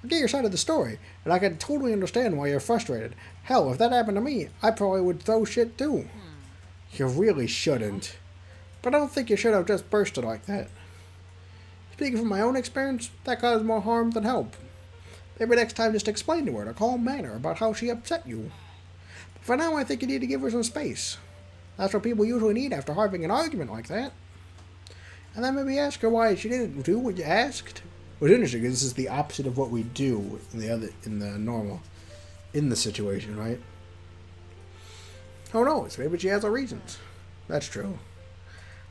I get your side of the story, and I can totally understand why you're frustrated. Hell, if that happened to me, I probably would throw shit too. You really shouldn't. But I don't think you should have just bursted like that. Speaking from my own experience, that caused more harm than help. Maybe next time just explain to her in a calm manner about how she upset you. But for now, I think you need to give her some space. That's what people usually need after having an argument like that. And then maybe ask her why she didn't do what you asked. What's interesting is this is the opposite of what we do in the situation, right? Who knows? Maybe she has her reasons. That's true.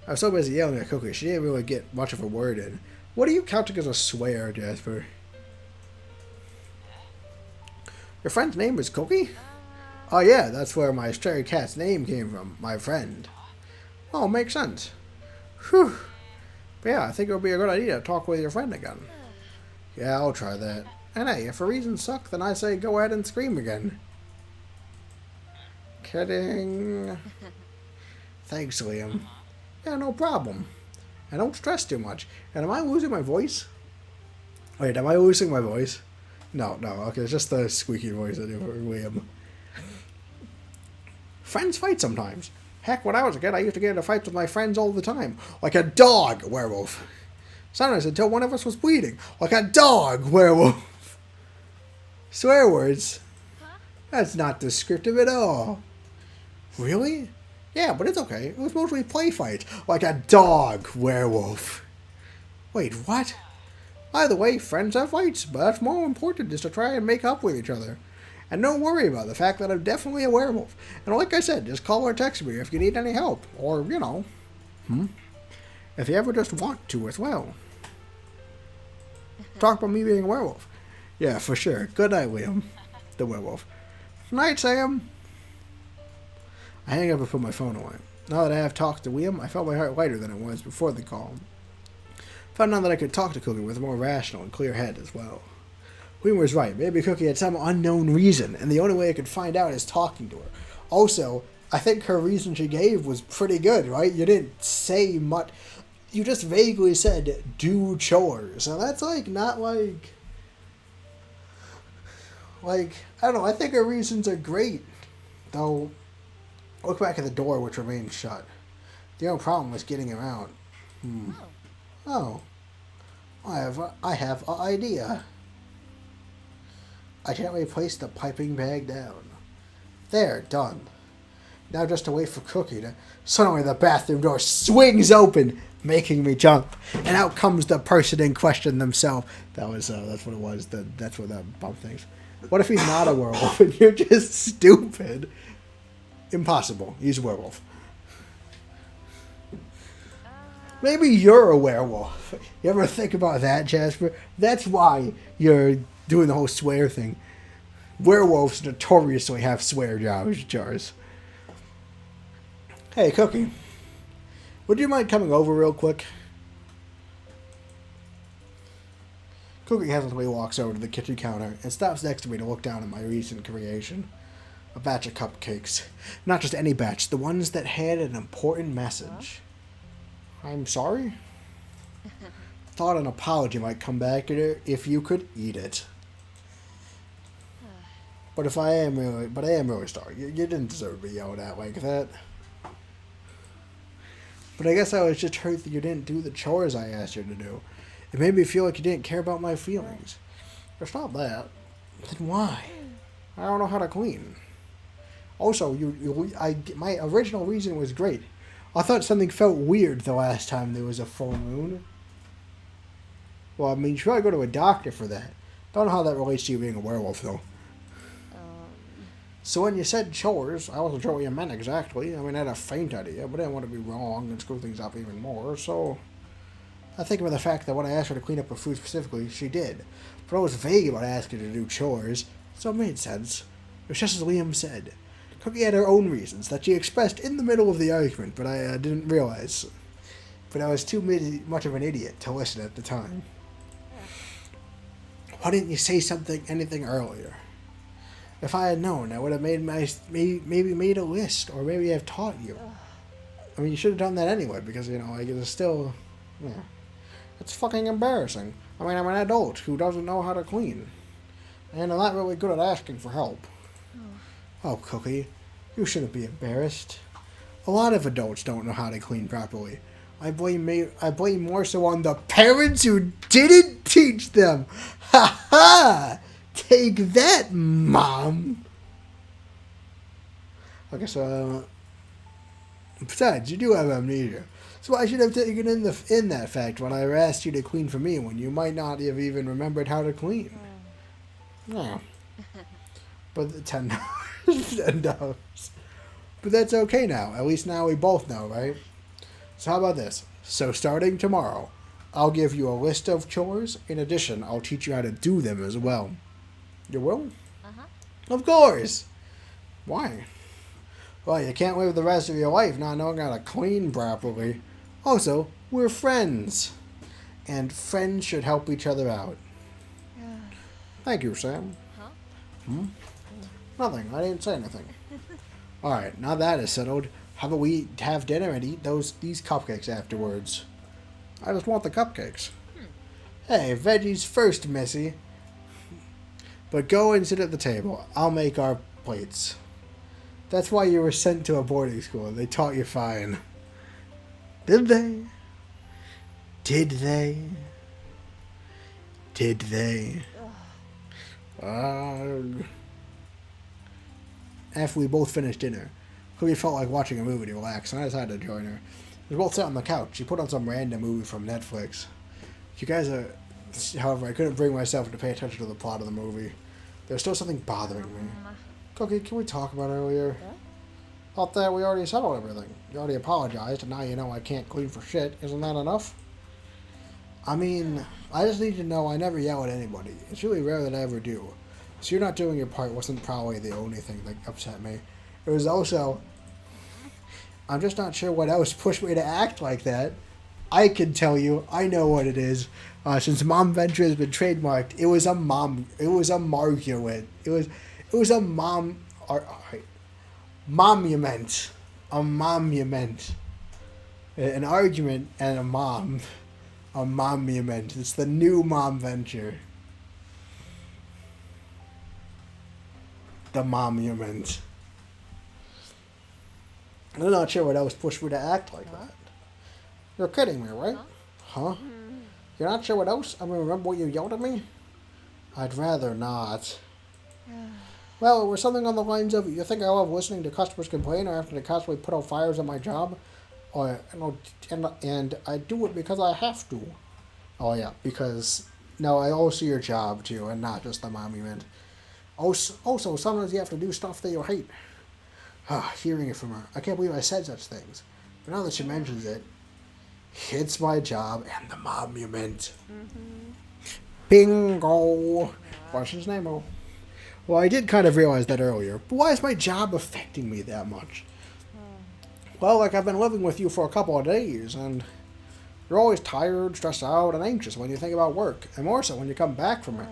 I was so busy yelling at Cookie, she didn't really get much of a word in. What are you counting as a swear, Jasper? Your friend's name is Cookie? Oh yeah, that's where my stray cat's name came from, my friend. Oh, makes sense. Whew. But yeah, I think it would be a good idea to talk with your friend again. Yeah, I'll try that. And hey, if a reason suck, then I say go ahead and scream again. Kidding. Thanks, Liam. Yeah, no problem. And don't stress too much. And am I losing my voice? Wait, am I losing my voice? No, okay, it's just the squeaky voice I do for Liam. Friends fight sometimes. Heck, when I was a kid, I used to get into fights with my friends all the time. Like a dog werewolf. Sometimes until one of us was bleeding. Like a dog werewolf. Swear words. That's not descriptive at all. Really? Yeah, but it's okay. It was mostly play fights. Like a dog werewolf. Wait, what? By the way, friends have fights, but that's more important is to try and make up with each other. And don't worry about the fact that I'm definitely a werewolf. And like I said, just call or text me if you need any help. Or, you know, if you ever just want to as well. Talk about me being a werewolf. Yeah, for sure. Good night, Liam. The werewolf. Night, Sam. I hang up and put my phone away. Now that I have talked to Liam, I felt my heart lighter than it was before the call. Found out that I could talk to Cookie with a more rational and clear head as well. Liam was right. Maybe Cookie had some unknown reason, and the only way I could find out is talking to her. Also, I think her reason she gave was pretty good, right? You didn't say much. You just vaguely said, do chores. And that's not like, I don't know, I think her reasons are great. Though, look back at the door, which remained shut. The only problem was getting him out. Oh. I have an idea. I gently placed the piping bag down. There, done. Now just to wait for Cookie to... Suddenly the bathroom door swings open, making me jump. And out comes the person in question themselves. That's what it was. That's what that bump things. What if he's not a werewolf and you're just stupid? Impossible. He's a werewolf. Maybe you're a werewolf. You ever think about that, Jasper? That's why you're doing the whole swear thing. Werewolves notoriously have swear jars. Hey, Cookie. Would you mind coming over real quick? Cookie hesitantly walks over to the kitchen counter and stops next to me to look down at my recent creation. A batch of cupcakes. Not just any batch, the ones that had an important message. I'm sorry? Thought an apology might come back if you could eat it. But I am really sorry. You didn't deserve to be yelled at like that. But I guess I was just hurt that you didn't do the chores I asked you to do. It made me feel like you didn't care about my feelings. It's not that. Then why? I don't know how to clean. Also, my original reason was great. I thought something felt weird the last time there was a full moon. Well, I mean, you should probably go to a doctor for that. Don't know how that relates to you being a werewolf, though. So when you said chores, I wasn't sure what you meant exactly. I mean, I had a faint idea, but I didn't want to be wrong and screw things up even more, so... I think about the fact that when I asked her to clean up her food specifically, she did. But I was vague about asking her to do chores, so it made sense. It was just as Liam said. Cookie had her own reasons that she expressed in the middle of the argument, but I didn't realize. But I was too much of an idiot to listen at the time. Why didn't you say anything earlier? If I had known, I would have maybe made a list, or maybe I've taught you. I mean, you should have done that anyway, because, it's still, it's fucking embarrassing. I mean, I'm an adult who doesn't know how to clean. And I'm not really good at asking for help. Oh, Cookie, you shouldn't be embarrassed. A lot of adults don't know how to clean properly. I blame more so on the parents who didn't teach them. Ha ha! Take that, Mom! Okay, so... besides, you do have amnesia. So I should have taken in that fact when I asked you to clean for me when you might not have even remembered how to clean. No. But the $10. $10. But that's okay now. At least now we both know, right? So how about this? So starting tomorrow, I'll give you a list of chores. In addition, I'll teach you how to do them as well. You will? Uh-huh. Of course! Why? Well, you can't live the rest of your life not knowing how to clean properly. Also, we're friends. And friends should help each other out. Thank you, Sam. Huh? Nothing. I didn't say anything. Alright, now that is settled, how about we have dinner and eat these cupcakes afterwards? I just want the cupcakes. Hey, veggies first, Missy. But go and sit at the table. I'll make our plates. That's why you were sent to a boarding school. They taught you fine. Did they? Did they? Did they? After we both finished dinner, Chloe felt like watching a movie to relax, and I decided to join her. We both sat on the couch. She put on some random movie from Netflix. You guys are... However, I couldn't bring myself to pay attention to the plot of the movie. There's still something bothering me. Cookie, can we talk about earlier? Thought that we already settled everything. You already apologized, and now you know I can't clean for shit. Isn't that enough? I mean, I just need you to know I never yell at anybody. It's really rare that I ever do. So you're not doing your part wasn't probably the only thing that upset me. It was also... I'm just not sure what else pushed me to act like that. I can tell you, I know what it is. Since Mom Venture has been trademarked, it was a monument. It was a monument. A monument. An argument and a mom. A monument. It's the new Mom Venture. The monument. I'm not sure what else pushed me to act like that. You're kidding me, right? Huh? You're not sure what else? I mean, remember what you yelled at me? I'd rather not. Well, it was something on the lines of, you think I love listening to customers complain or after they constantly put out fires on my job? Or, and I do it because I have to. Oh, yeah, because, no, I also your job, too, and not just the monument. Also, sometimes you have to do stuff that you hate. Hearing it from her. I can't believe I said such things. But now that she mentions it, it's my job and the monument. Bingo! What's his name? Oh. Well, I did kind of realize that earlier. But why is my job affecting me that much? Well, like I've been living with you for a couple of days, and you're always tired, stressed out, and anxious when you think about work. And more so when you come back from it.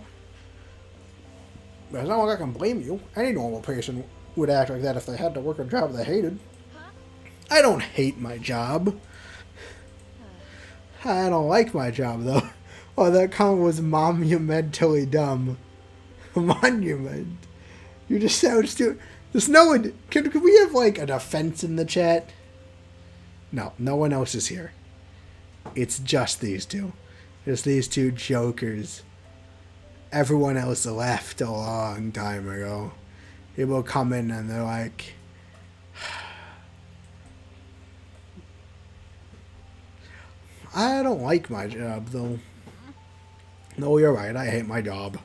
There's not like I can blame you. Any normal person would act like that if they had to work a job they hated. I don't hate my job. I don't like my job, though. Oh, that comment was monumentally dumb. Monument. You just sound stupid. There's no one... Can we have, like, a defense in the chat? No, no one else is here. It's just these two. Just these two jokers. Everyone else left a long time ago. People come in and they're like... I don't like my job, though. No, you're right. I hate my job.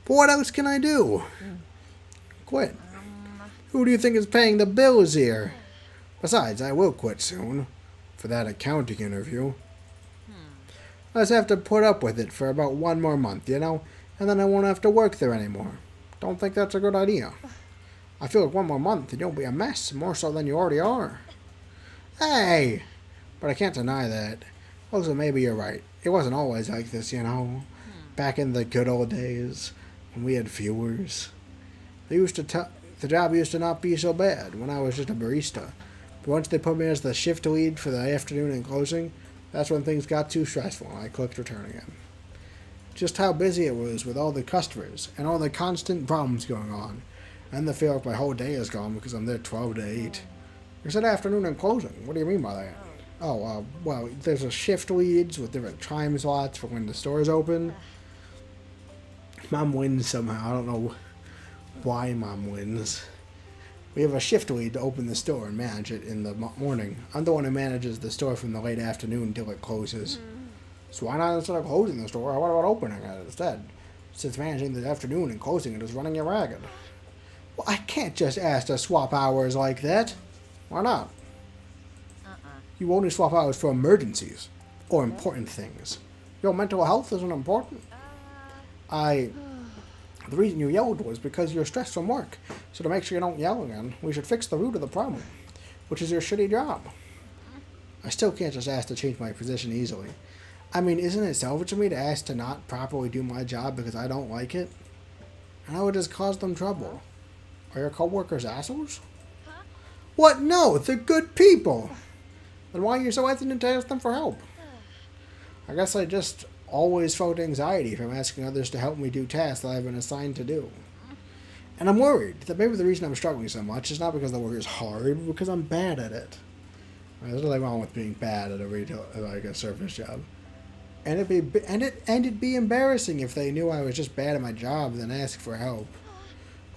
But what else can I do? Quit. Who do you think is paying the bills here? Besides, I will quit soon. For that accounting interview. I just have to put up with it for about 1 more month, you know? And then I won't have to work there anymore. Don't think that's a good idea. I feel like 1 more month and you'll be a mess, more so than you already are. Hey! But I can't deny that. Also, maybe you're right. It wasn't always like this, you know? Back in the good old days, when we had viewers. The job used to not be so bad when I was just a barista. But once they put me as the shift lead for the afternoon and closing, that's when things got too stressful and I clicked return again. Just how busy it was with all the customers and all the constant problems going on. And the feel like my whole day is gone because I'm there 12 to 8. You said afternoon and closing. What do you mean by that? Oh, well, there's a shift leads with different time slots for when the store is open. Mom wins somehow. I don't know why Mom wins. We have a shift lead to open the store and manage it in the morning. I'm the one who manages the store from the late afternoon until it closes. So why not, instead of closing the store, what about opening it instead? Since managing the afternoon and closing it is running you ragged. Well, I can't just ask to swap hours like that. Why not? You only swap hours for emergencies or important things. Your mental health isn't important. I The reason you yelled was because you're stressed from work. So to make sure you don't yell again, we should fix the root of the problem, which is your shitty job. I still can't just ask to change my position easily. I mean, isn't it selfish of me to ask to not properly do my job because I don't like it? And I would just cause them trouble. Are your coworkers assholes? What? No, they're good people. Then why are you so hesitant to ask them for help? I guess I just always felt anxiety from asking others to help me do tasks that I've been assigned to do. And I'm worried that maybe the reason I'm struggling so much is not because the work is hard, but because I'm bad at it. There's nothing wrong with being bad at a service job. And it'd be embarrassing if they knew I was just bad at my job and then asked for help.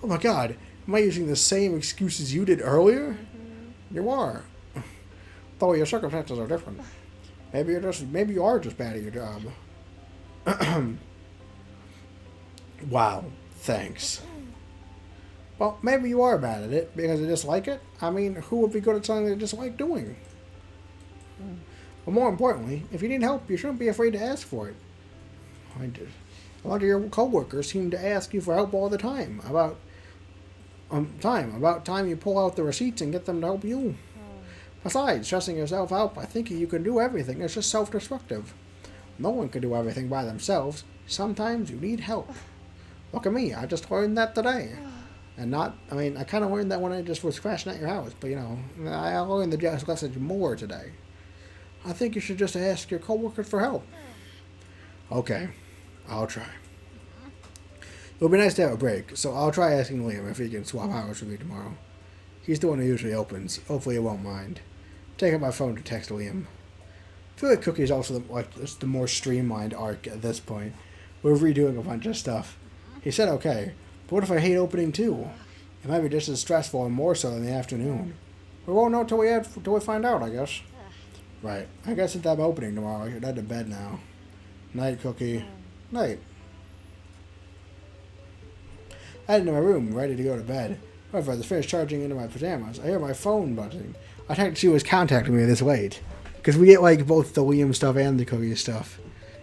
Oh my god, am I using the same excuses you did earlier? Mm-hmm. You are. Though your circumstances are different. Maybe you are just bad at your job. Wow, thanks. Well, maybe you are bad at it because you dislike it. I mean, who would be good at something they dislike doing? But more importantly, if you need help, you shouldn't be afraid to ask for it. A lot of your coworkers seem to ask you for help all the time. About time you pull out the receipts and get them to help you. Besides, stressing yourself out by thinking you can do everything is just self-destructive. No one can do everything by themselves. Sometimes you need help. Look at me, I just learned that today. And I kind of learned that when I just was crashing at your house. But, I learned the lesson more today. I think you should just ask your coworkers for help. Okay, I'll try. It'll be nice to have a break, so I'll try asking Liam if he can swap hours with me tomorrow. He's the one who usually opens. Hopefully he won't mind. Take out my phone to text Liam. I feel like Cookie is also the more streamlined arc at this point. We're redoing a bunch of stuff. He said okay, but what if I hate opening too? It might be just as stressful and more so in the afternoon. We won't know till we find out, I guess. Right. I guess since I'm opening tomorrow, I should head to bed now. Night, Cookie. Night. I head into my room, ready to go to bed. However, as I finish charging into my pajamas, I hear my phone buzzing. I checked she was contacting me this late. Because we get, both the Liam stuff and the Cookie stuff.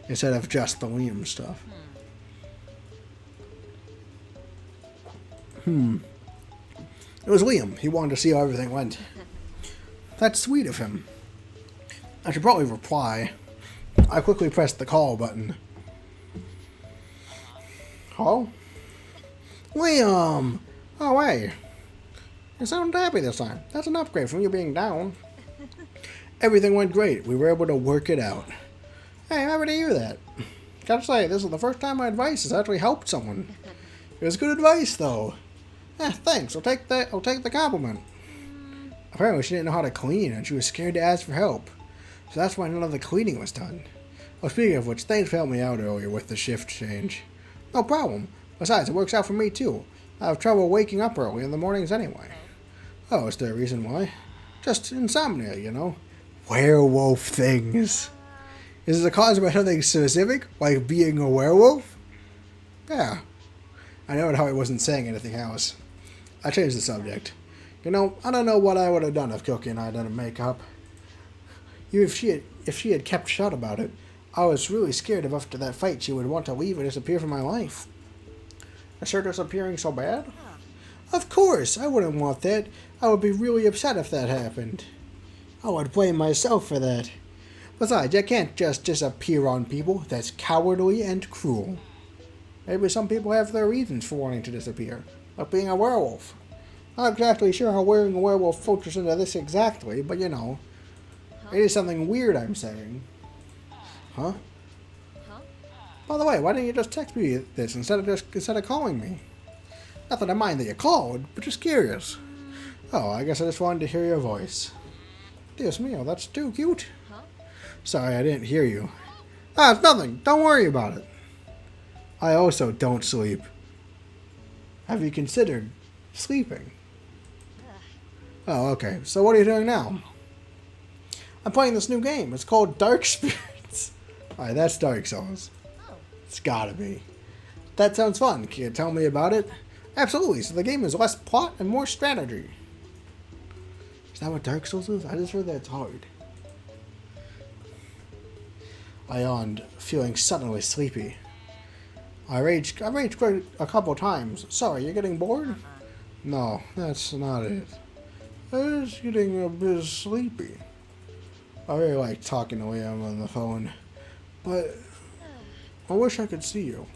Instead of just the Liam stuff. It was Liam. He wanted to see how everything went. That's sweet of him. I should probably reply. I quickly pressed the call button. Hello? Liam! Oh, hey. You sound happy this time. That's an upgrade from you being down. Everything went great. We were able to work it out. Hey, I'm happy to hear that. Gotta say, this is the first time my advice has actually helped someone. It was good advice, though. Thanks. I'll take the compliment. Apparently, she didn't know how to clean, and she was scared to ask for help. So that's why none of the cleaning was done. Oh, speaking of which, thanks for helping me out earlier with the shift change. No problem. Besides, it works out for me, too. I have trouble waking up early in the mornings anyway. Oh, is there a reason why? Just insomnia, Werewolf things. Is it caused by something specific, like being a werewolf? Yeah. I know how I wasn't saying anything else. I changed the subject. I don't know what I would have done if Cookie and I didn't make up. Even if she had kept shut about it, I was really scared of after that fight she would want to leave and disappear from my life. Is her disappearing so bad? Of course, I wouldn't want that. I would be really upset if that happened. I would blame myself for that. Besides, I can't just disappear on people. That's cowardly and cruel. Maybe some people have their reasons for wanting to disappear, like being a werewolf. Not exactly sure how wearing a werewolf filters into this exactly, but it is something weird I'm saying. Huh? By the way, why didn't you just text me this instead of calling me? Not that I mind that you called, but just curious. Oh, I guess I just wanted to hear your voice. Dios mío, that's too cute. Sorry, I didn't hear you. It's nothing. Don't worry about it. I also don't sleep. Have you considered sleeping? Oh, okay. So what are you doing now? I'm playing this new game. It's called Dark Spirits. Alright, that's Dark Souls. It's gotta be. That sounds fun. Can you tell me about it? Absolutely. So the game is less plot and more strategy. Is that what Dark Souls is? I just heard that it's hard. I yawned, feeling suddenly sleepy. I raged quite a couple times. Sorry, you're getting bored? No, that's not it. I was getting a bit sleepy. I really like talking to Liam on the phone, but I wish I could see you.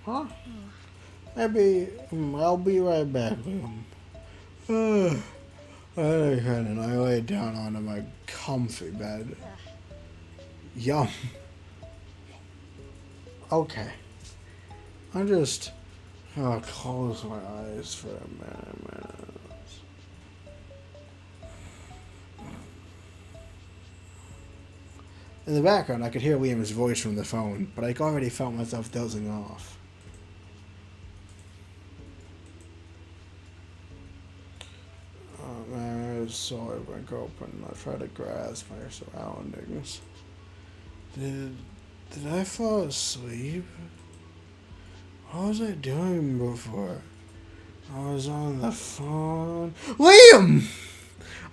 Huh? Maybe I'll be right back, Liam. And I lay down onto my comfy bed. Yum. Okay. I'll close my eyes for a minute. In the background, I could hear Liam's voice from the phone, but I already felt myself dozing off. Oh man, I saw it wake open. I tried to grasp my surroundings. Did I fall asleep? What was I doing before? I was on the phone. Liam!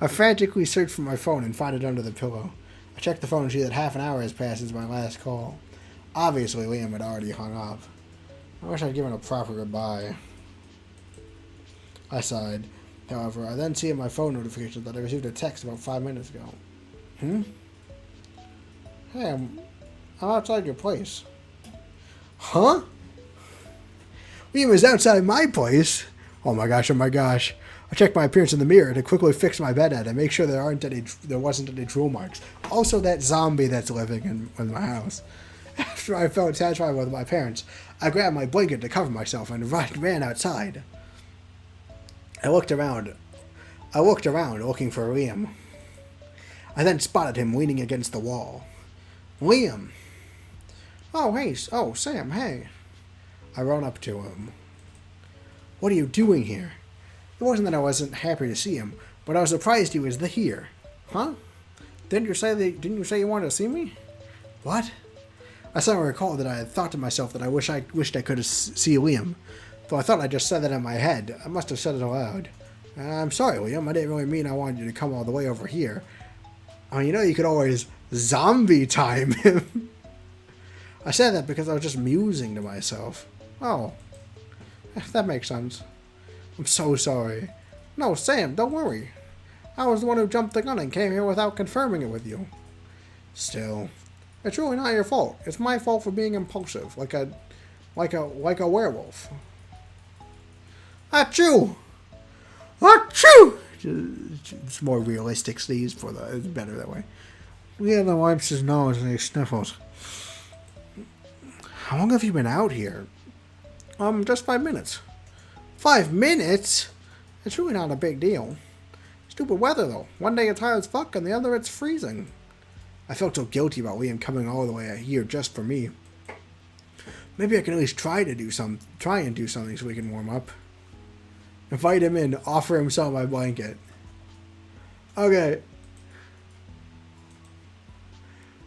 I frantically searched for my phone and found it under the pillow. I checked the phone and see that half an hour has passed since my last call. Obviously, Liam had already hung up. I wish I'd given a proper goodbye. I sighed. However, I then see in my phone notification that I received a text about 5 minutes ago. Hey, I'm outside your place. Huh? Liam is outside my place? Oh my gosh, oh my gosh. I checked my appearance in the mirror to quickly fix my bed head and make sure there wasn't any drool marks. Also that zombie that's living in my house. After I felt satisfied with my parents, I grabbed my blanket to cover myself and ran outside. I looked around looking for Liam. I then spotted him leaning against the wall. Liam! Oh, hey, Sam, hey. I ran up to him. What are you doing here? It wasn't that I wasn't happy to see him, but I was surprised he was here. Huh? Didn't you say you wanted to see me? What? I suddenly recalled that I had thought to myself that I wished I could see Liam. Though I thought I just said that in my head. I must have said it aloud. I'm sorry, Liam. I didn't really mean I wanted you to come all the way over here. I mean, you could always zombie time him. I said that because I was just musing to myself. Oh. That makes sense. I'm so sorry. No, Sam, don't worry. I was the one who jumped the gun and came here without confirming it with you. Still, it's really not your fault. It's my fault for being impulsive, like a werewolf. Achoo! Achoo! It's more realistic sneeze it's better that way. Liam wipes his nose and he sniffles. How long have you been out here? Just 5 minutes. 5 minutes? It's really not a big deal. Stupid weather, though. One day it's hot as fuck, and the other it's freezing. I felt so guilty about Liam coming all the way here just for me. Maybe I can at least try and do something so we can warm up. Invite him in, offer him some of my blanket. Okay.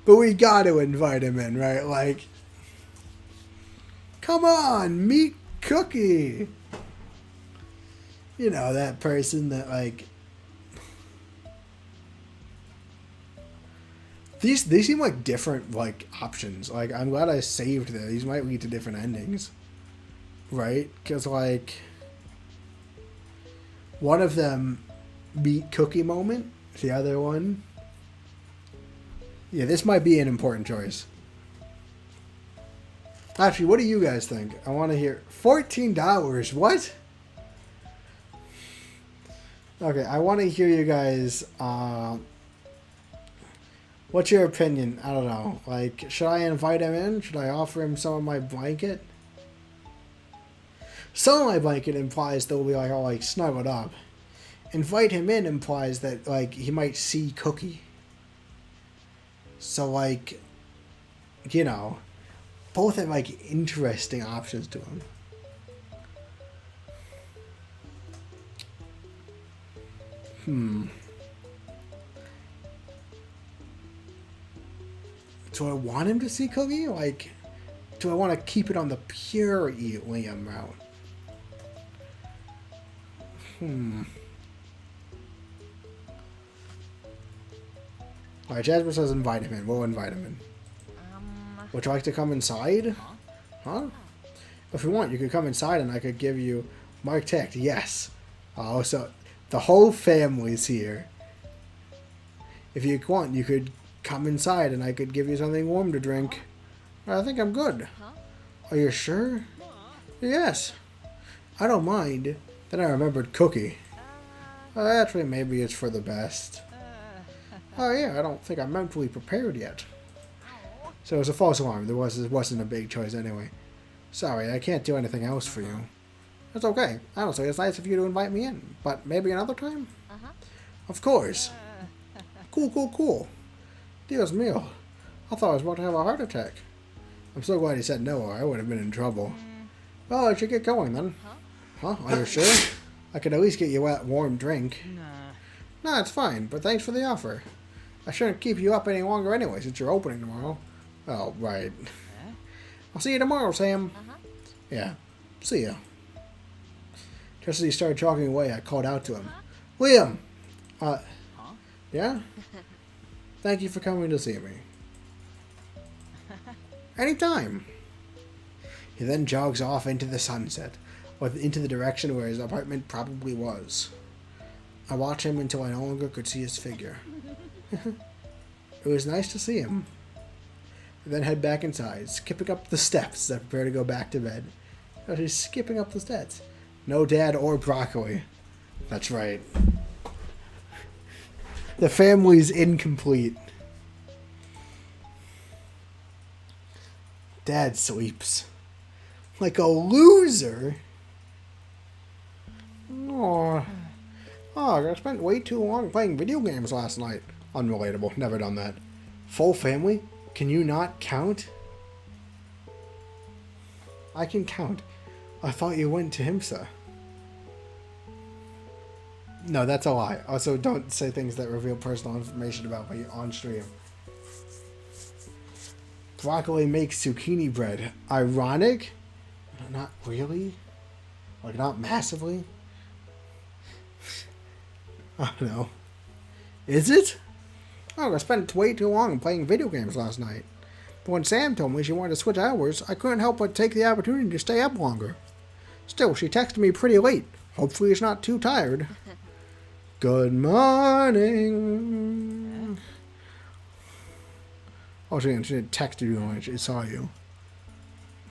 But we gotta invite him in, right? Like, come on, meet Cookie. You know, that person that, like... These seem like different, like, options. Like, I'm glad I saved them. These might lead to different endings. Right? Because, like... One of them, meet Cookie moment. The other one... Yeah, this might be an important choice. Actually, what do you guys think? I want to hear... $14? What? Okay, I want to hear you guys... What's your opinion? I don't know. Like, should I invite him in? Should I offer him some of my blanket? Some of my blanket implies they'll be like all like snuggled up. Invite him in implies that like he might see Cookie. So like, you know, both have like interesting options to him. Do I want him to see Cookie? Like, do I want to keep it on the pure Liam route? Alright, Jasper says invite him in. We'll invite him in. Would you like to come inside? Huh? If you want, you could come inside and I could give you Martect. Yes. Oh, so the whole family's here. If you want, you could come inside and I could give you something warm to drink. I think I'm good. Are you sure? Yes. I don't mind. Then I remembered Cookie. Actually, maybe it's for the best. Oh yeah, I don't think I'm mentally prepared yet. So it was a false alarm. It wasn't a big choice anyway. Sorry, I can't do anything else for you. It's okay. Honestly, it's nice of you to invite me in. But maybe another time? Of course. Cool. Dios mío. I thought I was about to have a heart attack. I'm so glad he said no, or I would have been in trouble. Well, I should get going then. Huh? Are you sure? I could at least get you a warm drink. Nah, it's fine, but thanks for the offer. I shouldn't keep you up any longer anyway, since you're opening tomorrow. Oh, right. I'll see you tomorrow, Sam. Yeah, see ya. Just as he started talking away, I called out to him. Liam! Yeah? Thank you for coming to see me. Anytime. He then jogs off into the sunset, or into the direction where his apartment probably was. I watched him until I no longer could see his figure. It was nice to see him. I then head back inside, skipping up the steps as I prepare to go back to bed. She's skipping up the steps. No dad or broccoli. That's right. The family's incomplete. Dad sleeps. Like a loser. I spent way too long playing video games last night. Unrelatable. Never done that. Full family? Can you not count? I can count. I thought you went to HIMSA. No, that's a lie. Also, don't say things that reveal personal information about me on stream. Broccoli makes zucchini bread. Ironic? Not really? Like, not massively? I don't know. Is it? Oh, I spent way too long playing video games last night. But when Sam told me she wanted to switch hours, I couldn't help but take the opportunity to stay up longer. Still, she texted me pretty late. Hopefully she's not too tired. Good morning. Oh, she didn't text you when she saw you.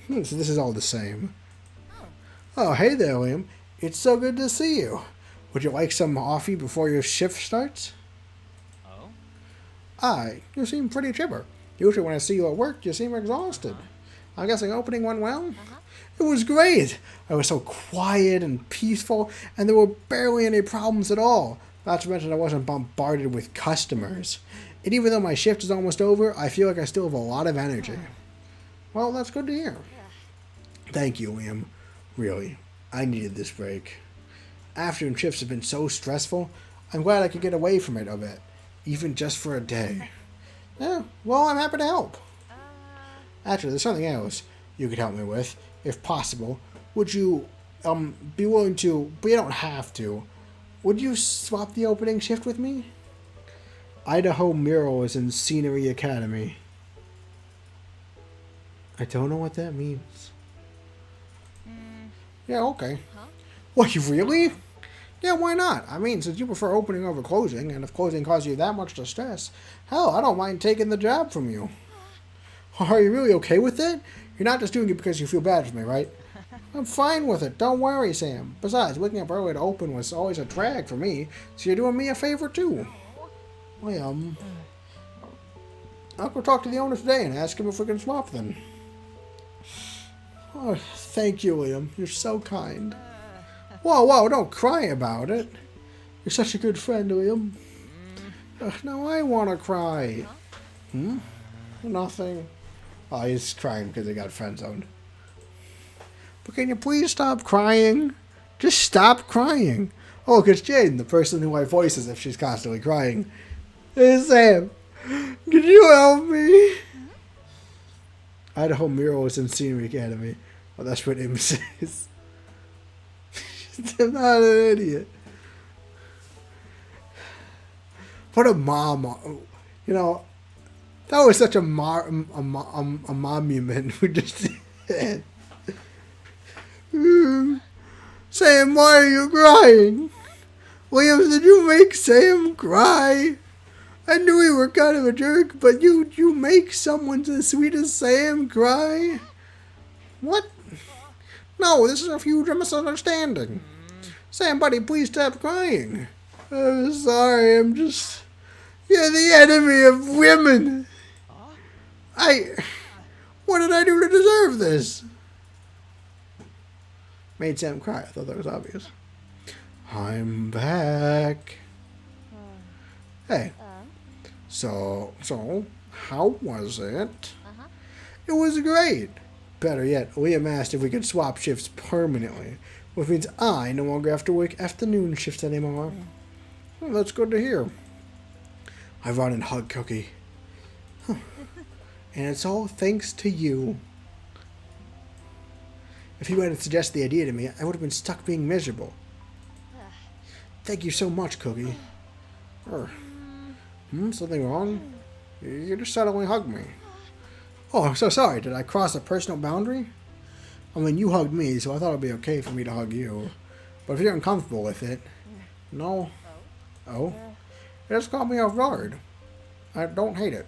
So this is all the same. Oh, hey there, Liam. It's so good to see you. Would you like some coffee before your shift starts? Oh? Aye, you seem pretty chipper. Usually when I see you at work, you seem exhausted. I'm guessing opening went well? It was great. I was so quiet and peaceful, and there were barely any problems at all. Not to mention I wasn't bombarded with customers. And even though my shift is almost over, I feel like I still have a lot of energy. Well, that's good to hear. Thank you, Liam. Really, I needed this break. Afternoon shifts have been so stressful, I'm glad I could get away from it a bit, even just for a day. Yeah, well, I'm happy to help. Actually, there's something else you could help me with, if possible. Would you, be willing to, but you don't have to, would you swap the opening shift with me? Idaho Mural is in Scenery Academy. I don't know what that means. Yeah, okay. What, really? Yeah, why not? I mean, since you prefer opening over closing, and if closing causes you that much distress, hell, I don't mind taking the job from you. Are you really okay with it? You're not just doing it because you feel bad for me, right? I'm fine with it. Don't worry, Sam. Besides, waking up early to open was always a drag for me, so you're doing me a favor, too. Well, I'll go talk to the owner today and ask him if we can swap then. Oh, thank you, Liam. You're so kind. Whoa, don't cry about it. You're such a good friend, Liam. Now I want to cry. Nothing. Oh, he's crying because he got friend-zoned. But can you please stop crying? Just stop crying. Oh, because Jane, the person who I voice as if she's constantly crying. Hey, Sam. Can you help me? Idaho Mural is in Scenery Academy. Well, that's what Im says. I'm not an idiot. What a mom. You know, that was such a monument. We just Sam, why are you crying? Williams, did you make Sam cry? I knew you were kind of a jerk, but you make someone as sweet as Sam cry? What? No, this is a huge misunderstanding. Sam, buddy, please stop crying. I'm sorry, I'm just... You're the enemy of women. What did I do to deserve this? Made Sam cry. I thought that was obvious. I'm back. Hey. So, how was it? It was great. Better yet, Liam asked if we could swap shifts permanently, which means I no longer have to work afternoon shifts anymore. Well, that's good to hear. I run and hug Cookie. Huh. And it's all thanks to you. If you hadn't suggested the idea to me, I would have been stuck being miserable. Thank you so much, Cookie. Something wrong? You just suddenly hugged me. Oh, I'm so sorry. Did I cross a personal boundary? I mean, you hugged me, so I thought it would be okay for me to hug you. But if you're uncomfortable with it... No. Oh? It just caught me off guard. I don't hate it.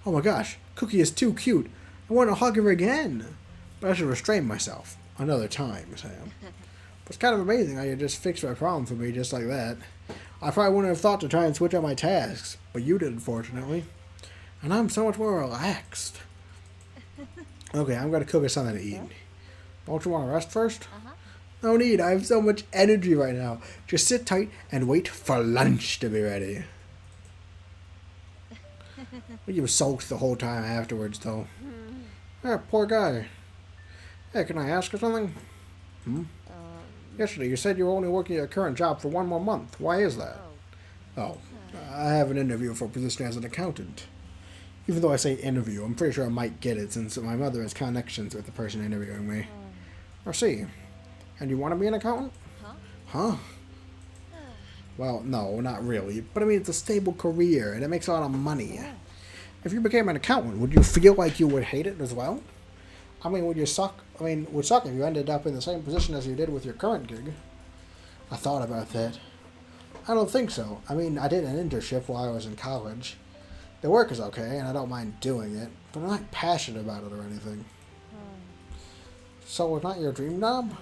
Oh my gosh, Cookie is too cute. I want to hug her again. But I should restrain myself. Another time, Sam. It's kind of amazing how you just fixed my problem for me just like that. I probably wouldn't have thought to try and switch out my tasks, but you did, fortunately. And I'm so much more relaxed. Okay, I'm going to cook us something to eat. Don't you want to rest first? No need, I have so much energy right now. Just sit tight and wait for lunch to be ready. You sulked the whole time afterwards, though. Yeah, poor guy. Hey, can I ask you something? Yesterday, you said you were only working at your current job for 1 more month. Why is that? Oh, I have an interview for a position as an accountant. Even though I say interview, I'm pretty sure I might get it since my mother has connections with the person interviewing me. I see. And you want to be an accountant? Huh? Well, no, not really. But I mean, it's a stable career, and it makes a lot of money. If you became an accountant, would you feel like you would hate it as well? I mean, would suck if you ended up in the same position as you did with your current gig. I thought about that. I don't think so. I mean, I did an internship while I was in college. The work is okay, and I don't mind doing it, but I'm not passionate about it or anything. So it's not your dream job?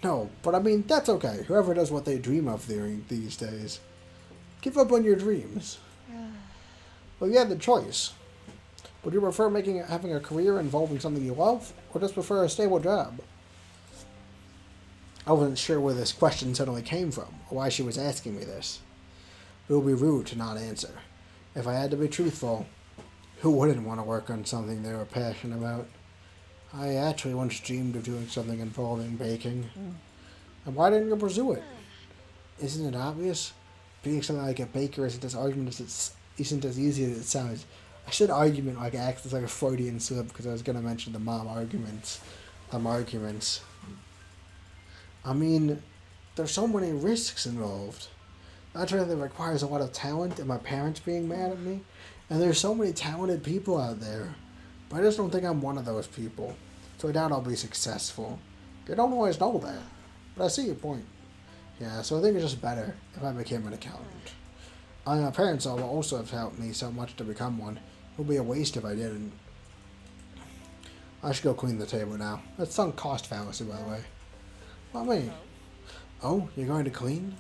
No, but I mean, that's okay. Whoever does what they dream of these days. Give up on your dreams. Well, you had the choice. Would you prefer having a career involving something you love, or just prefer a stable job? I wasn't sure where this question suddenly came from, or why she was asking me this. It would be rude to not answer. If I had to be truthful, who wouldn't want to work on something they were passionate about? I actually once dreamed of doing something involving baking. And why didn't you pursue it? Isn't it obvious? Being something like a baker isn't as easy as it sounds. I said argument like acts as like a Freudian slip because I was going to mention the mom arguments. I mean, there's so many risks involved. Naturally, that requires a lot of talent and my parents being mad at me. And there's so many talented people out there. But I just don't think I'm one of those people. So I doubt I'll be successful. You don't always know that. But I see your point. Yeah, so I think it's just better if I became an accountant. My parents will also have helped me so much to become one. It would be a waste if I didn't. I should go clean the table now. That's sunk cost fallacy, by the way. Not me. Oh, you're going to clean?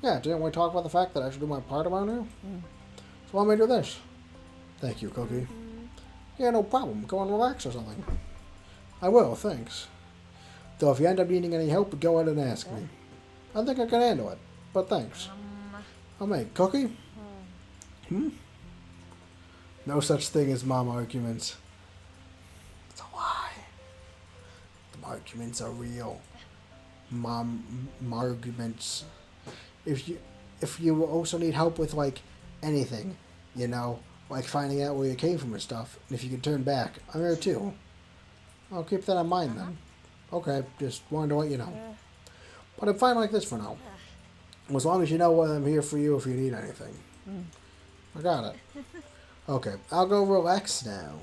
Yeah, didn't we talk about the fact that I should do my part around here? So let me do this. Thank you, Cookie. Yeah, no problem. Go and relax or something. I will, thanks. Though if you end up needing any help, go ahead and ask me. I think I can handle it, but thanks. I'll make Cookie? No such thing as mom arguments. It's a lie. The arguments are real. Mom arguments. If you also need help with like anything, like finding out where you came from and stuff, and if you can turn back, I'm here too. I'll keep that in mind then. Okay, just wanted to let you know. But I'm fine like this for now. As long as you know I'm here for you if you need anything. I got it. Okay, I'll go relax now.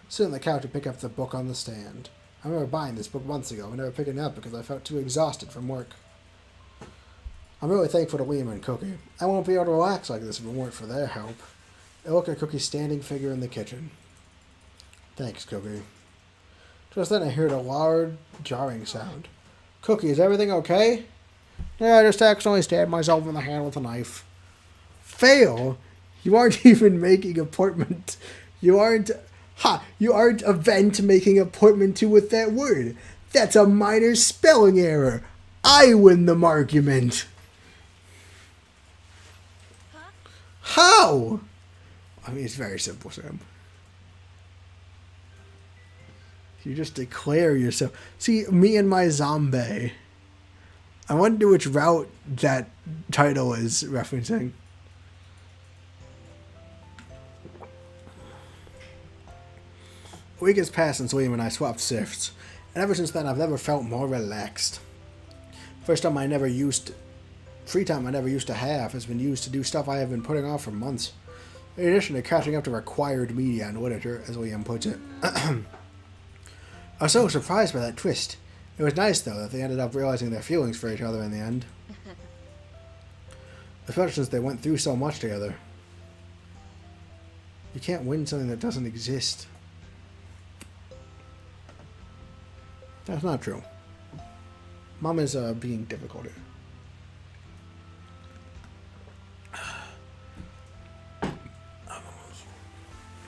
sit on the couch and pick up the book on the stand. I remember buying this book months ago and never picking it up because I felt too exhausted from work. I'm really thankful to Liam and Cookie. I won't be able to relax like this if it weren't for their help. I look at Cookie's standing figure in the kitchen. Thanks, Cookie. Just then I heard a loud, jarring sound. Cookie, is everything okay? Yeah, I just accidentally stabbed myself in the hand with a knife. Fail? You aren't even making a portmanteau. You aren't a vent making a portmanteau with that word. That's a minor spelling error. I win the argument. How? I mean, it's very simple, Sam. You just declare yourself. See, me and my zombie. I wonder which route that title is referencing. A week has passed since Liam and I swapped shifts, and ever since then I've never felt more relaxed. Free time I never used to have has been used to do stuff I have been putting off for months. In addition to catching up to required media and literature, as Liam puts it. I was so surprised by that twist. It was nice, though, that they ended up realizing their feelings for each other in the end. Especially since they went through so much together. You can't win something that doesn't exist. That's not true. Mom is being difficult here. Have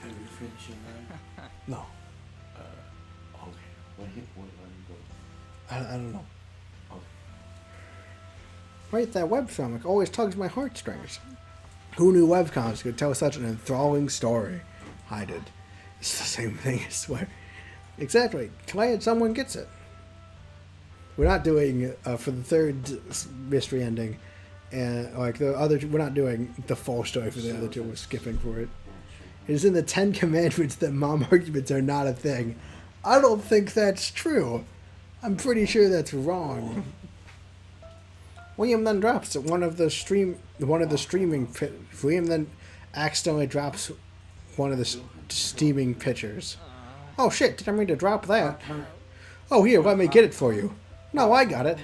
you finished your line? No. Okay. What go? I don't know. Okay. Right, that webcomic always tugs my heartstrings. Who knew webcomics could tell such an enthralling story? I did. It's the same thing, I swear. Exactly. Glad someone gets it. We're not doing, for the third mystery ending, and like the other two, we're not doing the full story for the other two, we're skipping for it. It is in the 10 Commandments that mom arguments are not a thing. I don't think that's true. I'm pretty sure that's wrong. William then drops one of the streaming. William then accidentally drops one of the steaming pitchers. Oh shit! Didn't mean to drop that. Oh here, let me get it for you. No, I got it.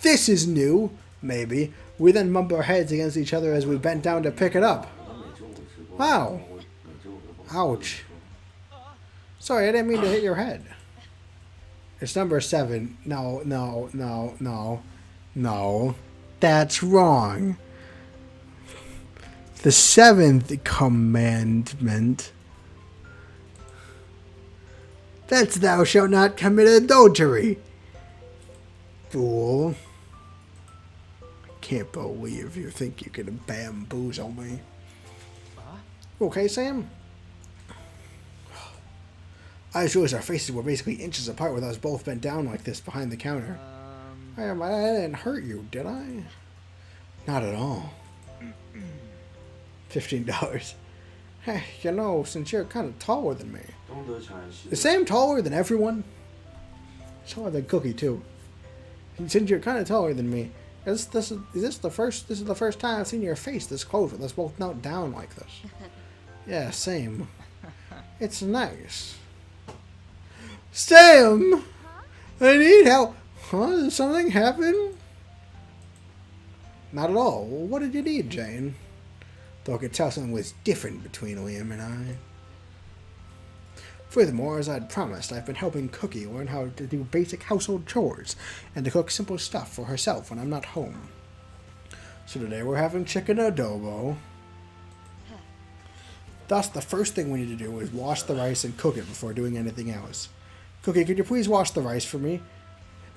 This is new. Maybe. We then bump our heads against each other as we bent down to pick it up. Wow. Ouch. Sorry, I didn't mean to hit your head. It's number 7. No. That's wrong. The 7th commandment. That's thou shalt not commit adultery. Fool. I can't believe you think you can bamboozle me. Okay, Sam? I just realized our faces were basically inches apart with us both bent down like this behind the counter. I didn't hurt you, did I? Not at all. $15. Hey, you know, since you're kind of taller than me. Is Sam taller than everyone? Taller than Cookie, too. Since you're kind of taller than me, is this the first time I've seen your face this close with us both knelt down like this. Yeah, same. It's nice. Sam! I need help. Huh? Did something happen? Not at all. What did you need, Jane? Though I could tell something was different between Liam and I. Furthermore, as I'd promised, I've been helping Cookie learn how to do basic household chores and to cook simple stuff for herself when I'm not home. So today we're having chicken adobo. Thus, the first thing we need to do is wash the rice and cook it before doing anything else. Cookie, could you please wash the rice for me?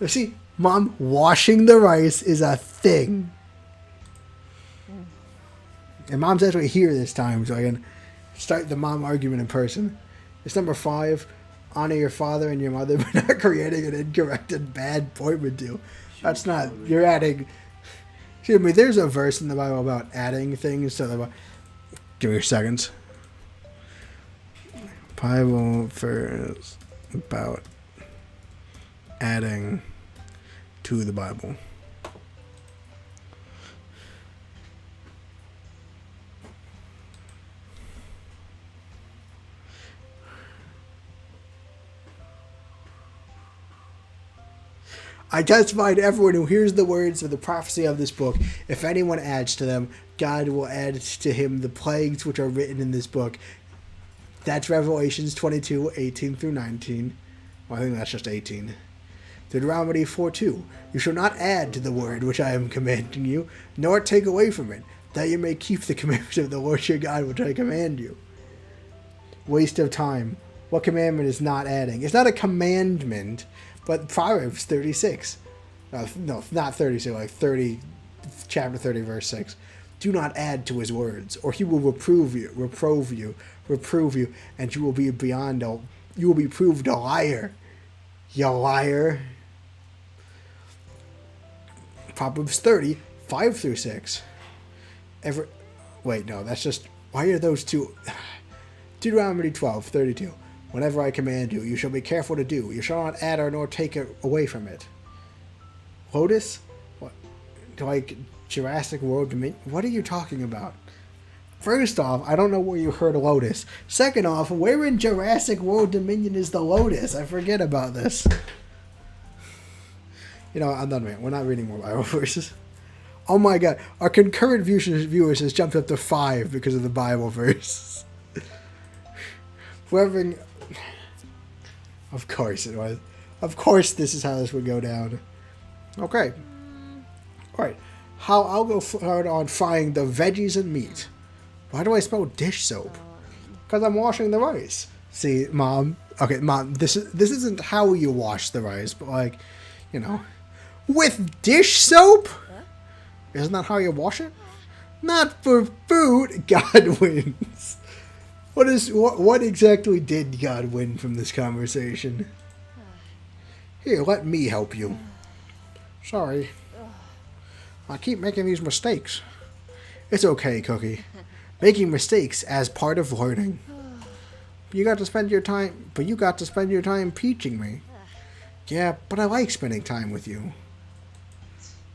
See, Mom, washing the rice is a thing. And Mom's actually here this time, so I can start the mom argument in person. It's number 5. Honor your father and your mother by not creating an incorrect and bad portmanteau. That's not... You're adding... Excuse me, there's a verse in the Bible about adding things to the Bible. Give me a second. Bible verse about adding to the Bible. I testify to everyone who hears the words of the prophecy of this book. If anyone adds to them, God will add to him the plagues which are written in this book. That's Revelations 22, 18 through 19. Well, I think that's just 18. Deuteronomy 4:2. You shall not add to the word which I am commanding you, nor take away from it, that you may keep the commandments of the Lord your God which I command you. Waste of time. What commandment is not adding? It's not a commandment, but Proverbs 36. No, not 36, like 30, chapter 30, verse 6. Do not add to his words, or he will reprove you, and you will be proved a liar. You liar. Proverbs 30, 5 through 6. Wait, no, that's just, why are those two? Deuteronomy 12, 32. Whenever I command you, you shall be careful to do. You shall not add or nor take it away from it. Lotus? What? Like Jurassic World Dominion? What are you talking about? First off, I don't know where you heard Lotus. Second off, where in Jurassic World Dominion is the Lotus? I forget about this. You know, I'm done, man. We're not reading more Bible verses. Oh my god. Our concurrent viewers has jumped up to 5 because of the Bible verse. Whoever... Of course it was. Of course this is how this would go down. Okay. Alright. I'll go forward on frying the veggies and meat. Why do I spell dish soap? Because I'm washing the rice. See, Mom. Okay, Mom, this isn't how you wash the rice, but like, you know. With dish soap? Isn't that how you wash it? Not for food. God wins. What exactly did God win from this conversation? Here, let me help you. Sorry. I keep making these mistakes. It's okay, Cookie. Making mistakes as part of learning. You got to spend your time teaching me. Yeah, but I like spending time with you.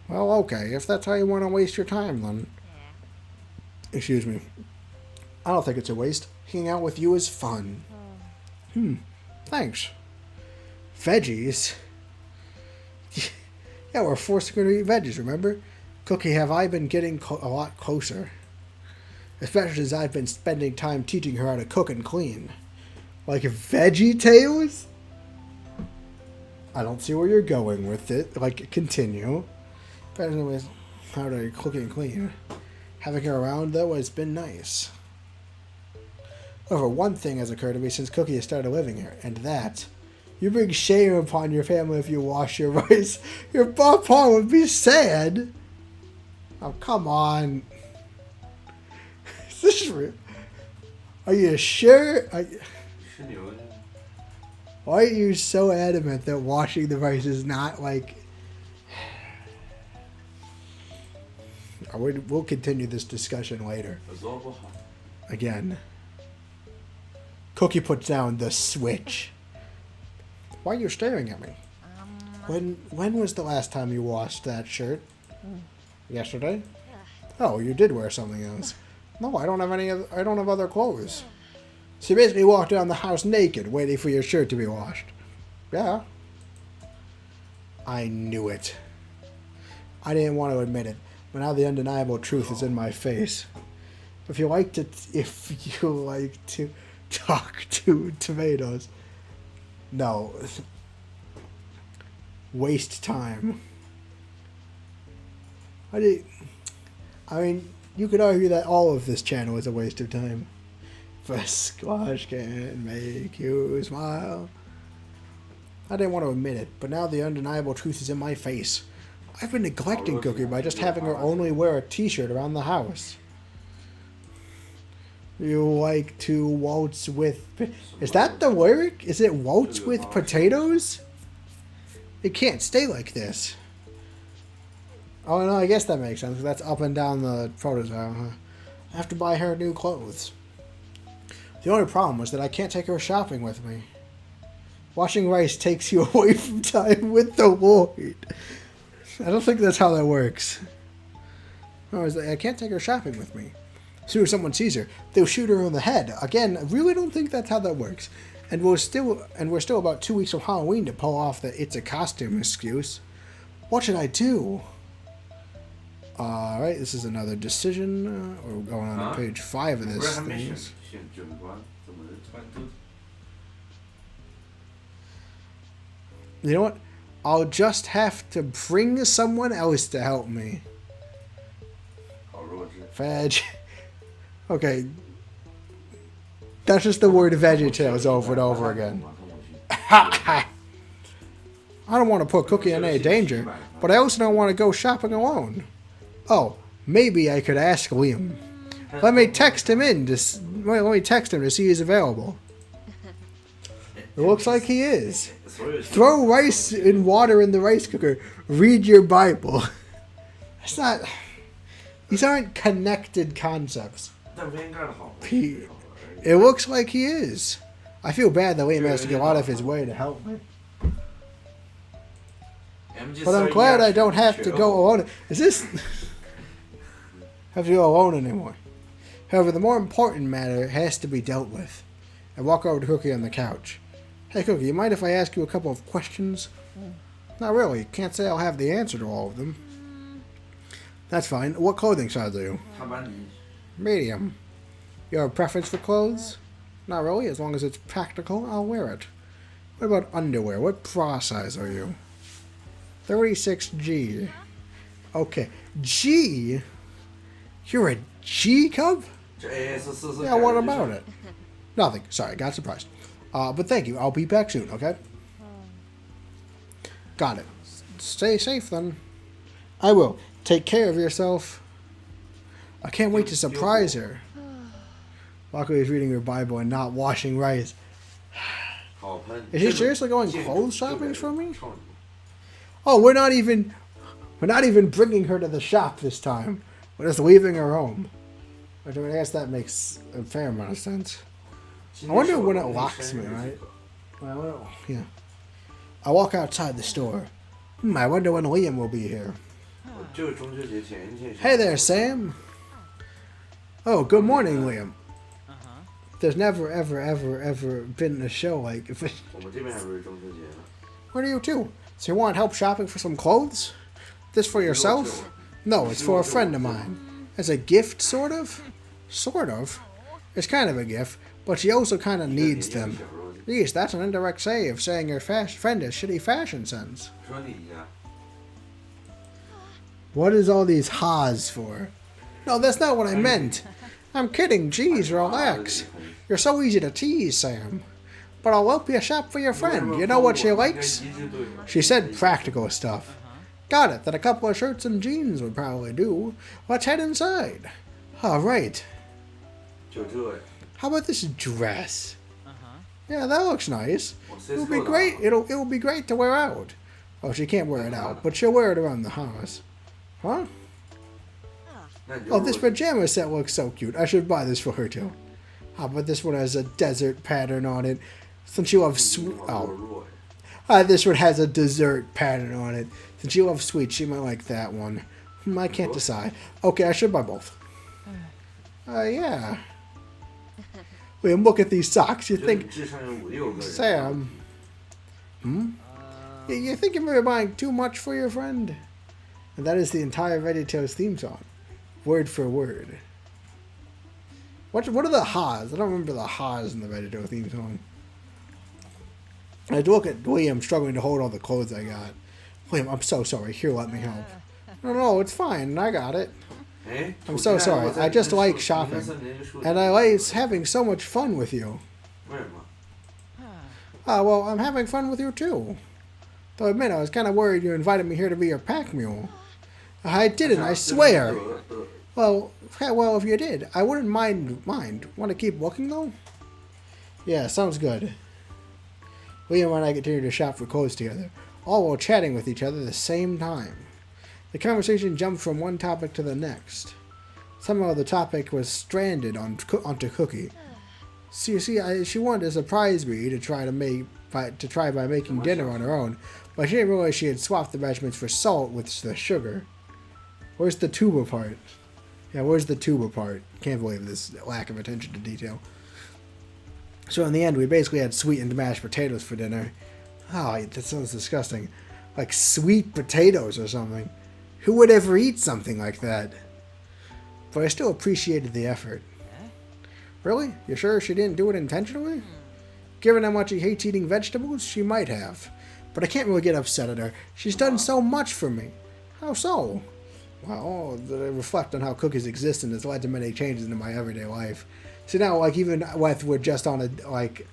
Well, okay, if that's how you want to waste your time, then. Excuse me. I don't think it's a waste. Hanging out with you is fun. Thanks. Veggies? Yeah, we're forced to eat veggies, remember? Cookie, have I been getting a lot closer? Especially as I've been spending time teaching her how to cook and clean. Like Veggie Tales? I don't see where you're going with it. Like, continue. But anyways, how to cook and clean. Having her around, though, has been nice. However, one thing has occurred to me since Cookie has started living here, and that... You bring shame upon your family if you wash your rice. Your papa would be sad. Oh, come on. Is this real? Are you sure? Why are you so adamant that washing the rice is not like... We'll continue this discussion later. Again. Cookie puts down the switch. Why are you staring at me? When was the last time you washed that shirt? Yesterday? Oh, you did wear something else. No, I don't have other clothes. So you basically walked around the house naked, waiting for your shirt to be washed. Yeah. I knew it. I didn't want to admit it, but now the undeniable truth is in my face. If you like to talk to tomatoes, no. Waste time. I mean, you could argue that all of this channel is a waste of time. But squash can make you smile. I didn't want to admit it, but now the undeniable truth is in my face. I've been neglecting Cookie by just having her only wear a t-shirt around the house. You like to waltz with... Is that the lyric? Is it waltz with potatoes? It can't stay like this. Oh, no, I guess that makes sense. That's up and down the prototype. I have to buy her new clothes. The only problem was that I can't take her shopping with me. Washing rice takes you away from time with the Lord. I don't think that's how that works. No, I can't take her shopping with me. As soon as someone sees her, they'll shoot her in the head. Again, I really don't think that's how that works. And we're still about 2 weeks from Halloween to pull off the "it's a costume" excuse. What should I do? Alright, this is another decision. We're going on to page 5 of 不是 this 还没选 thing. 选准官，怎么突然都 You know what? I'll just have to bring someone else to help me. 好弱智？ Veg. Okay. That's just the word VeggieTales over and over again. I don't want to put Cookie in any danger, but I also don't want to go shopping alone. Oh, maybe I could ask Liam. Let me text him let me text him to see he's available. It looks like he is. Throw rice and water in the rice cooker. Read your Bible. It's not. These aren't connected concepts. 但不应该好。 It looks like he is. I feel bad that Liam has to go out of his way to help me. But I'm glad I don't have to go alone. Is this... have to go alone anymore. However, the more important matter has to be dealt with. I walk over to Cookie on the couch. Hey Cookie, you mind if I ask you a couple of questions? Not really. Can't say I'll have the answer to all of them. That's fine. What clothing size are you? 他把你 Medium. You have a preference for clothes? Not really. As long as it's practical, I'll wear it. What about underwear? What bra size are you? 36G. Okay. G? You're a G cub? 这 AS 44 Yeah, what about it? Nothing. Sorry, got surprised. But thank you. I'll be back soon, okay? Got it. Stay safe then. I will. Take care of yourself. I can't wait to surprise her. Luckily, is reading her Bible and not washing rice. 好喷。 Is she seriously going clothes shopping for me? 少女 Oh, we're not even bringing her to the shop this time. We're just leaving her home. Which I mean, I guess that makes a fair amount of sense. I wonder when it locks me, right? Well, yeah. I walk outside the store. I wonder when Liam will be here. 就是中秋节前一天。 Hey there, Sam. Oh, good morning, Liam. There's never, ever, ever, ever been a show like it. 我们这边还不是中秋节呢。 What do you do? So you want help shopping for some clothes? This for yourself? No, it's for a friend of mine. As a gift, sort of? Sort of. It's kind of a gift, but she also kind of needs them. Geez, that's an indirect say of saying your friend has shitty fashion sense. 说你呀， What is all these ha's for? No, that's not what I meant. I'm kidding. Jeez, relax. You're so easy to tease, Sam. But I'll help you shop for your friend. You know what she likes? She said practical stuff. Got it. Then a couple of shirts and jeans would probably do. Let's head inside. All right. 就这呀。 How about this dress? Yeah, that looks nice. 我 It'll 谁 be 错了 great. It'll be great to wear out. Oh, she can't wear it out, but she'll wear it around the house. Huh? 那你就 Oh, this pajama set looks so cute. I should buy this for her too. How about this one has a desert pattern on it? Since you love sweet. 好 Oh, 弱呀。 this one has a dessert pattern on it. Since you love sweet, she might like that one. I can't decide. Okay, I should buy both. Yeah. Wait, look at these socks. You 觉得你 think, 智商有5、6个人。 Sam? You think you may be buying too much for your friend? And that is the entire VeggieTales theme song, word for word. What are the ha's? I don't remember the ha's in the VeggieTales theme song. I had to look at Liam struggling to hold all the clothes I got. Liam, I'm so sorry. Here, let me help. No, it's fine. I got it. 哎， I'm so sorry. I just like shopping. And I like having so much fun with you. 为什么？ Well, I'm having fun with you too. Though I admit, I was kind of worried you invited me here to be your pack mule. I didn't, I swear. Well, if you did, I wouldn't mind. Want to keep looking though? Yeah, sounds good. Liam and I continue to shop for clothes together, all while chatting with each other at the same time. The conversation jumped from one topic to the next. Somehow the topic was stranded onto Cookie. So you see, she wanted to surprise me to try by making dinner on her own, but she didn't realize she had swapped the measurements for salt with the sugar. Where's the tuba part? Yeah, where's the tuba part? Can't believe this lack of attention to detail. So in the end, we basically had sweetened mashed potatoes for dinner. Oh, that sounds disgusting. like sweet potatoes or something. Who would ever eat something like that? But I still appreciated the effort. Really? You're sure she didn't do it intentionally? Given how much she hates eating vegetables, she might have. But I can't really get upset at her. She's done so much for me. How so? Well, I reflect on how Cookie's existence has led to many changes in my everyday life. So now, like, even when we're just on a, like,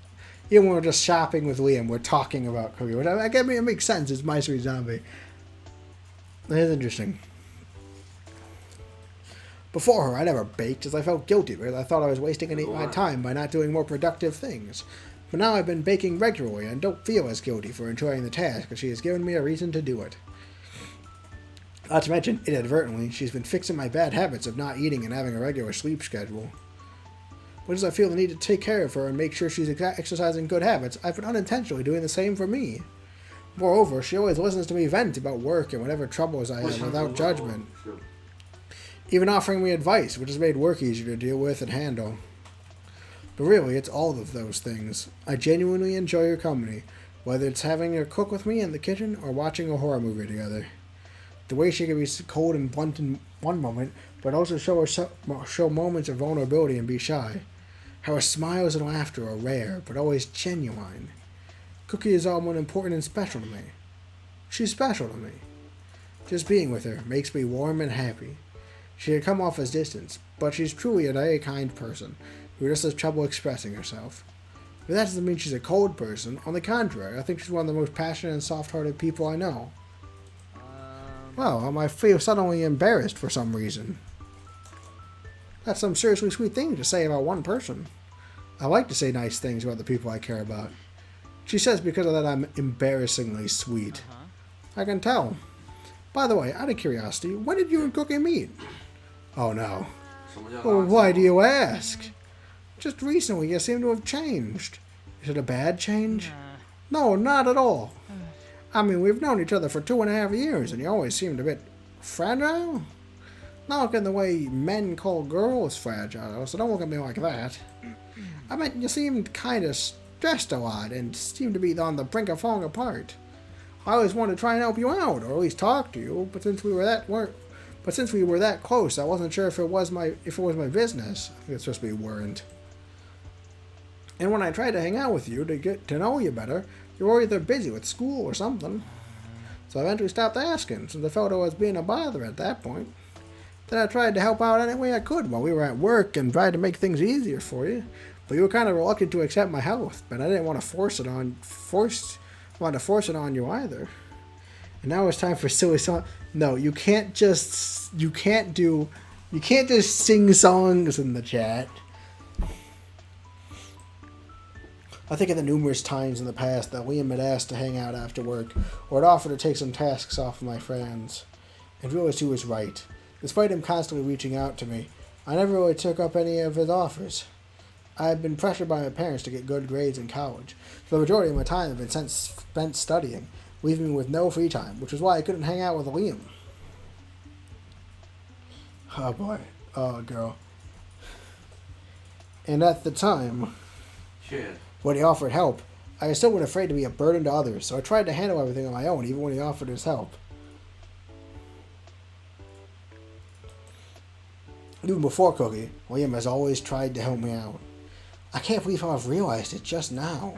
even when we're just shopping with Liam, we're talking about Cookie. Which, I mean, it makes sense. It's My Sweet Zombie. That is interesting. Before her, I never baked as I felt guilty because I thought I was wasting my time by not doing more productive things. But now I've been baking regularly and don't feel as guilty for enjoying the task because she has given me a reason to do it. Not to mention, inadvertently, she's been fixing my bad habits of not eating and having a regular sleep schedule. But as I feel the need to take care of her and make sure she's exercising good habits, I've been unintentionally doing the same for me. Moreover, she always listens to me vent about work and whatever troubles I have without judgment. Even offering me advice, which has made work easier to deal with and handle. But really, it's all of those things. I genuinely enjoy her company, whether it's having her cook with me in the kitchen or watching a horror movie together. The way she can be cold and blunt in one moment, but also show moments of vulnerability and be shy. How her smiles and laughter are rare, but always genuine. Cookie is almost important and special to me. She's special to me. Just being with her makes me warm and happy. She can come off as distant, but she's truly a very kind person who just has trouble expressing herself. But that doesn't mean she's a cold person. On the contrary, I think she's one of the most passionate and soft-hearted people I know. Well, I feel suddenly embarrassed for some reason. That's some seriously sweet thing to say about one person. I like to say nice things about the people I care about. She says because of that I'm embarrassingly sweet. I can tell. By the way, out of curiosity, when did you and Cookie meet? Oh no. Well, why do you ask? Just recently you seem to have changed. Is it a bad change? No, not at all. I mean, we've known each other for 2.5 years, and you always seemed a bit fragile. Not like in the way men call girls fragile, so don't look at me like that. I mean, you seemed kind of stressed a lot, and seemed to be on the brink of falling apart. I always wanted to try and help you out, or at least talk to you, but since we were that close, I wasn't sure if it was my business. I think it's supposed to be weren't. And when I tried to hang out with you to get to know you better, you were either busy with school or something. So I eventually stopped asking, since I felt I was being a bother at that point. Then I tried to help out any way I could while we were at work and tried to make things easier for you. But you were kind of reluctant to accept my help, but I didn't want to force it on you either. And now it's time for silly song. No, you can't just sing songs in the chat. I think of the numerous times in the past that Liam had asked to hang out after work, or had offered to take some tasks off of my friends, and realized he was right. Despite him constantly reaching out to me, I never really took up any of his offers. I had been pressured by my parents to get good grades in college, so the majority of my time had been spent studying, leaving me with no free time, which was why I couldn't hang out with Liam. Oh boy. Oh girl. And at the time, when he offered help, I was still afraid to be a burden to others, so I tried to handle everything on my own, even when he offered his help. Even before Cookie, Liam has always tried to help me out. I can't believe how I've realized it just now.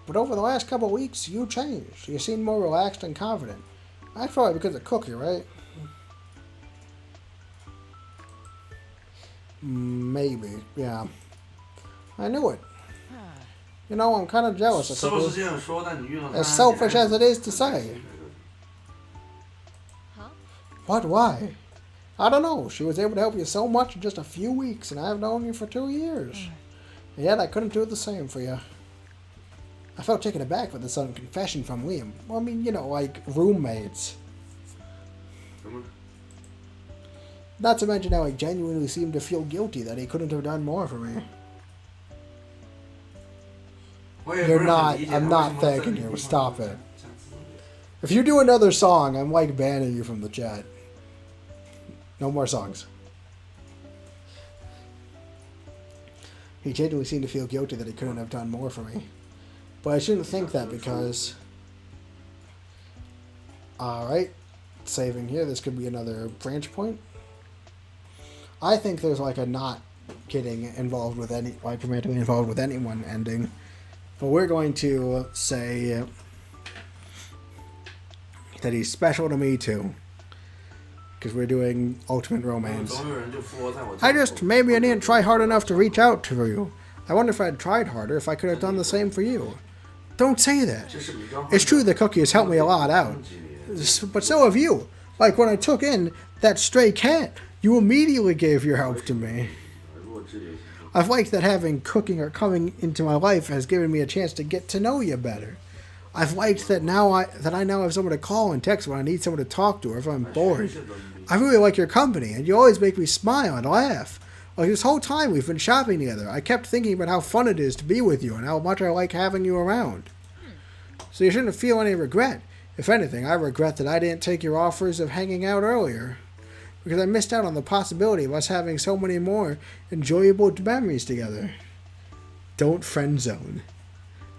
But over the last couple of weeks, you changed. You seem more relaxed and confident. That's probably because of Cookie, right? Maybe, yeah. I knew it. You know, I'm kind of jealous of Cookie. As selfish as it is to say. What? Why? I don't know. She was able to help you so much in just a few weeks, and I've known you for 2 years. And yet I couldn't do the same for you. I felt taken aback with the sudden confession from Liam. Well, I mean, you know, like roommates. Not to mention how he genuinely seemed to feel guilty that he couldn't have done more for me. You're not. I'm not thanking you. Stop it. If you do another song, I'm like banning you from the chat. No more songs. He genuinely seemed to feel guilty that he couldn't have done more for me. But I shouldn't think that because Alright. Saving here. This could be another branch point. I think there's like a not getting involved with any, like romantically involved with anyone ending. But we're going to say that he's special to me too. Because we're doing ultimate romance. Maybe I didn't try hard enough to reach out to you. I wonder if I'd tried harder, if I could have done the same for you. Don't say that. It's true the cookie has helped me a lot out. But so have you. Like when I took in that stray cat, you immediately gave your help to me. I've liked that having cooking or coming into my life has given me a chance to get to know you better. I've liked that I now have someone to call and text when I need someone to talk to or if I'm bored. I really like your company, and you always make me smile and laugh. Like this whole time we've been shopping together, I kept thinking about how fun it is to be with you and how much I like having you around. So you shouldn't feel any regret. If anything, I regret that I didn't take your offers of hanging out earlier. Because I missed out on the possibility of us having so many more enjoyable memories together. Don't friend zone.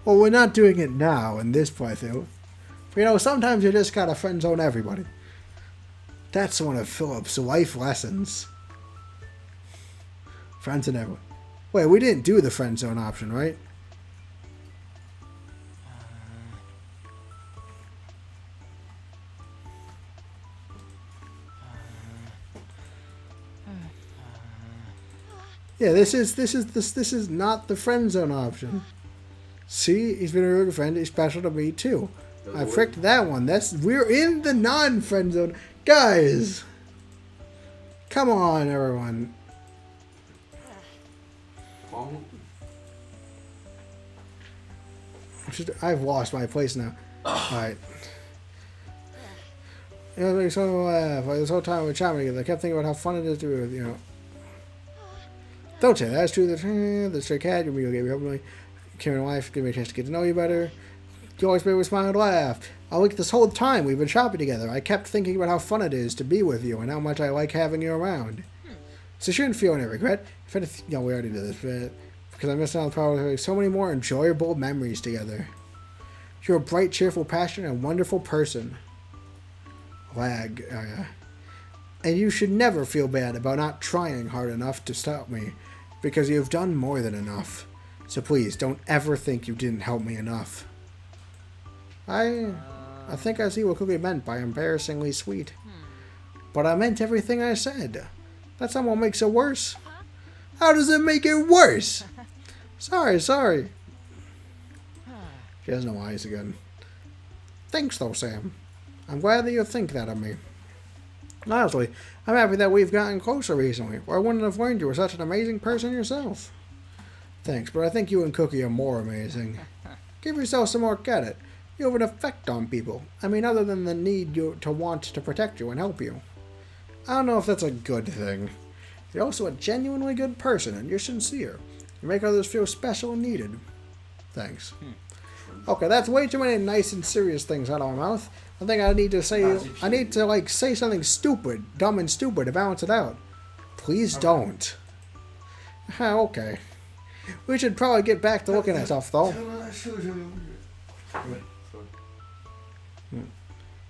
Well, we're not doing it now in this playthrough. But you know, sometimes you just gotta friend zone everybody. That's one of Philip's life lessons. Friends and everyone. Wait, we didn't do the friend zone option, right? Yeah, this is not the friend zone option. See, he's been a really good friend. He's special to me too. I pricked that one. We're in the non-friend zone, guys. Come on, everyone. I've lost my place now. All right. You know, this whole time we were chatting together, I kept thinking about how fun it is to be with you know. Don't say that. That's true. The stray cat, you'll give me help me. Came in life, give me a chance to get to know you better. You always make me smile and laugh. I like this whole time we've been shopping together. I kept thinking about how fun it is to be with you and how much I like having you around. So you shouldn't feel any regret. If anything, you know, we already did this, but because I missed out on probably so many more enjoyable memories together. You're a bright, cheerful, passionate, and wonderful person. Lag. Oh, yeah. And you should never feel bad about not trying hard enough to stop me, because you've done more than enough. So please, don't ever think you didn't help me enough. I think I see what Cookie meant by embarrassingly sweet. But I meant everything I said. That's not what makes it worse. How does it make it worse? Sorry. She has no eyes again. Thanks though, Sam. I'm glad that you think that of me. Honestly, I'm happy that we've gotten closer recently, or I wouldn't have learned you were such an amazing person yourself. Thanks, but I think you and Cookie are more amazing. Give yourself some more credit. You have an effect on people. I mean, other than the need to want to protect you and help you. I don't know if that's a good thing. You're also a genuinely good person, and you're sincere. You make others feel special and needed. Thanks. Okay, that's way too many nice and serious things out of my mouth. I think I need to say something stupid, dumb and stupid to balance it out. Please don't. Okay. We should probably get back to looking at stuff, though.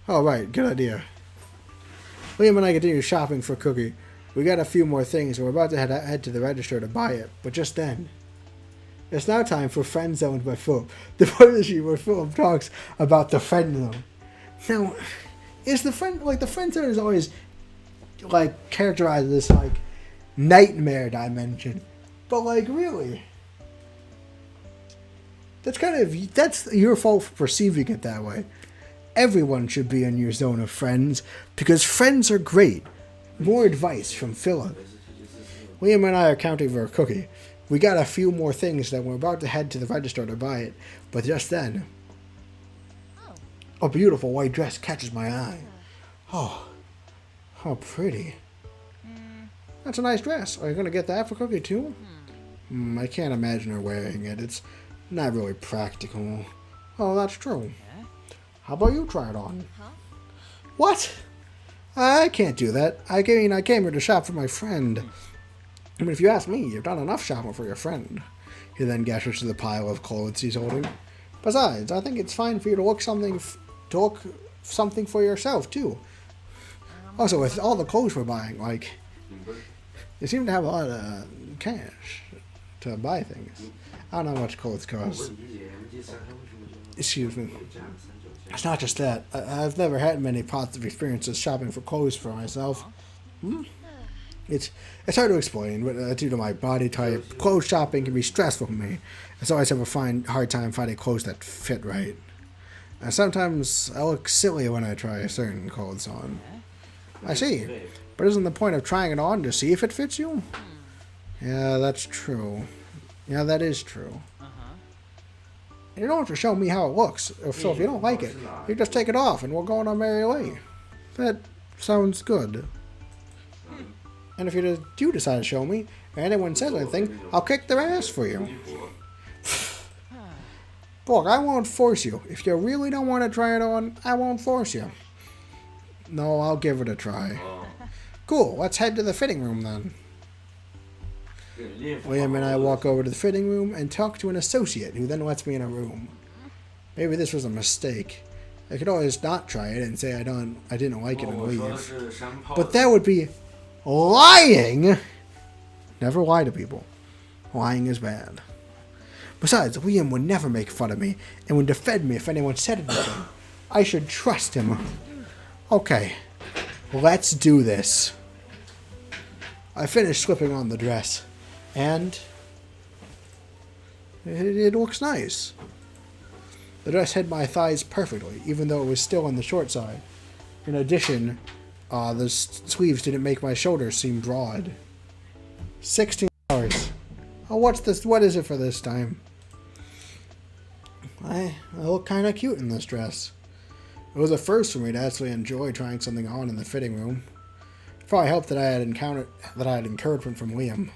Oh, right. Good idea. Liam and I continue shopping for Cookie. We got a few more things, and we're about to head to the register to buy it. But just then, it's now time for Friend Zoned by Philip. The part of the sheet where Philip talks about the friend zone. Now, is the friend zone is always like characterized as like nightmare dimension, but like really, that's your fault for perceiving it that way. Everyone should be in your zone of friends because friends are great. More advice from Philip. Liam and I are counting for a Cookie. We got a few more things that we're about to head to the register to buy it, but just then, a beautiful white dress catches my eye. Oh, how pretty. That's a nice dress. Are you going to get that for Cookie too? I can't imagine her wearing it. It's not really practical. Oh, that's true. How about you try it on? What? I can't do that. I came here to shop for my friend. I mean, if you ask me, you've done enough shopping for your friend. He then gestures to the pile of clothes he's holding. Besides, I think it's fine for you to look something for yourself too. Also, with all the clothes we're buying, like, you seem to have a lot of cash to buy things. I don't know how much clothes cost. Excuse me. It's not just that. I've never had many positive experiences shopping for clothes for myself. It's hard to explain, but due to my body type, clothes shopping can be stressful for me. I always have a hard time finding clothes that fit right. And sometimes I look silly when I try certain clothes on. I see. But isn't the point of trying it on to see if it fits you? Yeah, that's true. Yeah, that is true. You don't have to show me how it looks. So if you don't like it, you just take it off and we'll go on our merry way. That sounds good. And if you do decide to show me, or anyone says anything, I'll kick their ass for you. Look, I won't force you. If you really don't want to try it on, I won't force you. No, I'll give it a try. Cool, let's head to the fitting room then. William and I walk over to the fitting room and talk to an associate who then lets me in a room. Maybe this was a mistake. I could always not try it and say I didn't like it and leave. But that would be lying! Never lie to people. Lying is bad. Besides, Liam would never make fun of me and would defend me if anyone said anything. I should trust him. Okay, let's do this. I finished slipping on the dress, and it looks nice. The dress hid my thighs perfectly, even though it was still on the short side. In addition, the sleeves didn't make my shoulders seem broad. $16. Oh, what is it for this time? I look kind of cute in this dress. It was a first for me to actually enjoy trying something on in the fitting room. It probably helped that I had encouragement from Liam.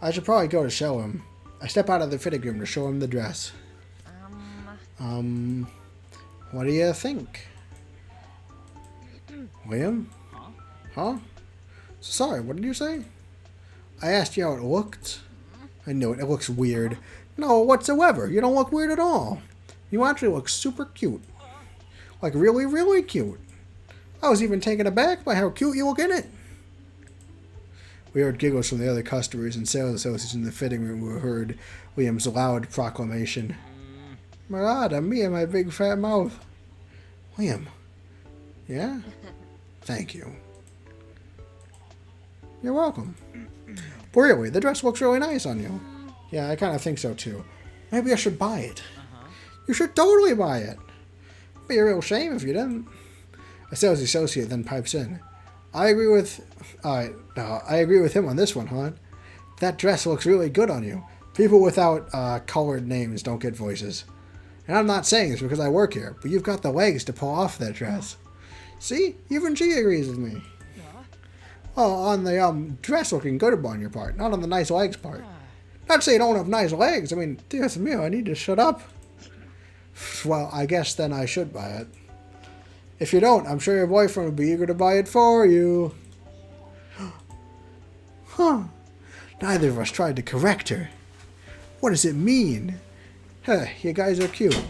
I should probably go to show him. I step out of the fitting room to show him the dress. What do you think? Liam? Huh? Sorry, what did you say? I asked you how it looked. I knew it. It looks weird. No, whatsoever. You don't look weird at all. You actually look super cute. Like really, really cute. I was even taken aback by how cute you look in it. We heard giggles from the other customers and sales associates in the fitting room who heard Liam's loud proclamation. Marada, me and my big fat mouth. Liam. Yeah? Thank you. You're welcome. But really, the dress looks really nice on you. Yeah, I kind of think so too. Maybe I should buy it. You should totally buy it. It'd be a real shame if you didn't. A sales associate then pipes in. I agree with him on this one, hon. That dress looks really good on you. People without colored names don't get voices. And I'm not saying this because I work here, but you've got the legs to pull off that dress. See? Even she agrees with me. Well, on the dress looking good on your part, not on the nice legs part. Not to say you don't have nice legs. I mean, Dios mío, I need to shut up. Well, I guess then I should buy it. If you don't, I'm sure your boyfriend would be eager to buy it for you. Huh. Neither of us tried to correct her. What does it mean? Huh, you guys are cute.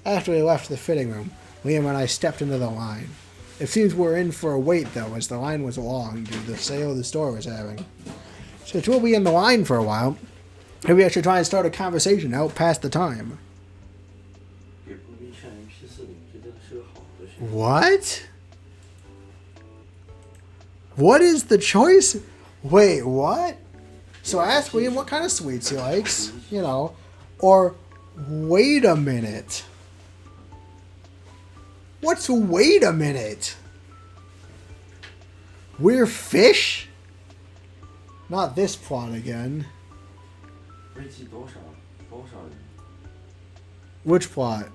After we left the fitting room, Liam and I stepped into the line. It seems we're in for a wait, though, as the line was long due to the sale the store was having. Since we'll be in the line for a while, maybe I should try and start a conversation out past the time. What? What is the choice? Wait, what? So I asked Liam what kind of sweets he likes, you know, or wait a minute. What's wait a minute? We're fish? Not this plot again. Which plot?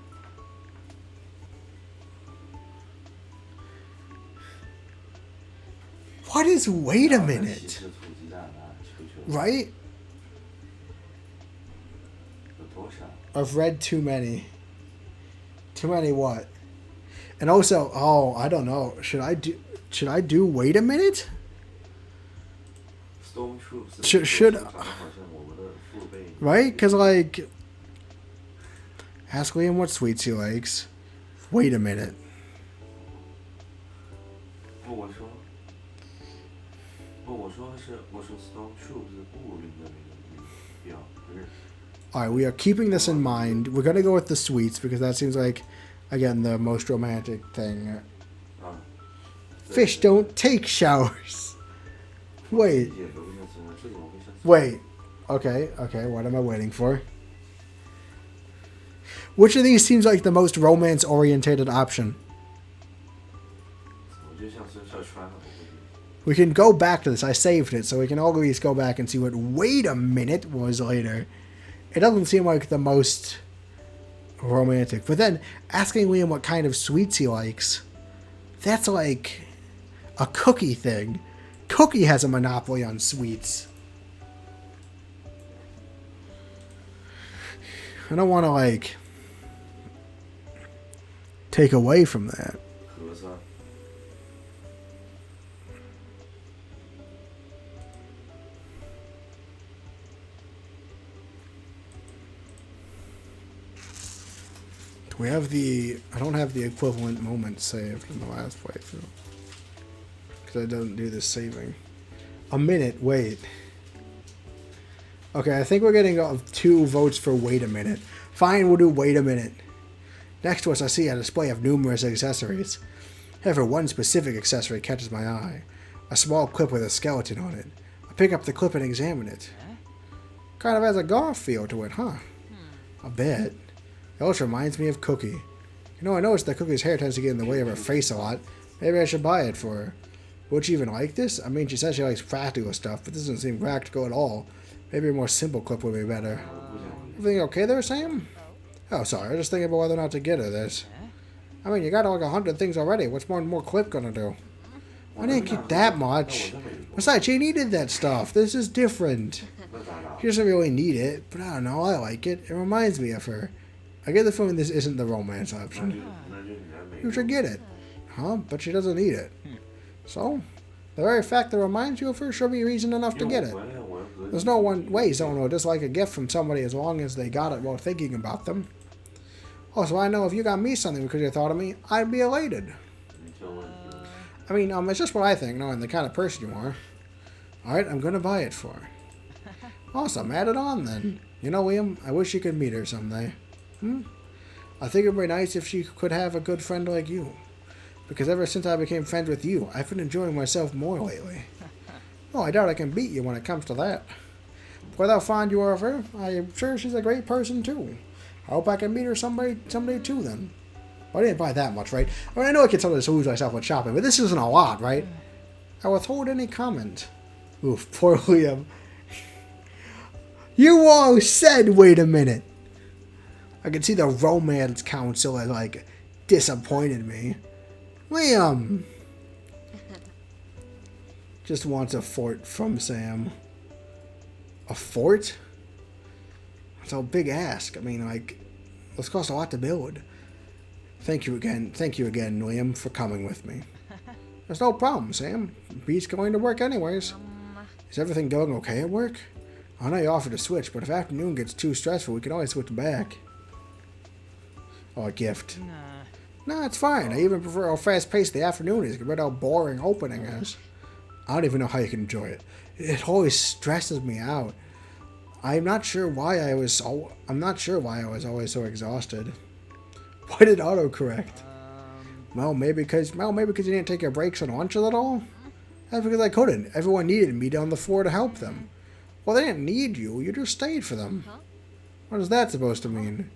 What is wait a minute? Right? I've read too many. Too many what? And also, oh, I don't know. Should I do wait a minute? Should right? Because, like, ask Liam what sweets he likes. Wait a minute. 问我说我说 Stormtroopers 不用的那个表，不是。 Alright, we are keeping this in mind. We're gonna go with the sweets because that seems like, again, the most romantic thing. Fish don't take showers. Wait. Wait. Okay, what am I waiting for? Which of these seems like the most romance-orientated option? We can go back to this. I saved it, so we can always go back and see what wait a minute was later. It doesn't seem like the most romantic. But then, asking Liam what kind of sweets he likes, that's like a Cookie thing. Cookie has a monopoly on sweets. I don't want to, like, take away from that. We have the... I don't have the equivalent moment saved in the last playthrough. Because I don't do this saving. A minute, wait. Okay, I think we're getting 2 votes for wait a minute. Fine, we'll do wait a minute. Next to us, I see a display of numerous accessories. However, one specific accessory catches my eye. A small clip with a skeleton on it. I pick up the clip and examine it. Kind of has a golf feel to it, huh? A bit. It also reminds me of Cookie. You know, I noticed that Cookie's hair tends to get in the way of her face a lot. Maybe I should buy it for her. Would she even like this? I mean, she says she likes practical stuff, but this doesn't seem practical at all. Maybe a more simple clip would be better. Everything okay there, Sam? Oh, sorry. I was just thinking about whether or not to get her this. I mean, you got like 100 things already. What's more clip gonna do? I didn't get that much. Besides, she needed that stuff. This is different. She doesn't really need it, but I don't know. I like it. It reminds me of her. I get the feeling this isn't the romance option. You should get it. Huh? But she doesn't need it. So, the very fact that it reminds you of her should be reason enough to get it. There's no one way someone will dislike a gift from somebody as long as they got it while thinking about them. Also, I know if you got me something because you thought of me, I'd be elated. I mean, it's just what I think, knowing the kind of person you are. Alright, I'm gonna buy it for her. Awesome, add it on then. You know, Liam, I wish you could meet her someday. I think it would be nice if she could have a good friend like you. Because ever since I became friends with you, I've been enjoying myself more lately. Oh, I doubt I can beat you when it comes to that. But without fond you are of her, I am sure she's a great person too. I hope I can meet her someday too then. Well, I didn't buy that much, right? I mean, I know I can tell this to lose myself with shopping, but this isn't a lot, right? I withhold any comment. Oof, poor Liam. You all said, wait a minute. I can see the romance council has, like, disappointed me. Liam! Just wants a fort from Sam. A fort? It's a big ask. I mean, like, this costs a lot to build. Thank you again, Liam, for coming with me. There's no problem, Sam. Beat's going to work anyways. Is everything going okay at work? I know you offered to switch, but if afternoon gets too stressful, we can always switch back. Oh, a gift. Nah, it's fine. I even prefer how fast-paced the afternoon is compared to how boring opening is. I don't even know how you can enjoy it. It always stresses me out. I'm not sure why I was always so exhausted. Why did autocorrect? Well, maybe because you didn't take your breaks on lunch at all? That's because I couldn't. Everyone needed me down the floor to help them. Well, they didn't need you. You just stayed for them. What is that supposed to mean?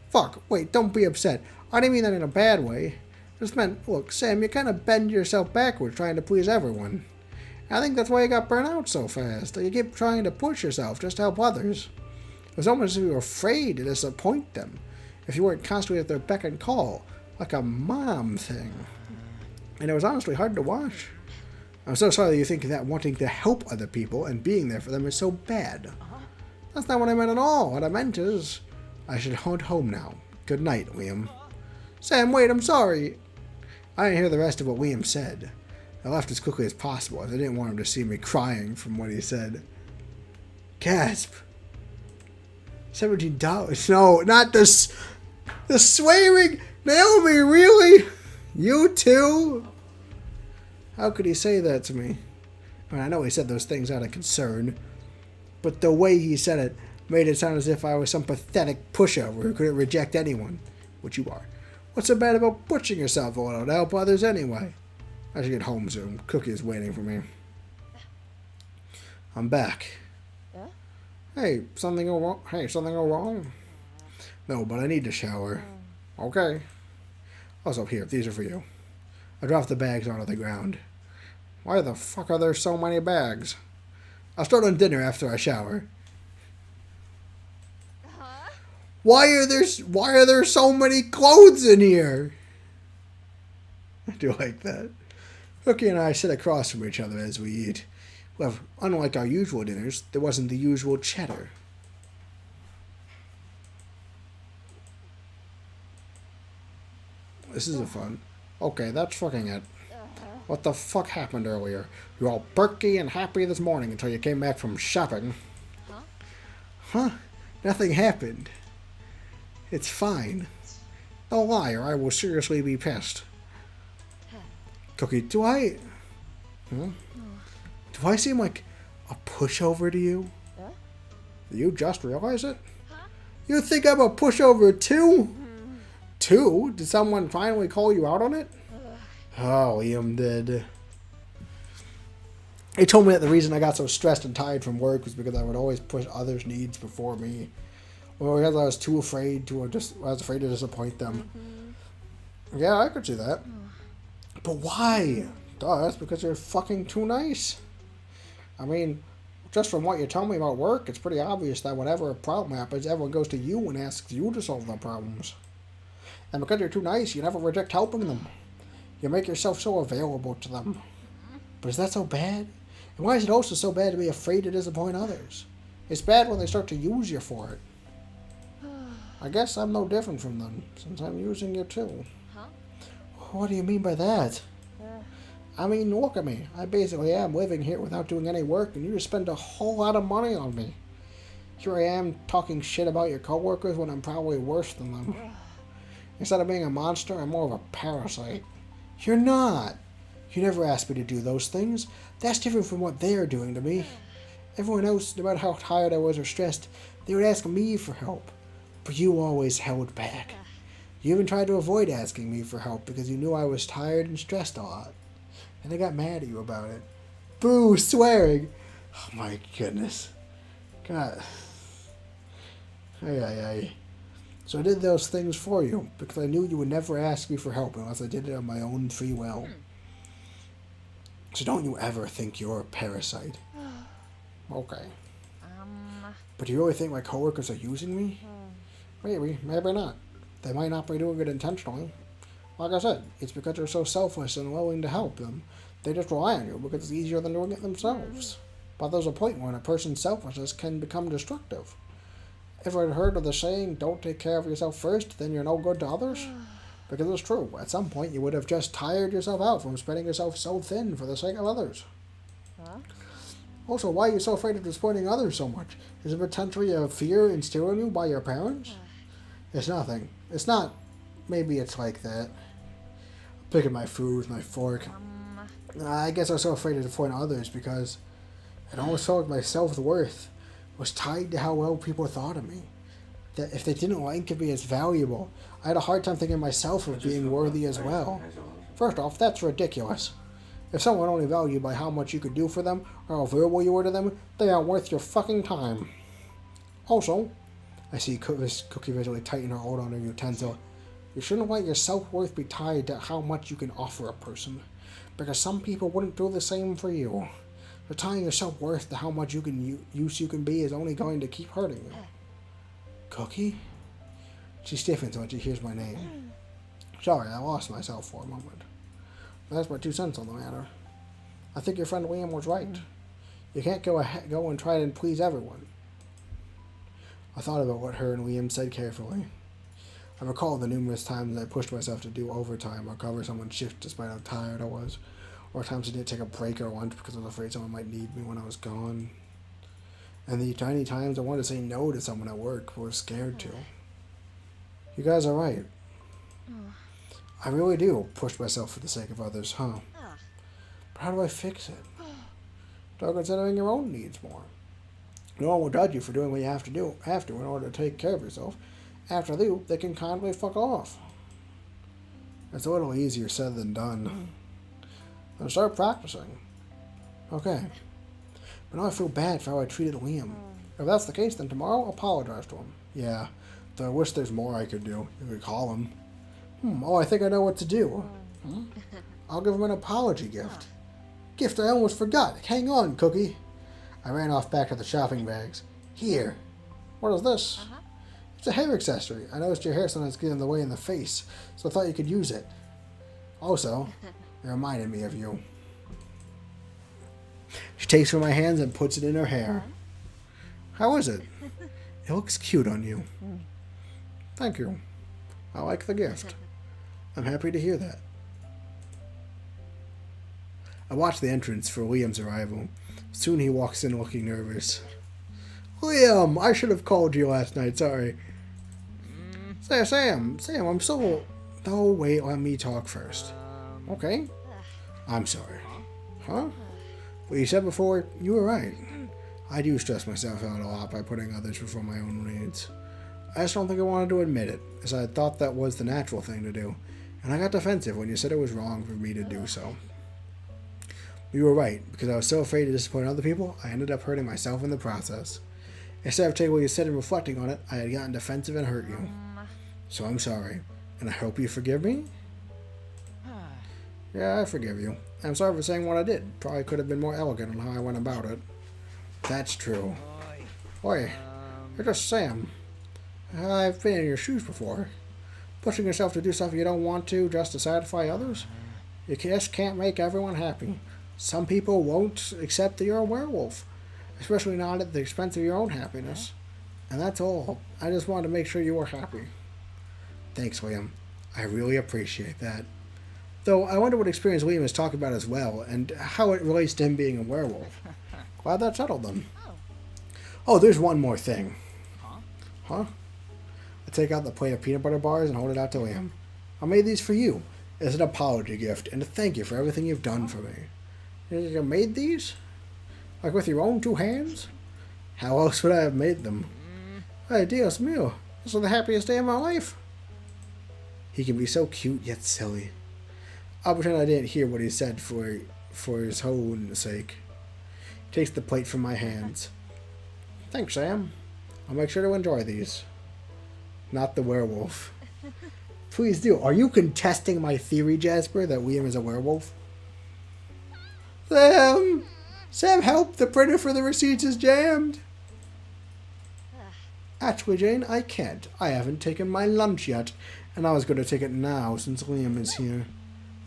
Fuck, wait, don't be upset. I didn't mean that in a bad way. I just meant, look, Sam, you kind of bend yourself backwards trying to please everyone. I think that's why you got burnt out so fast. You keep trying to push yourself just to help others. It was almost as if you were afraid to disappoint them. If you weren't constantly at their beck and call, like a mom thing. And it was honestly hard to watch. I'm so sorry that you think that wanting to help other people and being there for them is so bad. That's not what I meant at all. What I meant is, I should head home now. Good night, Liam. Sam, wait, I'm sorry. I didn't hear the rest of what Liam said. I left as quickly as possible, as I didn't want him to see me crying from what he said. Gasp. $17. No, not the swearing. Naomi, really? You too? How could he say that to me? I mean, I know he said those things out of concern, but the way he said it made it sound as if I was some pathetic pushover who couldn't reject anyone, which you are. What's so bad about pushing yourself a little to help others anyway? I should get home soon. Cookie is waiting for me. I'm back. Yeah? Hey, something go wrong? No, but I need to shower. Okay. Also, here, these are for you. I dropped the bags onto the ground. Why the fuck are there so many bags? I'll start on dinner after I shower. Huh? Why are there so many clothes in here? I do like that. Cookie and I sit across from each other as we eat. Well, unlike our usual dinners, there wasn't the usual chatter. This isn't fun. Okay, that's fucking it. What the fuck happened earlier? You were all perky and happy this morning until you came back from shopping. Huh? Huh? Nothing happened. It's fine. Don't lie or I will seriously be pissed. Cookie, do I seem like a pushover to you? Yeah? Do you just realize it? Huh? You think I'm a pushover too? Two? Did someone finally call you out on it? Oh, Liam did. He told me that the reason I got so stressed and tired from work was because I would always push others' needs before me. Or because I was too afraid to disappoint them. Mm-hmm. Yeah, I could see that. But why? Duh, that's because you're fucking too nice. I mean, just from what you're telling me about work, it's pretty obvious that whenever a problem happens, everyone goes to you and asks you to solve their problems. And because you're too nice, you never reject helping them. You make yourself so available to them. But is that so bad? And why is it also so bad to be afraid to disappoint others? It's bad when they start to use you for it. I guess I'm no different from them, since I'm using you too. Huh? What do you mean by that? I mean, look at me. I basically am living here without doing any work, and you just spend a whole lot of money on me. Here I am talking shit about your coworkers when I'm probably worse than them. Instead of being a monster, I'm more of a parasite. You're not. You never asked me to do those things. That's different from what they're doing to me. Everyone else, no matter how tired I was or stressed, they would ask me for help. But you always held back. You even tried to avoid asking me for help because you knew I was tired and stressed a lot. And I got mad at you about it. Boo, swearing. Oh my goodness. God. Ay. So I did those things for you because I knew you would never ask me for help unless I did it on my own free will. So don't you ever think you're a parasite. Okay. But do you really think my coworkers are using me? Maybe, maybe not. They might not be doing it intentionally. Like I said, it's because they're so selfless and willing to help them. They just rely on you because it's easier than doing it themselves. But there's a point when a person's selfishness can become destructive. Ever heard of the saying, don't take care of yourself first, then you're no good to others? Because it's true. At some point, you would have just tired yourself out from spreading yourself so thin for the sake of others. Huh? Also, why are you so afraid of disappointing others so much? Is it potentially a fear instilled in you by your parents? It's nothing. It's not. Maybe it's like that. Picking my food with my fork. I guess I was so afraid to disappoint others because it always felt like my self-worth was tied to how well people thought of me. That if they didn't like me as valuable, I had a hard time thinking of myself of being worthy as well. First off, that's ridiculous. If someone only valued you by how much you could do for them or how available you were to them, they aren't worth your fucking time. Also, I see Cookie visually tighten her hold on her utensil. You shouldn't let your self-worth be tied to how much you can offer a person, because some people wouldn't do the same for you. So tying your self-worth to how much you can be is only going to keep hurting you. Cookie? She stiffens when she hears my name. Sorry, I lost myself for a moment. That's my 2 cents on the matter. I think your friend Liam was right. You can't go and try and please everyone. I thought about what her and Liam said carefully. I recalled the numerous times I pushed myself to do overtime or cover someone's shift despite how tired I was, or times I didn't take a break or lunch because I was afraid someone might need me when I was gone. And the tiny times I wanted to say no to someone at work but was scared to. You guys are right. I really do push myself for the sake of others, huh? Ah. But how do I fix it? Start considering your own needs more. No one will judge you for doing what you have to in order to take care of yourself. After you, they can kindly fuck off. It's a little easier said than done. Then start practicing. Okay. But now I feel bad for how I treated Liam. If that's the case, then tomorrow apologize to him. Yeah, though I wish there's more I could do. You could call him. Oh, I think I know what to do. I'll give him an apology gift. Gift I almost forgot. Hang on, Cookie. I ran off back to the shopping bags. Here. What is this? It's a hair accessory. I noticed your hair sometimes gets in the way in the face, so I thought you could use it. Also, it reminded me of you. She takes from my hands and puts it in her hair. How is it? It looks cute on you. Thank you. I like the gift. I'm happy to hear that. I watch the entrance for Liam's arrival. Soon he walks in looking nervous. Liam, I should have called you last night, sorry. Sam, I'm so... No, wait, let me talk first. Okay? I'm sorry. Huh? What you said before, you were right. I do stress myself out a lot by putting others before my own needs. I just don't think I wanted to admit it, as I thought that was the natural thing to do, and I got defensive when you said it was wrong for me to do so. You were right, because I was so afraid to disappoint other people, I ended up hurting myself in the process. Instead of taking what you said and reflecting on it, I had gotten defensive and hurt you. So I'm sorry, and I hope you forgive me? Yeah, I forgive you. I'm sorry for saying what I did. Probably could have been more elegant in how I went about it. That's true. Oi, you're just Sam. I've been in your shoes before. Pushing yourself to do stuff you don't want to just to satisfy others? You just can't make everyone happy. Some people won't accept that you're a werewolf, especially not at the expense of your own happiness. And that's all. I just wanted to make sure you were happy. Thanks, Liam. I really appreciate that. Though I wonder what experience Liam is talking about as well, and how it relates to him being a werewolf. Glad that settled them. Oh, there's one more thing. Huh? I take out the plate of peanut butter bars and hold it out to Liam. I made these for you as an apology gift and to thank you for everything you've done for me. You made these? Like with your own 2 hands? How else would I have made them? Ay, Dios mío. This is the happiest day of my life. He can be so cute yet silly. I'll pretend I didn't hear what he said for his own sake. He takes the plate from my hands. Thanks, Sam. I'll make sure to enjoy these. Not the werewolf. Please do. Are you contesting my theory, Jasper, that Liam is a werewolf? Sam! Sam, help! The printer for the receipts is jammed! Actually, Jane, I can't. I haven't taken my lunch yet, and I was going to take it now since Liam is here.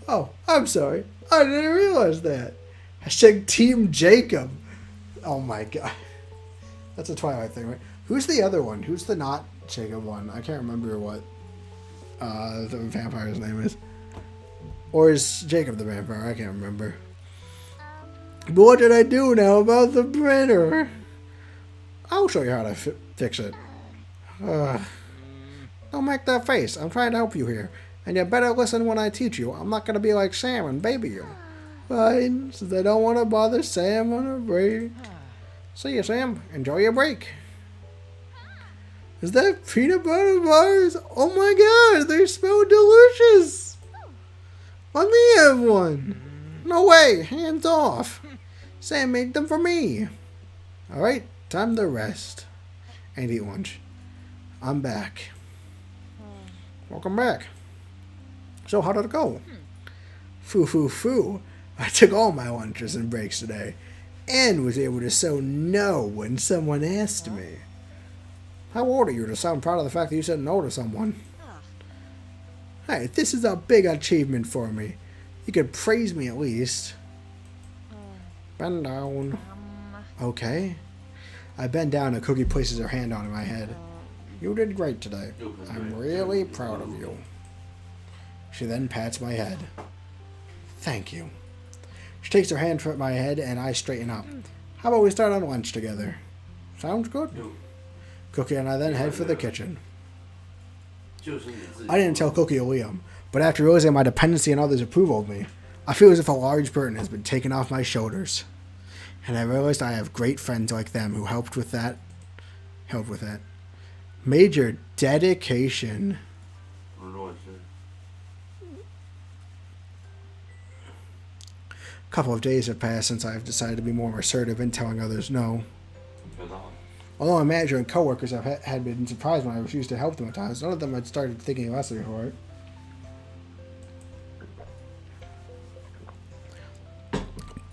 Oh, I'm sorry. I didn't realize that. Hashtag Team Jacob. Oh my god. That's a Twilight thing, right? Who's the other one? Who's the not Jacob one? I can't remember what the vampire's name is. Or is Jacob the vampire? I can't remember. But what did I do now about the printer? I'll show you how to fix it. Don't make that face. I'm trying to help you here. And you better listen when I teach you. I'm not going to be like Sam and baby you. Fine, since I don't want to bother Sam on a break. See you, Sam. Enjoy your break. Is that peanut butter bars? Oh my god, they smell delicious. Let me have one. No way, hands off. Sam made them for me. Alright, time to rest. And eat lunch. I'm back. Welcome back. So how did it go? Foo. I took all my lunches and breaks today. And was able to say no when someone asked me. How old are you to sound proud of the fact that you said no to someone? Hey, this is a big achievement for me. You could praise me at least. Bend down. Okay. I bend down and Cookie places her hand on my head. You did great today. I'm really proud of you. She then pats my head. Thank you. She takes her hand from my head and I straighten up. How about we start on lunch together? Sounds good. Cookie and I then head for the kitchen. 就是你自己。 I didn't tell Cookie or Liam, but after realizing my dependency on others' approval of me, I feel as if a large burden has been taken off my shoulders. And I realized I have great friends like them who helped with that. Major dedication. 如果是 A couple of days have passed since I have decided to be more assertive in telling others no. 有道理。 Although my manager and coworkers had been surprised when I refused to help them at times, none of them had started thinking less of me for it.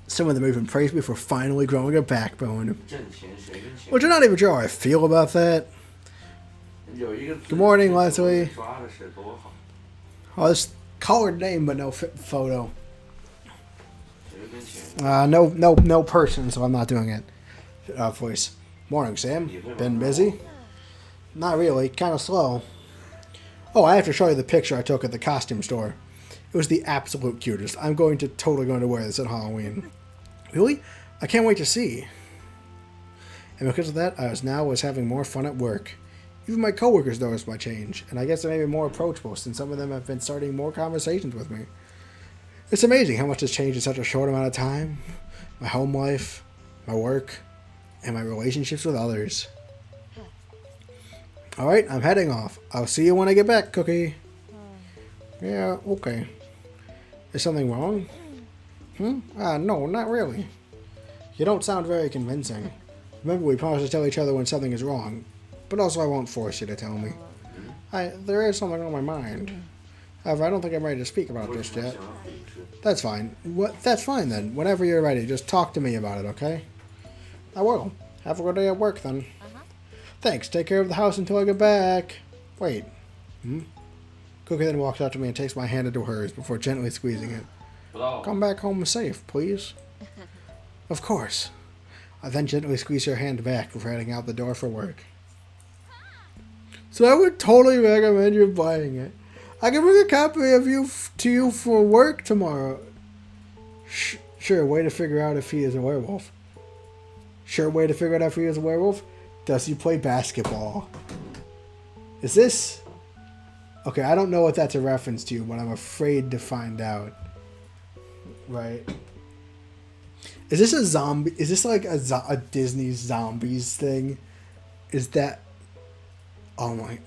Some of them even praised me for finally growing a backbone. 挣钱谁跟钱？ Which I'm not even sure how I feel about that. 有一个 Good morning, Leslie. 抓的是多好， Oh, this colored name but no photo. 谁跟钱？ No person, so I'm not doing it. Voice. Morning, Sam. Been busy? Not really. Kind of slow. Oh, I have to show you the picture I took at the costume store. It was the absolute cutest. I'm totally going to wear this at Halloween. Really? I can't wait to see. And because of that, I was having more fun at work. Even my coworkers noticed my change, and I guess they may be more approachable since some of them have been starting more conversations with me. It's amazing how much has changed in such a short amount of time. My home life, my work, and my relationships with others. Alright, I'm heading off. I'll see you when I get back, Cookie. Yeah, okay. Is something wrong? No, not really. You don't sound very convincing. Remember, we promised to tell each other when something is wrong. But also, I won't force you to tell me. There is something on my mind. However, I don't think I'm ready to speak about it just yet. That's fine. That's fine then. Whenever you're ready, just talk to me about it, okay? I will. Have a good day at work then. Thanks. Take care of the house until I get back. Wait. Cookie then walks up to me and takes my hand into hers before gently squeezing it. Come back home safe, please. Of course. I then gently squeeze her hand back before heading out the door for work. So I would totally recommend you buying it. I can bring a copy of you to you for work tomorrow. Sure, way to figure out if he is a werewolf. Sure, way to figure out if he is a werewolf. Does he play basketball? Is this... Okay, I don't know what that's a reference to, but I'm afraid to find out. Right. Is this a zombie... Is this like a Disney zombies thing? Is that... Oh my...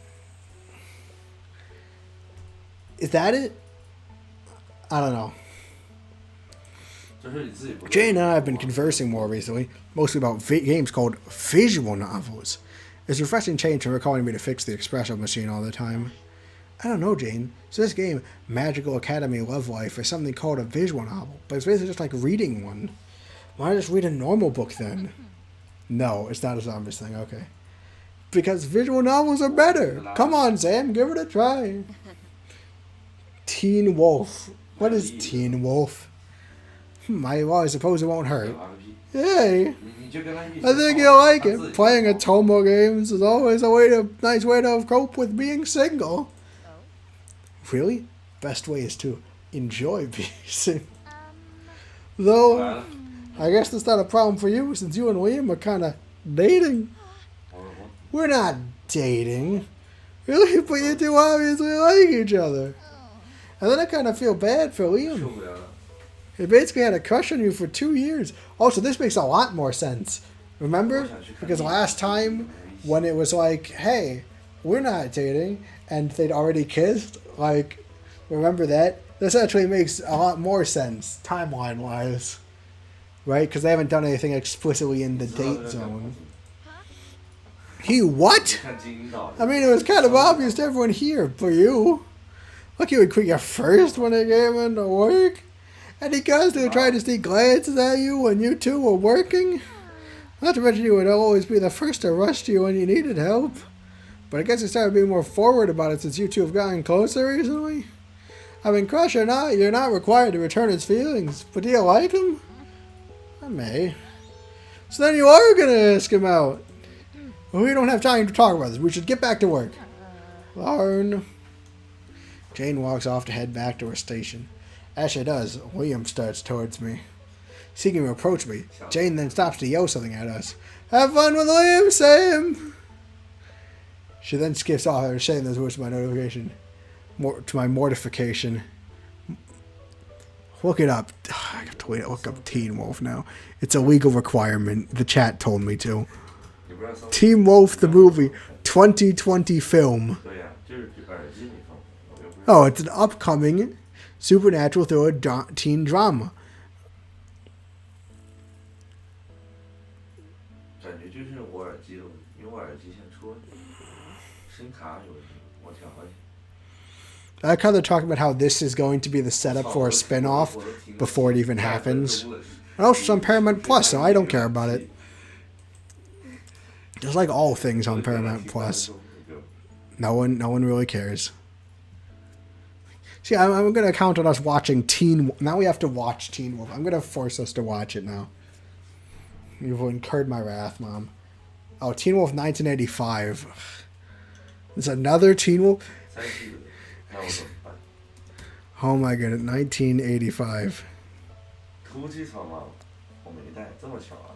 Is that it? I don't know. Jay and I have been conversing more recently, mostly about games called visual novels. It's a refreshing change from recalling me to fix the espresso machine all the time. I don't know, Jane. So this game, Magical Academy Love Life, is something called a visual novel, but it's basically just like reading one. Why not just read a normal book then? No, it's not a zombies thing, okay. Because visual novels are better. Come on, Sam, give it a try. Teen Wolf. What is Teen Wolf? I suppose it won't hurt. Yay! I think you'll like it. Playing Atomo games is always a nice way to cope with being single. Really? Best way is to enjoy being single. Though, I guess that's not a problem for you since you and Liam are kind of dating. We're not dating. Really? But you two obviously like each other. And then I kind of feel bad for Liam. He basically had a crush on you for 2 years. Also, this makes a lot more sense. Remember? Because last time, when it was like, hey, we're not dating, and they'd already kissed, like, remember that? This actually makes a lot more sense, timeline-wise. Right? Because they haven't done anything explicitly in the date zone. He what? I mean, it was kind of obvious to everyone here, but you. Look, you would quit your first when he came into work. And he constantly tried to sneak glances at you when you two were working. Not to mention he would always be the first to rush to you when you needed help. But I guess he started being more forward about it since you two have gotten closer recently. I mean, crush or not, you're not required to return his feelings. But do you like him? I may. So then you are going to ask him out. Well, we don't have time to talk about this. We should get back to work. Lauren. Jane walks off to head back to her station. As she does, Liam starts towards me. Seeking to approach me, Jane then stops to yell something at us. Have fun with Liam, Sam! She then skips off after saying those words to my notification. To my mortification. Look it up. I have to look up Teen Wolf now. It's a legal requirement. The chat told me to. Teen Wolf the movie, 2020 film. 对呀、就是耳机那方面，我又不知道。 Oh, it's an upcoming supernatural thriller teen drama. 感觉就是我耳机的问题，因为我耳机现在出问题，声卡有问题，我调一下。 I like how they're talking about how this is going to be the setup for a spin-off before it even happens. And also it's on Paramount Plus, so I don't care about it. Just like all things on Paramount Plus. No one really cares. See, I'm going to count on us watching Teen Wolf. Now we have to watch Teen Wolf. I'm going to force us to watch it now. You've incurred my wrath, Mom. Oh, Teen Wolf 1985. It's another Teen Wolf? 3季的，那我怎么办？ Oh my goodness, 1985. 突击草帽，我没带，这么巧啊！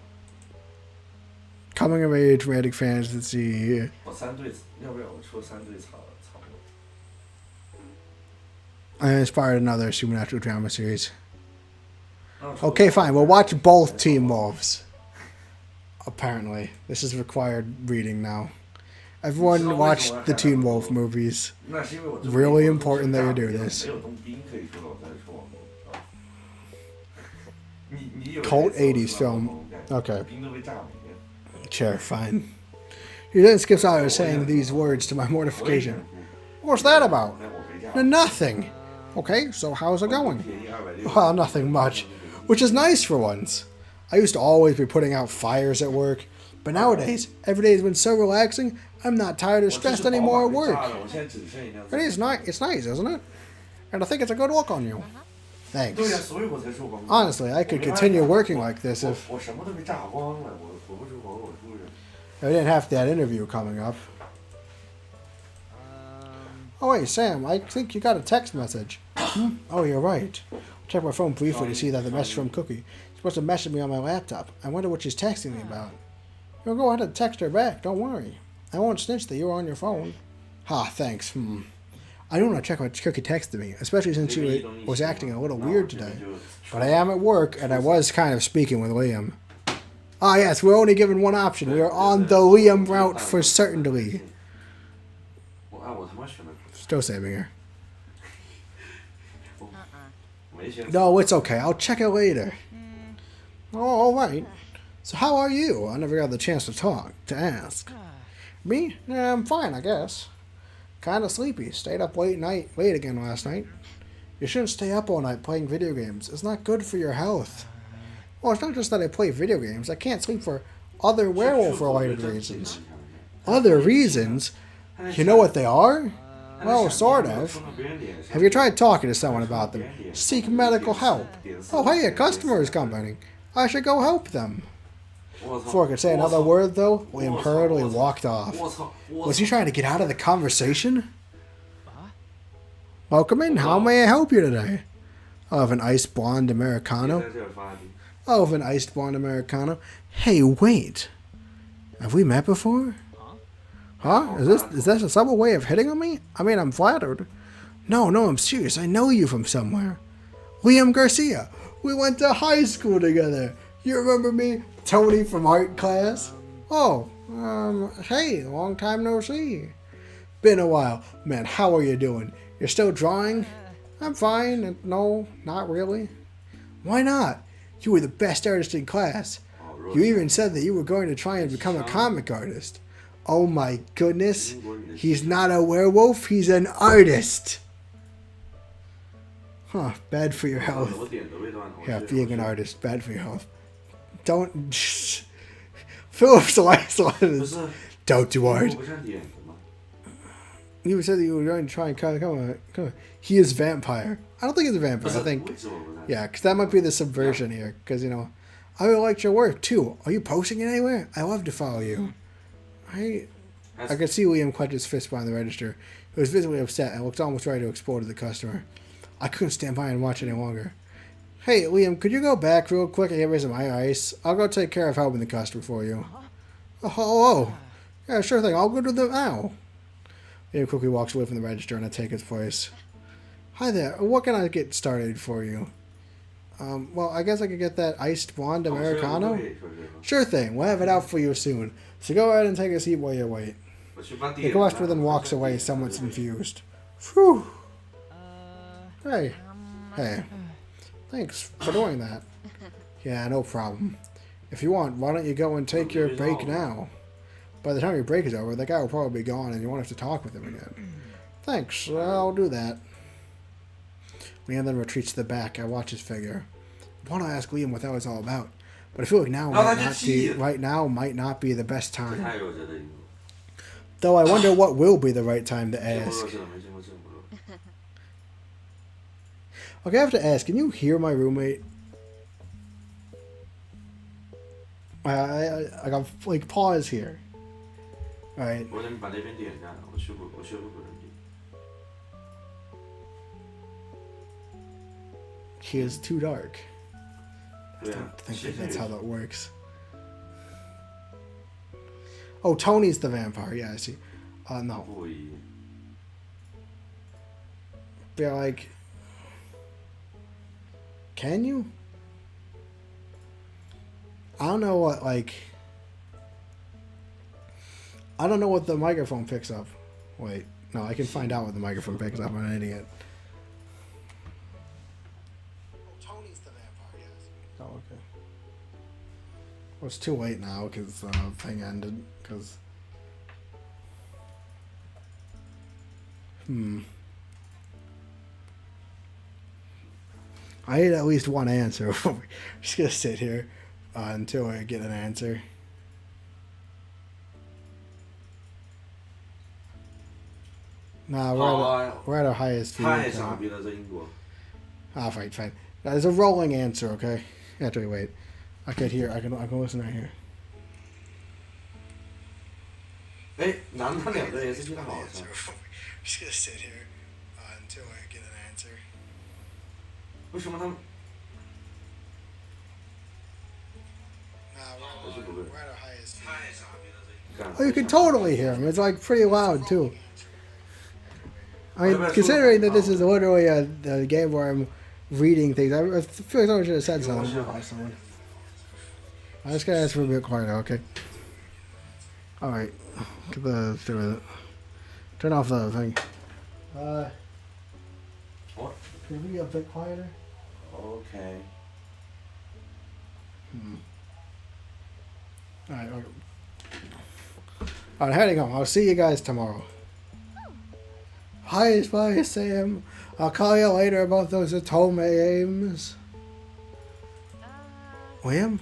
Coming of age romantic fantasy. 我3对，要不要我出3对草帽？ I inspired another supernatural drama series. Okay, fine. We'll watch both Teen Wolves. Apparently. This is required reading now. Everyone watch the Teen Wolf movies. 那是因为我 Really important that you do this. 没有冬兵可以说我才出网络。你有 Cult 80s film. Okay. 兵都被炸没了。 Sure, fine. He then skips out of saying these words to my mortification. What's that about? Nothing. Okay, so how's it going? Well, nothing much. Which is nice for once. I used to always be putting out fires at work, but nowadays, every day has been so relaxing, I'm not tired or stressed anymore at work. It is nice, it's nice, isn't it? And I think it's a good look on you. Thanks. Honestly, I could continue working like this if I didn't have that interview coming up. Oh wait, Sam, I think you got a text message. Oh, you're right. Check my phone briefly to see that the message from Cookie. She's supposed to message me on my laptop. I wonder what she's texting me about. You'll go ahead and text her back, don't worry. I won't snitch that you were on your phone. Ha, thanks. I do want to check what Cookie texted me, especially since she was acting a little weird today. But I am at work, and I was kind of speaking with Liam. Ah, yes, we're only given one option. We are on the Liam route for certainty. Still saving her. No, it's okay. I'll check it later. Oh, all right. So how are you? I never got the chance to ask. Me? Yeah, I'm fine, I guess. Kinda sleepy. Stayed up late again last night. You shouldn't stay up all night playing video games. It's not good for your health. Well, it's not just that I play video games. I can't sleep for other werewolf-related reasons. Other reasons? You know what they are? Well, sort of. Have you tried talking to someone about them? Seek medical help. Oh, hey, a customer is coming. I should go help them. Before I could say another word, though, Liam hurriedly walked off. Was he trying to get out of the conversation? Welcome in. How may I help you today? I'll have an iced blonde Americano. I'll have an iced blonde Americano. Hey, wait. Have we met before? Huh? Is this a subtle way of hitting on me? I mean, I'm flattered. No, I'm serious. I know you from somewhere. Liam Garcia. We went to high school together. You remember me? Tony from art class? Oh, hey, long time no see. Been a while. Man, how are you doing? You're still drawing? I'm fine. No, not really. Why not? You were the best artist in class. You even said that you were going to try and become a comic artist. Oh my goodness. He's not a werewolf, he's an artist. Huh, bad for your health. Yeah, being an artist, bad for your health. Don't... Philip's last one is... Don't do art. You said that you were going to try and come on. He is vampire. I don't think he's a vampire. I think... Yeah, because that might be the subversion here. Because, you know... I really liked your work, too. Are you posting it anywhere? I love to follow you. I could see Liam clench his fist behind the register. He was visibly upset and looked almost ready to explode to the customer. I couldn't stand by and watch any longer. Hey, Liam, could you go back real quick and get me some ice? I'll go take care of helping the customer for you. Oh, hello. Yeah, sure thing. I'll go do that now. Liam quickly walks away from the register and I take his place. Hi there. What can I get started for you? Well, I guess I could get that iced blonde Americano. Sure thing. We'll have it out for you soon. So go ahead and take a seat while you wait. The questioner then walks away, somewhat confused. Phew. Hey. Hey. Thanks for doing that. Yeah, no problem. If you want, why don't you go and take your break now? By the time your break is over, the guy will probably be gone and you won't have to talk with him again. Thanks, I'll do that. Liam then retreats to the back. I watch his figure. I want to ask Liam what that was all about, but I feel like right now might not be the best time. Though I wonder what will be the right time to ask. Okay, I have to ask, can you hear my roommate? I got, like, pause here. Alright. Here is too dark. I don't think that's how that works. Oh, Tony's the vampire. Yeah, I see. No. They're like... Can you? I don't know what, like... I don't know what the microphone picks up. Wait. No, I can find out what the microphone picks up. I'm an idiot. Tony's the vampire, yes. Oh, okay. Well, it's too late now because the thing ended. Because... I need at least one answer. I'm just going to sit here until I get an answer. Nah, we're at our highest view count. Ah, fine. There's a rolling answer, okay? Actually, wait. I can hear. I can listen right here. I'm just gonna sit here until I get an answer. We're at our highest view. Oh, you can totally hear him. It's like pretty loud too. I mean, considering that this is literally a game where I'm reading things, I feel like someone should have said something. I'm just gonna ask for a bit quieter, okay? Alright. Turn off the thing. What? Can we be a bit quieter? Okay. Alright, heading home. I'll see you guys tomorrow. Bye, Sam. I'll call you later about those Atome aims. Liam?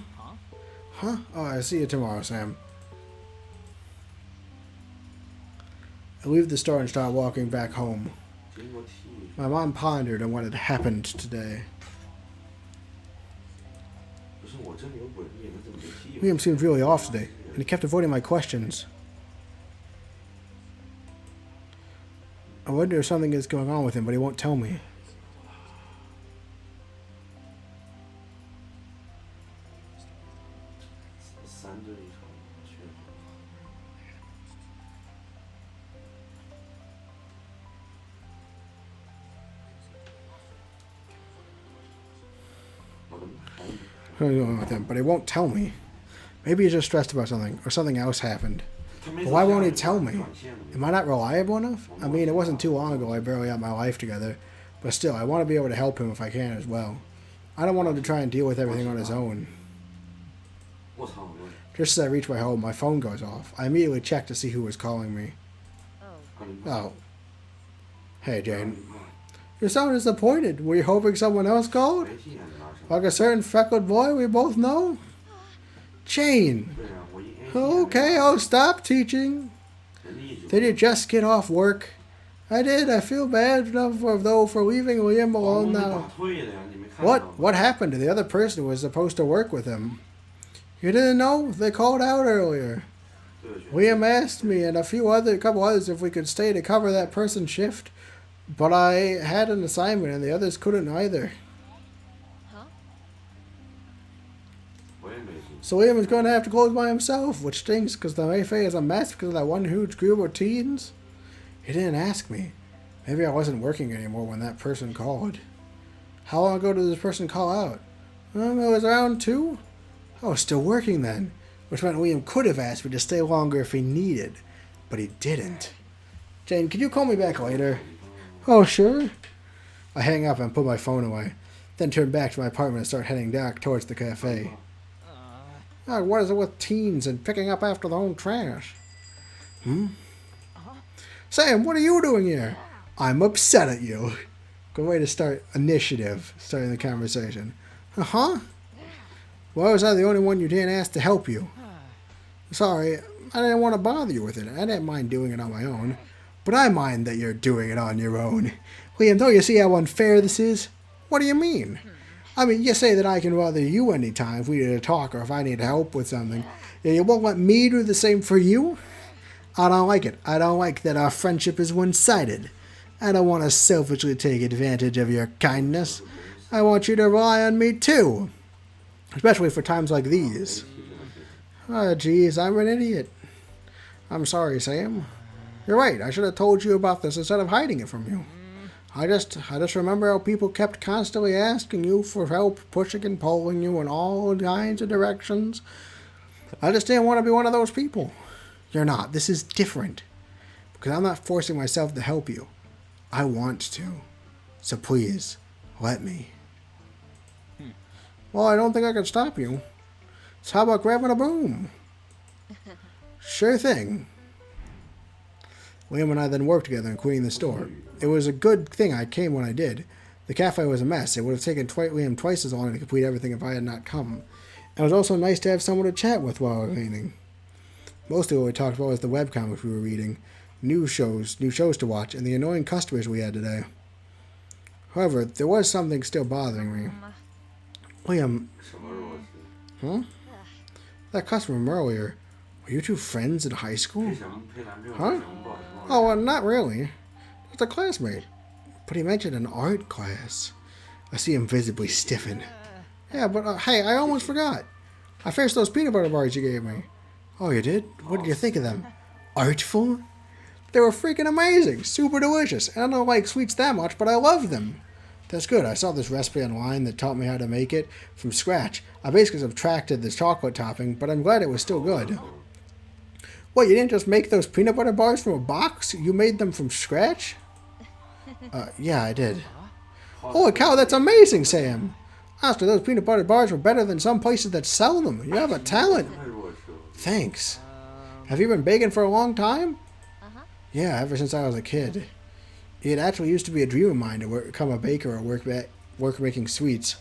Huh? Oh, I'll see you tomorrow, Sam. I leave the store and start walking back home. My mom pondered on what had happened today. Liam seemed really off today, and he kept avoiding my questions. I wonder if something is going on with him, but he won't tell me. But he won't tell me. Maybe he's just stressed about something, or something else happened. But why won't he tell me? Am I not reliable enough? I mean, it wasn't too long ago I barely got my life together. But still, I want to be able to help him if I can as well. I don't want him to try and deal with everything on his own. Just as I reach my home, my phone goes off. I immediately check to see who was calling me. Oh. Hey, Jane. You sound disappointed. Were you hoping someone else called? Like a certain freckled boy we both know? Jane. Okay, I'll stop teaching. Did you just get off work? I did. I feel bad enough for leaving Liam alone now. What happened to the other person who was supposed to work with him? You didn't know? They called out earlier. Liam asked me and a couple others if we could stay to cover that person's shift, but I had an assignment and the others couldn't either. So Liam is going to have to close by himself, which stinks because the Mayfair is a mess because of that one huge group of teens. He didn't ask me. Maybe I wasn't working anymore when that person called. How long ago did this person call out? It was around 2? I was still working then, which meant William could have asked me to stay longer if he needed, but he didn't. Jane, could you call me back later? Oh, sure. I hang up and put my phone away, then turn back to my apartment and start heading back towards the cafe. What is it with teens and picking up after their own trash? Sam, what are you doing here? I'm upset at you. Good way to start initiative, starting the conversation. Huh? Why was I the only one you didn't ask to help you? Sorry, I didn't want to bother you with it. I didn't mind doing it on my own. But I mind that you're doing it on your own. Liam, don't you see how unfair this is? What do you mean? I mean, you say that I can bother you anytime if we need to talk or if I need help with something. You won't let me do the same for you? I don't like it. I don't like that our friendship is one-sided. I don't want to selfishly take advantage of your kindness. I want you to rely on me too. Especially for times like these. Oh, geez, I'm an idiot. I'm sorry, Sam. You're right. I should have told you about this instead of hiding it from you. I just remember how people kept constantly asking you for help, pushing and pulling you in all kinds of directions. I just didn't want to be one of those people. You're not. This is different. Because I'm not forcing myself to help you. I want to. So please, let me. Well, I don't think I can stop you. So how about grabbing a broom? Sure thing. Liam and I then worked together in cleaning the store. It was a good thing I came when I did. The cafe was a mess. It would have taken Liam twice as long to complete everything if I had not come. It was also nice to have someone to chat with while cleaning. Mostly what we talked about was the webcomics we were reading, new shows to watch, and the annoying customers we had today. However, there was something still bothering me. Liam... Huh? That customer from earlier, were you two friends in high school? Huh? Oh, well, not really. Just a classmate. But he mentioned an art class. I see him visibly stiffen. Yeah, but hey, I almost forgot. I finished those peanut butter bars you gave me. Oh, you did? What did you think of them? Artful? They were freaking amazing. Super delicious. And I don't like sweets that much, but I love them. That's good. I saw this recipe online that taught me how to make it from scratch. I basically subtracted the chocolate topping, but I'm glad it was still good. What, you didn't just make those peanut butter bars from a box? You made them from scratch? Yeah, I did. Holy cow, that's amazing, Sam. Honestly, those peanut butter bars were better than some places that sell them. You have a talent. Thanks. Have you been baking for a long time? Yeah, ever since I was a kid. It actually used to be a dream of mine to become a baker or work making sweets.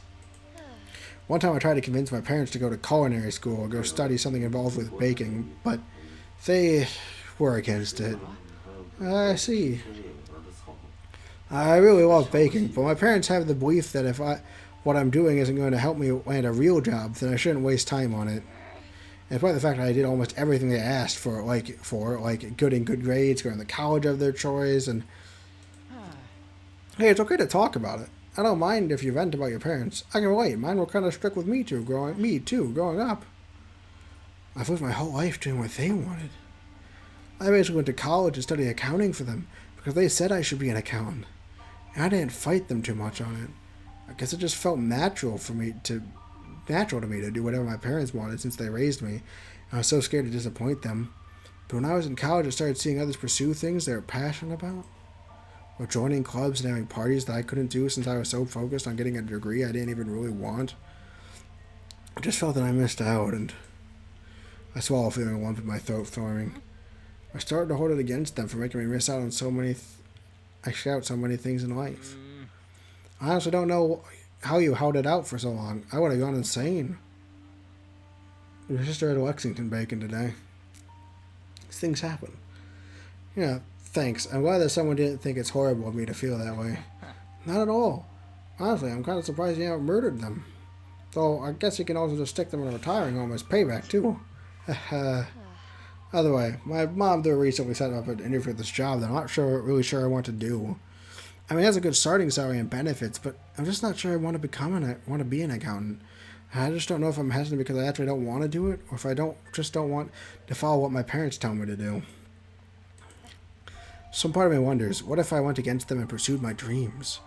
One time I tried to convince my parents to go to culinary school or go study something involved with baking, but they were against it. I see. I really love baking, but my parents have the belief that if what I'm doing isn't going to help me land a real job, then I shouldn't waste time on it. And despite the fact that I did almost everything they asked for, like getting good grades, going to the college of their choice, and hey, it's okay to talk about it. I don't mind if you vent about your parents. I can relate. Mine were kind of strict with me too, growing up. I've lived my whole life doing what they wanted. I basically went to college to study accounting for them because they said I should be an accountant. And I didn't fight them too much on it. I guess it just felt natural to me to do whatever my parents wanted since they raised me. And I was so scared to disappoint them. But when I was in college, I started seeing others pursue things they were passionate about. Or joining clubs and having parties that I couldn't do since I was so focused on getting a degree I didn't even really want. I just felt that I missed out, and I swallowed, feeling a lump in my throat forming. I started to hold it against them for making me miss out on so many things in life. I honestly don't know how you held it out for so long. I would have gone insane. Your sister at Lexington baking today. These things happen. Yeah, thanks. I'm glad that someone didn't think it's horrible of me to feel that way. Not at all. Honestly, I'm kind of surprised you haven't murdered them. Though, I guess you can also just stick them in a retiring home as payback, too. Either way, my mom did recently set up an interview for this job that I'm not really sure I want to do. I mean, it has a good starting salary and benefits, but I'm just not sure I want to be an accountant. I just don't know if I'm hesitant because I actually don't want to do it, or if I don't want to follow what my parents tell me to do. Some part of me wonders, what if I went against them and pursued my dreams?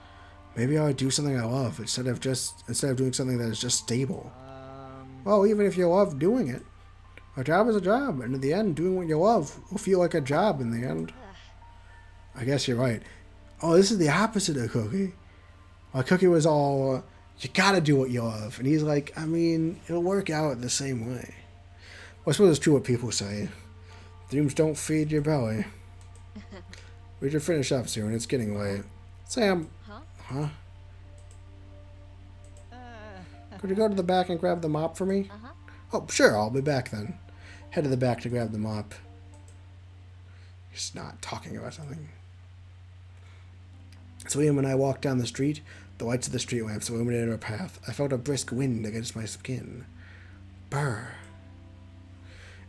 Maybe I would do something I love instead of doing something that is just stable. Well, even if you love doing it, a job is a job, and in the end, doing what you love will feel like a job in the end. I guess you're right. Oh, this is the opposite of Cookie. Well, Cookie was all, you gotta do what you love. And he's like, I mean, it'll work out the same way. Well, I suppose it's true what people say. Dreams don't feed your belly. We should finish up soon. It's getting late. Sam. Huh? Could you go to the back and grab the mop for me? Oh, sure. I'll be back then. Head to the back to grab the mop. He's not talking about something. So Liam and I walked down the street. The lights of the street lamps illuminated our path. I felt a brisk wind against my skin. Brr.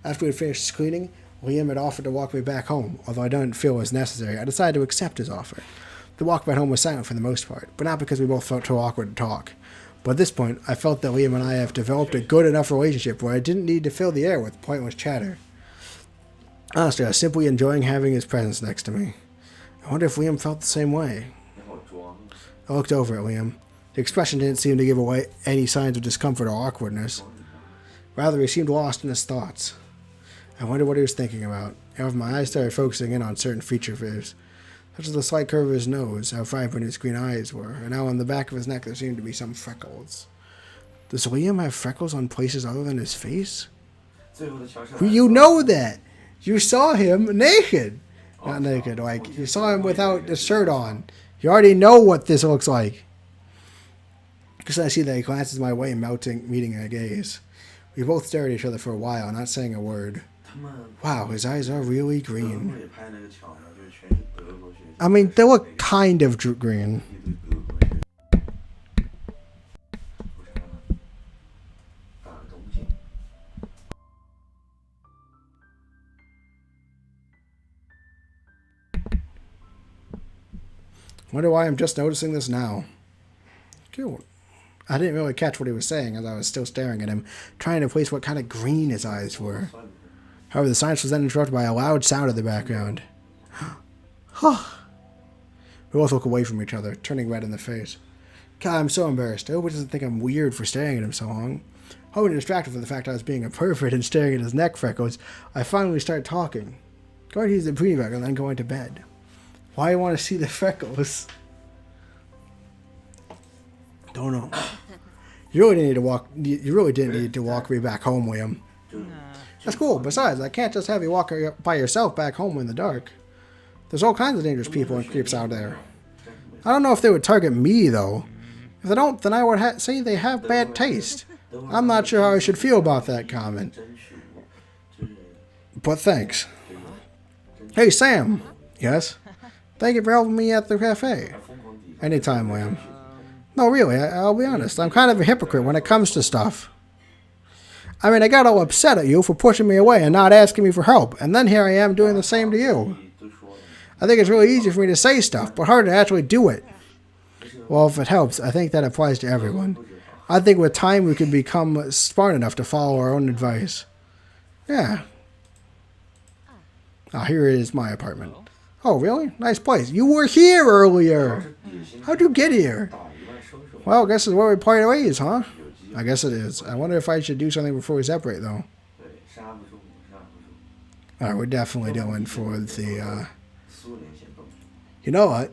After we had finished cleaning, Liam had offered to walk me back home. Although I didn't feel it was necessary, I decided to accept his offer. The walk back home was silent for the most part, but not because we both felt too awkward to talk. But at this point, I felt that Liam and I have developed a good enough relationship where I didn't need to fill the air with pointless chatter. Honestly, I was simply enjoying having his presence next to me. I wonder if Liam felt the same way. I looked over at Liam. The expression didn't seem to give away any signs of discomfort or awkwardness. Rather, he seemed lost in his thoughts. I wondered what he was thinking about. However, my eyes started focusing in on certain feature of his, such as the slight curve of his nose, how vibrant his green eyes were, and how on the back of his neck there seemed to be some freckles. Does Liam have freckles on places other than his face? You know that! You saw him naked! Not naked, like, you saw him without the shirt on. You already know what this looks like. Because I see that he glances my way, meeting a gaze. We both stared at each other for a while, not saying a word. Wow, his eyes are really green. I mean, they look kind of green. Wonder why I'm just noticing this now. Cute. I didn't really catch what he was saying as I was still staring at him, trying to place what kind of green his eyes were. However, the silence was then interrupted by a loud sound in the background. We both look away from each other, turning red in the face. God, I'm so embarrassed. I hope he doesn't think I'm weird for staring at him so long. Hoping to distract him from the fact I was being a pervert and staring at his neck freckles, I finally started talking. Going to use the pre-bag and then going to bed. Why do you want to see the freckles? Don't know. You really didn't need to walk. You really didn't need to walk me back home, Liam. That's cool. Besides, I can't just have you walk by yourself back home in the dark. There's all kinds of dangerous people and creeps out there. I don't know if they would target me though. If they don't, then I would say they have bad taste. I'm not sure how I should feel about that comment. But thanks. Hey, Sam. Yes? Thank you for helping me at the cafe. Anytime, Liam. No, really, I'll be honest. I'm kind of a hypocrite when it comes to stuff. I mean, I got all upset at you for pushing me away and not asking me for help, and then here I am doing the same to you. I think it's really easy for me to say stuff, but hard to actually do it. Well, if it helps, I think that applies to everyone. I think with time we can become smart enough to follow our own advice. Yeah. Ah, here is my apartment. Oh, really? Nice place. You were here earlier. How'd you get here? Well, I guess it's where we parted ways, huh? I guess it is. I wonder if I should do something before we separate, though. Alright, we're definitely doing for the, You know what?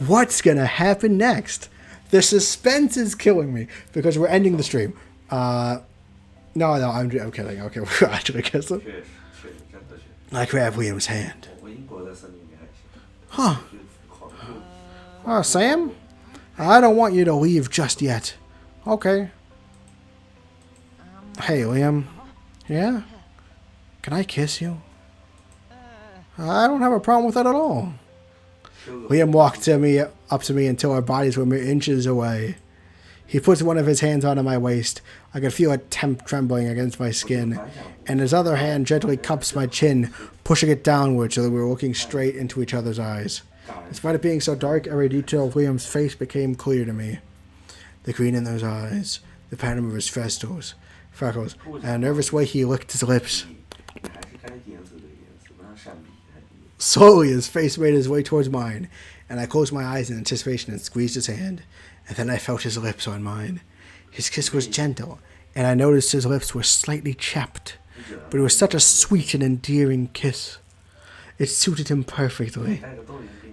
What's gonna happen next? The suspense is killing me, because we're ending the stream. No, I'm kidding. Okay, we're actually kissing. I grab William's hand. Huh. Oh, Sam? I don't want you to leave just yet. Okay. Hey, Liam. Yeah? Can I kiss you? I don't have a problem with that at all. Liam walked up to me until our bodies were mere inches away. He puts one of his hands onto my waist. I could feel it trembling against my skin, and his other hand gently cups my chin, pushing it downward so that we were looking straight into each other's eyes. Despite it being so dark, every detail of Liam's face became clear to me. The green in those eyes, the pattern of his freckles, and a nervous way he licked his lips. Slowly, his face made his way towards mine, and I closed my eyes in anticipation and squeezed his hand. And then I felt his lips on mine. His kiss was gentle, and I noticed his lips were slightly chapped, but it was such a sweet and endearing kiss. It suited him perfectly.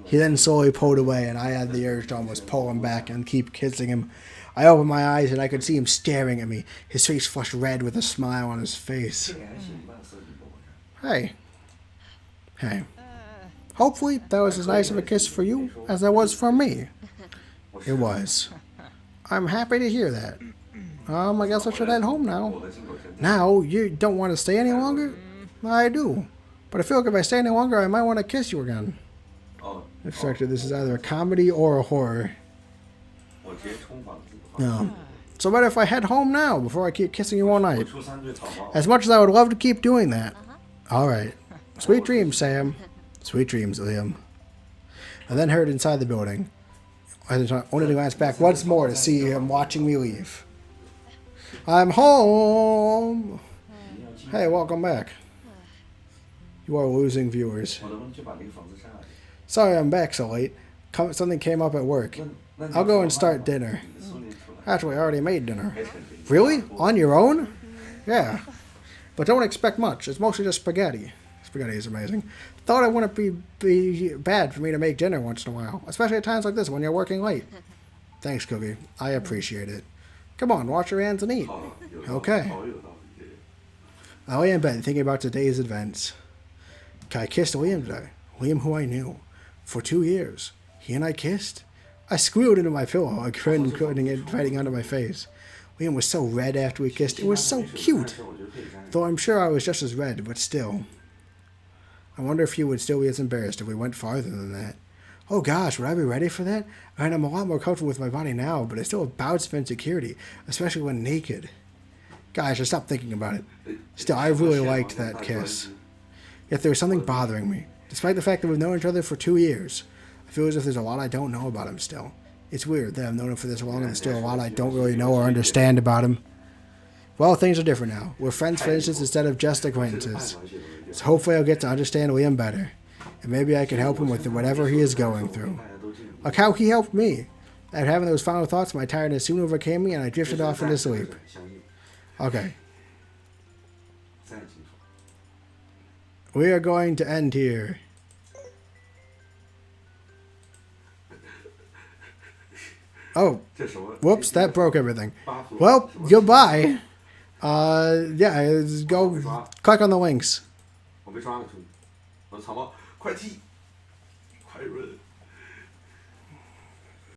He then slowly pulled away, and I had the urge to almost pull him back and keep kissing him. I opened my eyes, and I could see him staring at me, his face flushed red with a smile on his face. Hey. Hey. Hopefully, that was as nice of a kiss for you as that was for me. It was. I'm happy to hear that. I guess I should head home now. Now? You don't want to stay any longer? I do. But I feel like if I stay any longer, I might want to kiss you again. Instructor, this is either a comedy or a horror. No. So what if I head home now, before I keep kissing you all night? As much as I would love to keep doing that. Alright. Sweet dreams, Sam. Sweet dreams, Liam. I then heard inside the building. I only to glance back once more to see him watching me leave. I'm home! Hey, welcome back. You are losing viewers. Sorry I'm back so late. Something came up at work. I'll go and start dinner. Actually, I already made dinner. Really? On your own? Yeah. But don't expect much. It's mostly just spaghetti. Spaghetti is amazing. Thought it wouldn't be bad for me to make dinner once in a while. Especially at times like this when you're working late. Thanks, Cookie. I appreciate it. Come on, wash your hands and eat. Okay. I lay in bed thinking about today's events. I kissed Liam today. Liam who I knew. For 2 years. He and I kissed. I squealed into my pillow, a grin fighting under my face. Liam was so red after we kissed. It was so cute. Though I'm sure I was just as red, but still. I wonder if he would still be as embarrassed if we went farther than that. Oh gosh, would I be ready for that? I mean, I'm a lot more comfortable with my body now, but I still have bouts of insecurity, especially when naked. Gosh, I stopped thinking about it. Still, I really liked that kiss. Yet there was something bothering me. Despite the fact that we've known each other for 2 years, I feel as if there's a lot I don't know about him still. It's weird that I've known him for this long and there's still a lot I don't really know or understand about him. Well, things are different now. We're friends, for instance, instead of just acquaintances. So hopefully I'll get to understand Liam better. And maybe I can help him with whatever he is going through. Like how he helped me. After having those final thoughts, my tiredness soon overcame me and I drifted off into sleep. Okay. We are going to end here. Oh, whoops, that broke everything. Well, goodbye. Yeah, go click on the links. 我没抓过去，我草帽，快踢，快润。